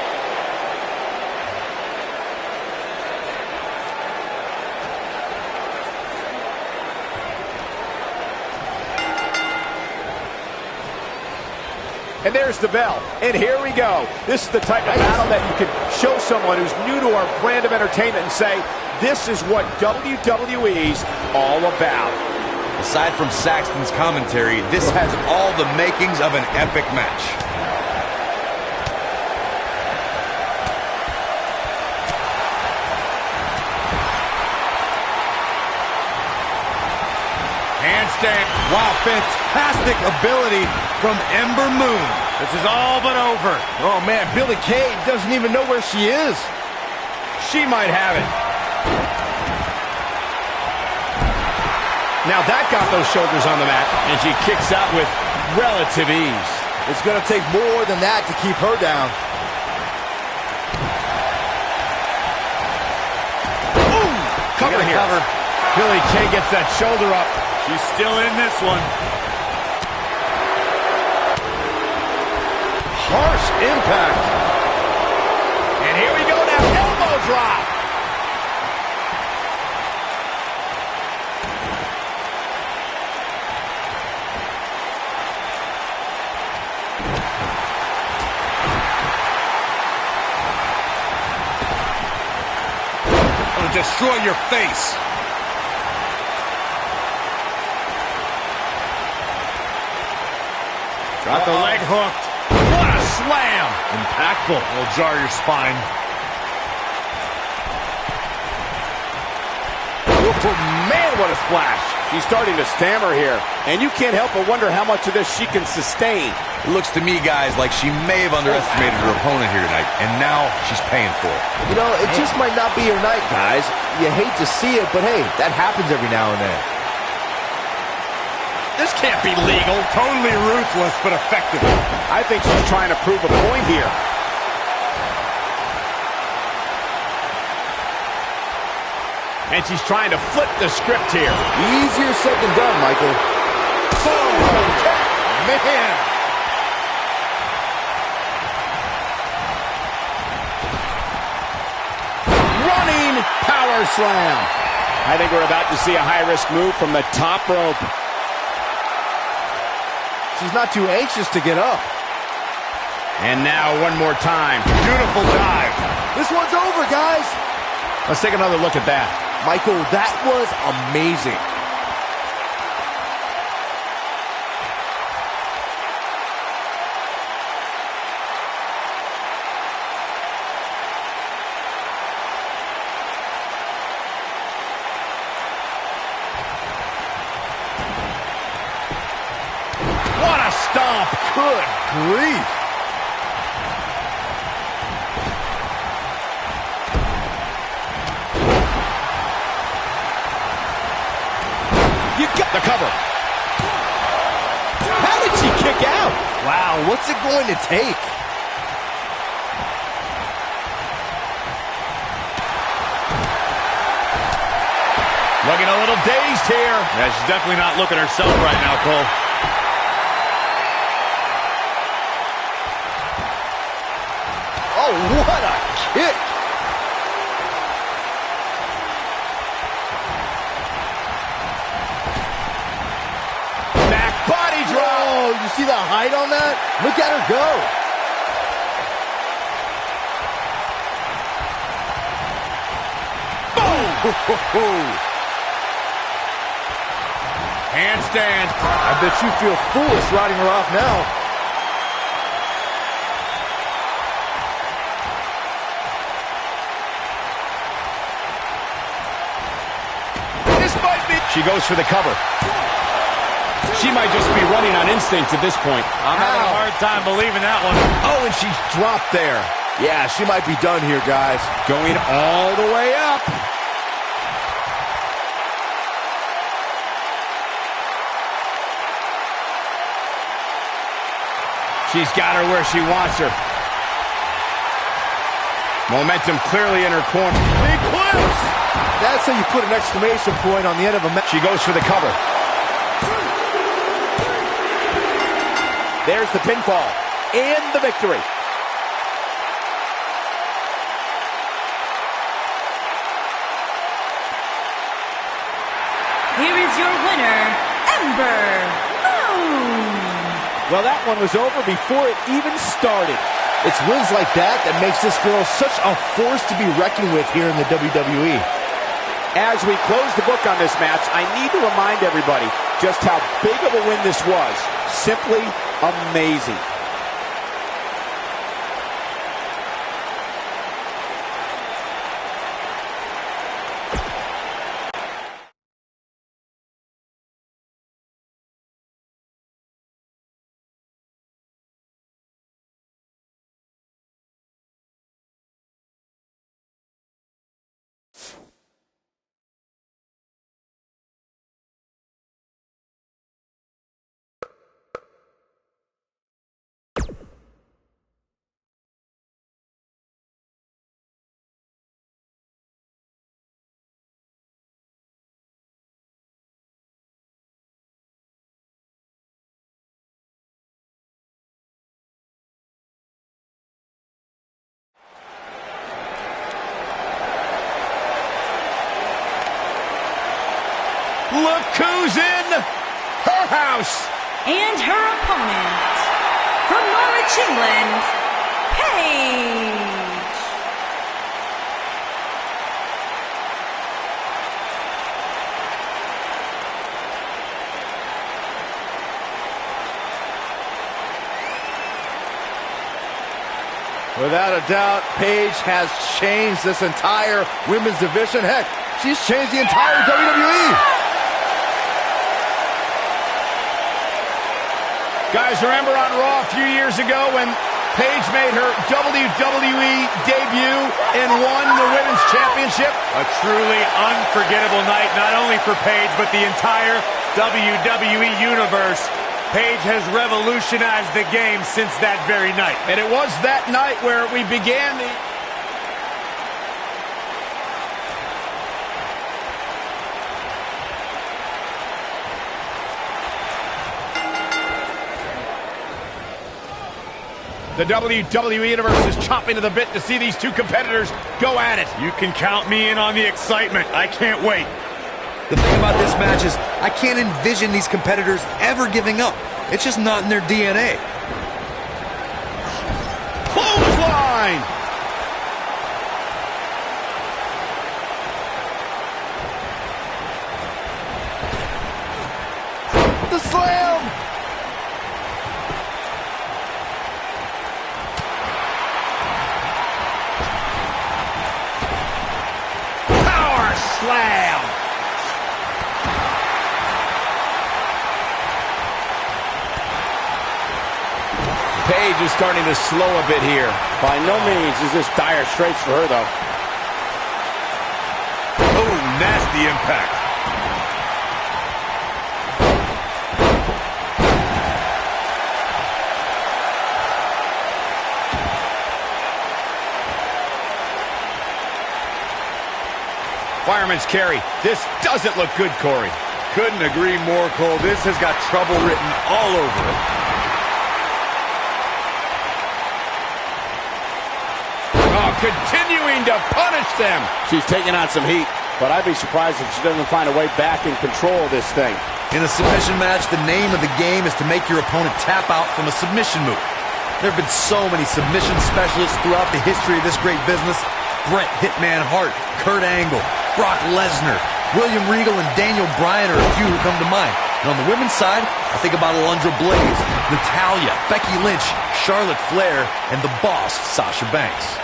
And there's the bell. And here we go. This is the type of battle that you can show someone who's new to our brand of entertainment and say, this is what WWE's all about. Aside from Saxton's commentary, this has all the makings of an epic match. Handstand. Wow, fantastic ability from Ember Moon. This is all but over. Oh, man, Billie Kay doesn't even know where she is. She might have it. Now that got those shoulders on the mat, and she kicks out with relative ease. It's going to take more than that to keep her down. Ooh, cover here. Cover. Billie Kay gets that shoulder up. She's still in this one. Harsh impact. And here we go now, elbow drop. It'll destroy your face. Got the leg hooked. What a slam. Impactful. Will jar your spine. Oh, man, what a splash. She's starting to stammer here, and you can't help but wonder how much of this she can sustain. It looks to me, guys, like she may have underestimated her opponent here tonight, and now she's paying for it. You know, it just might not be your night, guys. You hate to see it, but hey, that happens every now and then. This can't be legal. Totally ruthless, but effective. I think she's trying to prove a point here. And she's trying to flip the script here. Easier said than done, Michael. Boom! Man. Running power slam. I think we're about to see a high-risk move from the top rope. She's not too anxious to get up. And now one more time. Beautiful dive. This one's over, guys. Let's take another look at that. Michael, that was amazing. What a stomp. Good grief. You got the cover. How did she kick out? Wow, what's it going to take? Looking a little dazed here. Yeah, she's definitely not looking herself right now, Cole. Oh, what a kick. Back body drop. Oh, you see the height on that? Look at her go. Boom! Handstand. I bet you feel foolish riding her off now. This might be. She goes for the cover. She might just be running on instinct at this point. I'm having a hard time believing that one. Oh, and she's dropped there. Yeah, she might be done here, guys. Going all the way up. She's got her where she wants her. Momentum clearly in her corner. Big clips! That's how you put an exclamation point on the end of a match. She goes for the cover. There's the pinfall and the victory. Here is your winner, Ember Moon. Well, that one was over before it even started. It's wins like that that makes this girl such a force to be reckoned with here in the WWE. As we close the book on this match, I need to remind everybody just how big of a win this was. Simply amazing. Look who's in her house. And her opponent, from Norwich, England, Paige. Without a doubt, Paige has changed this entire women's division. Heck, she's changed the entire WWE. Guys, remember on Raw a few years ago when Paige made her WWE debut and won the Women's Championship? A truly unforgettable night, not only for Paige, but the entire WWE Universe. Paige has revolutionized the game since that very night. And it was that night where we began the WWE Universe is chomping to the bit to see these two competitors go at it. You can count me in on the excitement. I can't wait. The thing about this match is I can't envision these competitors ever giving up. It's just not in their DNA. Clothesline! The slam! Power slam! Paige is starting to slow a bit here. By no means is this dire straits for her, though. Oh, nasty impact. Fireman's carry. This doesn't look good, Corey. Couldn't agree more, Cole. This has got trouble written all over it. Oh, continuing to punish them. She's taking on some heat, but I'd be surprised if she doesn't find a way back in control of this thing. In a submission match, the name of the game is to make your opponent tap out from a submission move. There have been so many submission specialists throughout the history of this great business. Bret Hitman Hart, Kurt Angle, Brock Lesnar, William Regal, and Daniel Bryan are a few who come to mind. And on the women's side, I think about Alundra Blaze, Natalya, Becky Lynch, Charlotte Flair, and the boss, Sasha Banks.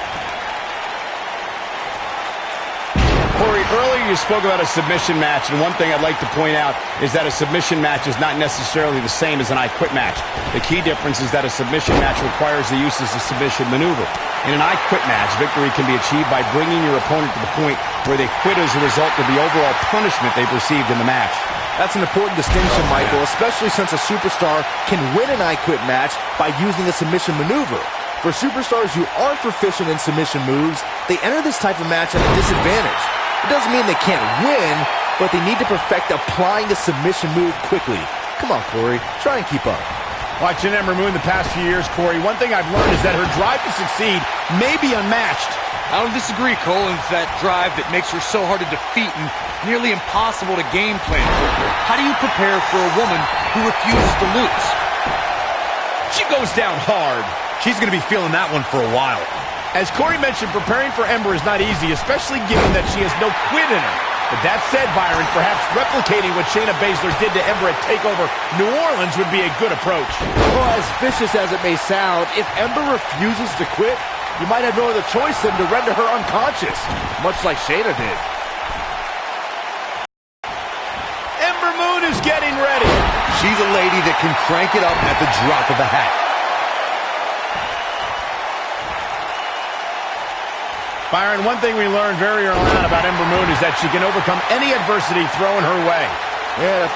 Corey, earlier you spoke about a submission match, and one thing I'd like to point out is that a submission match is not necessarily the same as an I Quit match. The key difference is that a submission match requires the use of a submission maneuver. In an I Quit match, victory can be achieved by bringing your opponent to the point where they quit as a result of the overall punishment they've received in the match. That's an important distinction, Michael, especially since a superstar can win an I Quit match by using a submission maneuver. For superstars who aren't proficient in submission moves, they enter this type of match at a disadvantage. It doesn't mean they can't win, but they need to perfect applying the submission move quickly. Come on, Corey, try and keep up. Watching Ember Moon the past few years, Corey, one thing I've learned is that her drive to succeed may be unmatched. I don't disagree, Cole. It's that drive that makes her so hard to defeat and nearly impossible to game plan for. How do you prepare for a woman who refuses to lose? She goes down hard. She's going to be feeling that one for a while. As Corey mentioned, preparing for Ember is not easy, especially given that she has no quit in her. But that said, Byron, perhaps replicating what Shayna Baszler did to Ember at TakeOver New Orleans would be a good approach. Well, as vicious as it may sound, if Ember refuses to quit, you might have no other choice than to render her unconscious, much like Shayna did. Ember Moon is getting ready. She's a lady that can crank it up at the drop of a hat. Byron, one thing we learned very early on about Ember Moon is that she can overcome any adversity thrown her way. Yeah.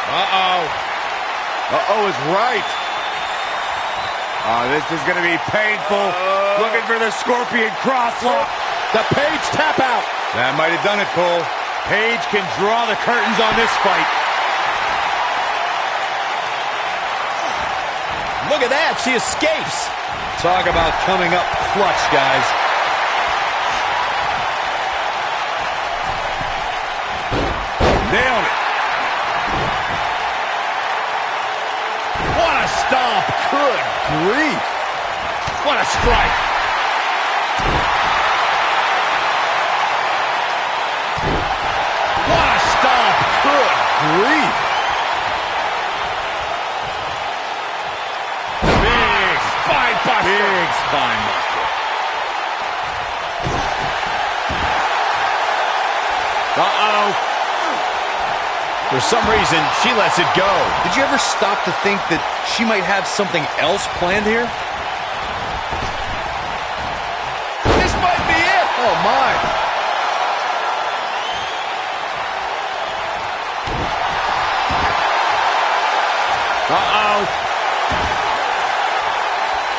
Uh-oh. Uh-oh is right. Oh, this is going to be painful. Looking for the Scorpion crosslock. The Page tap out. That might have done it, Cole. Paige can draw the curtains on this fight. Look at that. She escapes. Talk about coming up clutch, guys. Nailed it. What a stomp. Good grief. What a strike. What a stomp. Good grief. Big spine buster. Big spine buster. Uh-oh. For some reason, she lets it go. Did you ever stop to think that she might have something else planned here? This might be it. Oh, my. Uh-oh.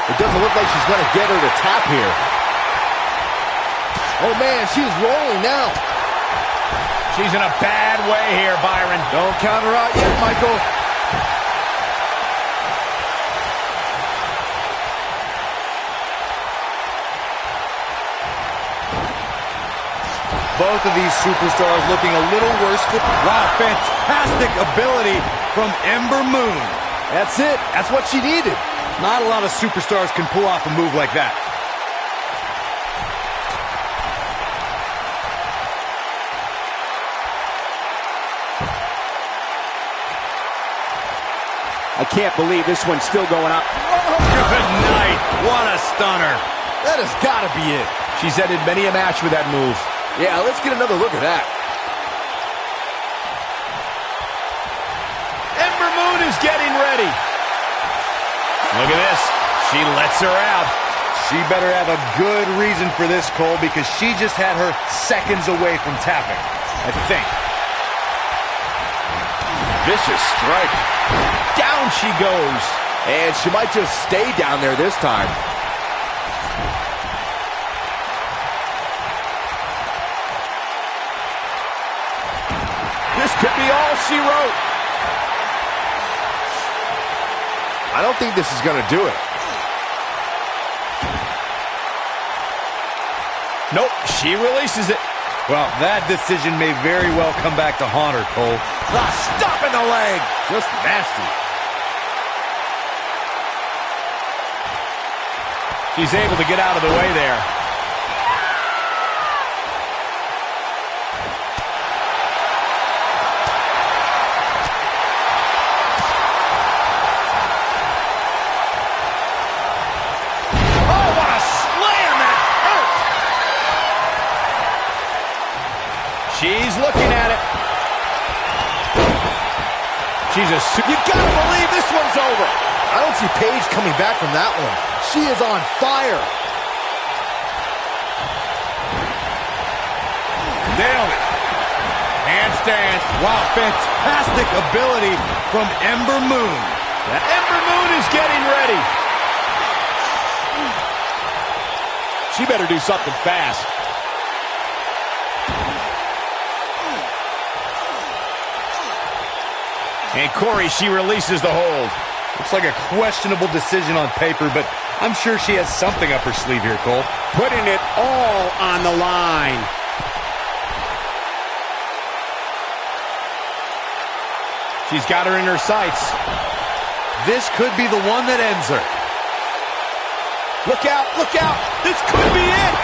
It doesn't look like she's going to get her to tap here. Oh, man, she's rolling now. She's in a bad way here, Byron. Don't count her out yet, Michael. Both of these superstars looking a little worse for... Wow, fantastic ability from Ember Moon. That's it. That's what she needed. Not a lot of superstars can pull off a move like that. I can't believe this one's still going up. Good night. What a stunner. That has got to be it. She's ended many a match with that move. Yeah, let's get another look at that. Ember Moon is getting ready. Look at this. She lets her out. She better have a good reason for this, Cole, because she just had her seconds away from tapping, I think. Vicious strike. Down she goes. And she might just stay down there this time. This could be all she wrote. I don't think this is going to do it. Nope, she releases it. Well, that decision may very well come back to haunt her, Cole. Stop in the leg. Just nasty. She's able to get out of the way there. She's a You gotta believe this one's over. I don't see Paige coming back from that one. She is on fire. Nailed it. Handstand. Wow, fantastic ability from Ember Moon. Ember Moon is getting ready. She better do something fast. And Corey, she releases the hold. Looks like a questionable decision on paper, but I'm sure she has something up her sleeve here, Cole. Putting it all on the line. She's got her in her sights. This could be the one that ends her. Look out, look out. This could be it.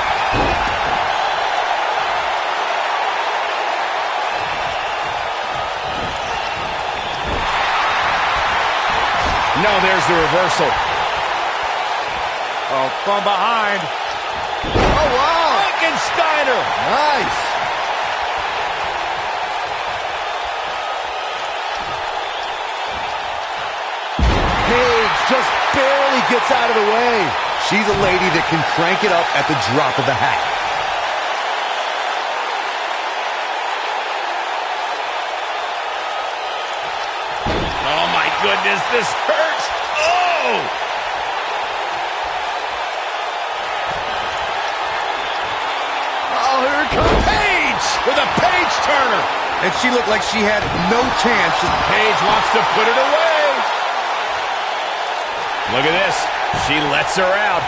No, there's the reversal. Oh, from behind. Oh, wow. Frankensteiner. Nice. Paige just barely gets out of the way. She's a lady that can crank it up at the drop of the hat. Oh, my goodness, this hurts. Oh! Oh, here it comes. Paige with a page turner. And she looked like she had no chance. Paige wants to put it away. Look at this. She lets her out.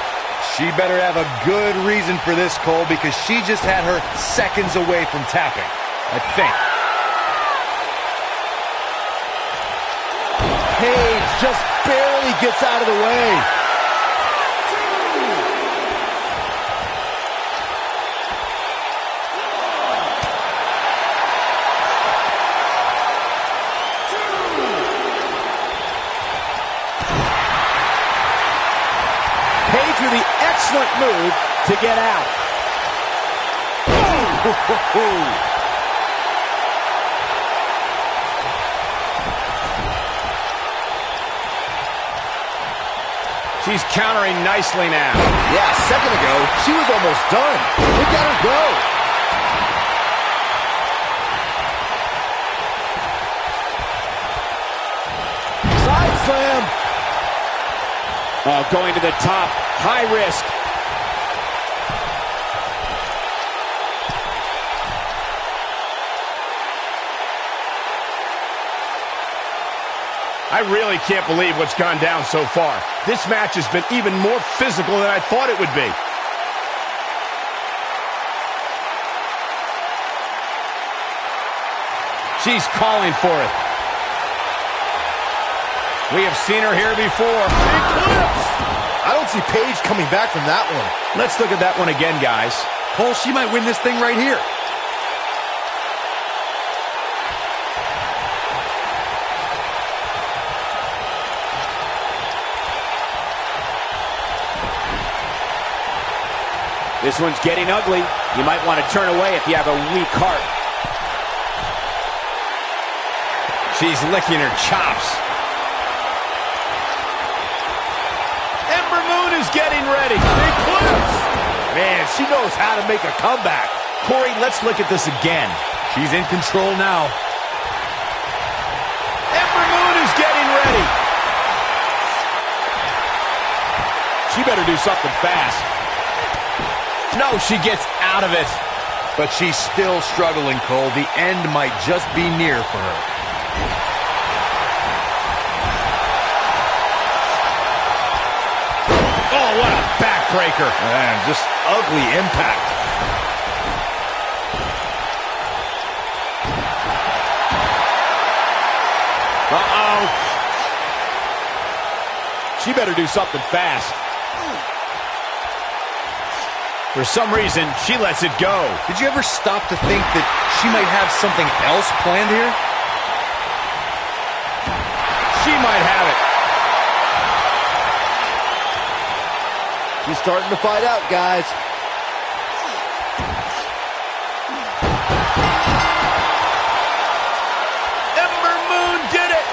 She better have a good reason for this, Cole, because she just had her seconds away from tapping, I think. Paige just barely gets out of the way. Paige with the excellent move to get out. Oh! She's countering nicely now. Yeah, a second ago, she was almost done. Look at her go. Side slam. Oh, going to the top. High risk. I really can't believe what's gone down so far. This match has been even more physical than I thought it would be. She's calling for it. We have seen her here before. Eclipse! I don't see Paige coming back from that one. Let's look at that one again, guys. Cole, she might win this thing right here. This one's getting ugly. You might want to turn away if you have a weak heart. She's licking her chops. Ember Moon is getting ready. Eclipse! Man, she knows how to make a comeback. Corey, let's look at this again. She's in control now. Ember Moon is getting ready. She better do something fast. No, she gets out of it. But she's still struggling, Cole. The end might just be near for her. Oh, what a backbreaker. Man, just ugly impact. Uh-oh. She better do something fast. For some reason, she lets it go. Did you ever stop to think that she might have something else planned here? She might have it. She's starting to fight out, guys. Ember Moon did it.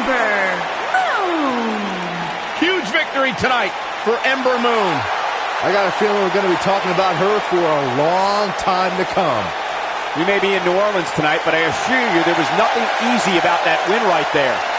Ember Moon. Huge victory tonight for Ember Moon. I got a feeling we're going to be talking about her for a long time to come. We may be in New Orleans tonight, but I assure you there was nothing easy about that win right there.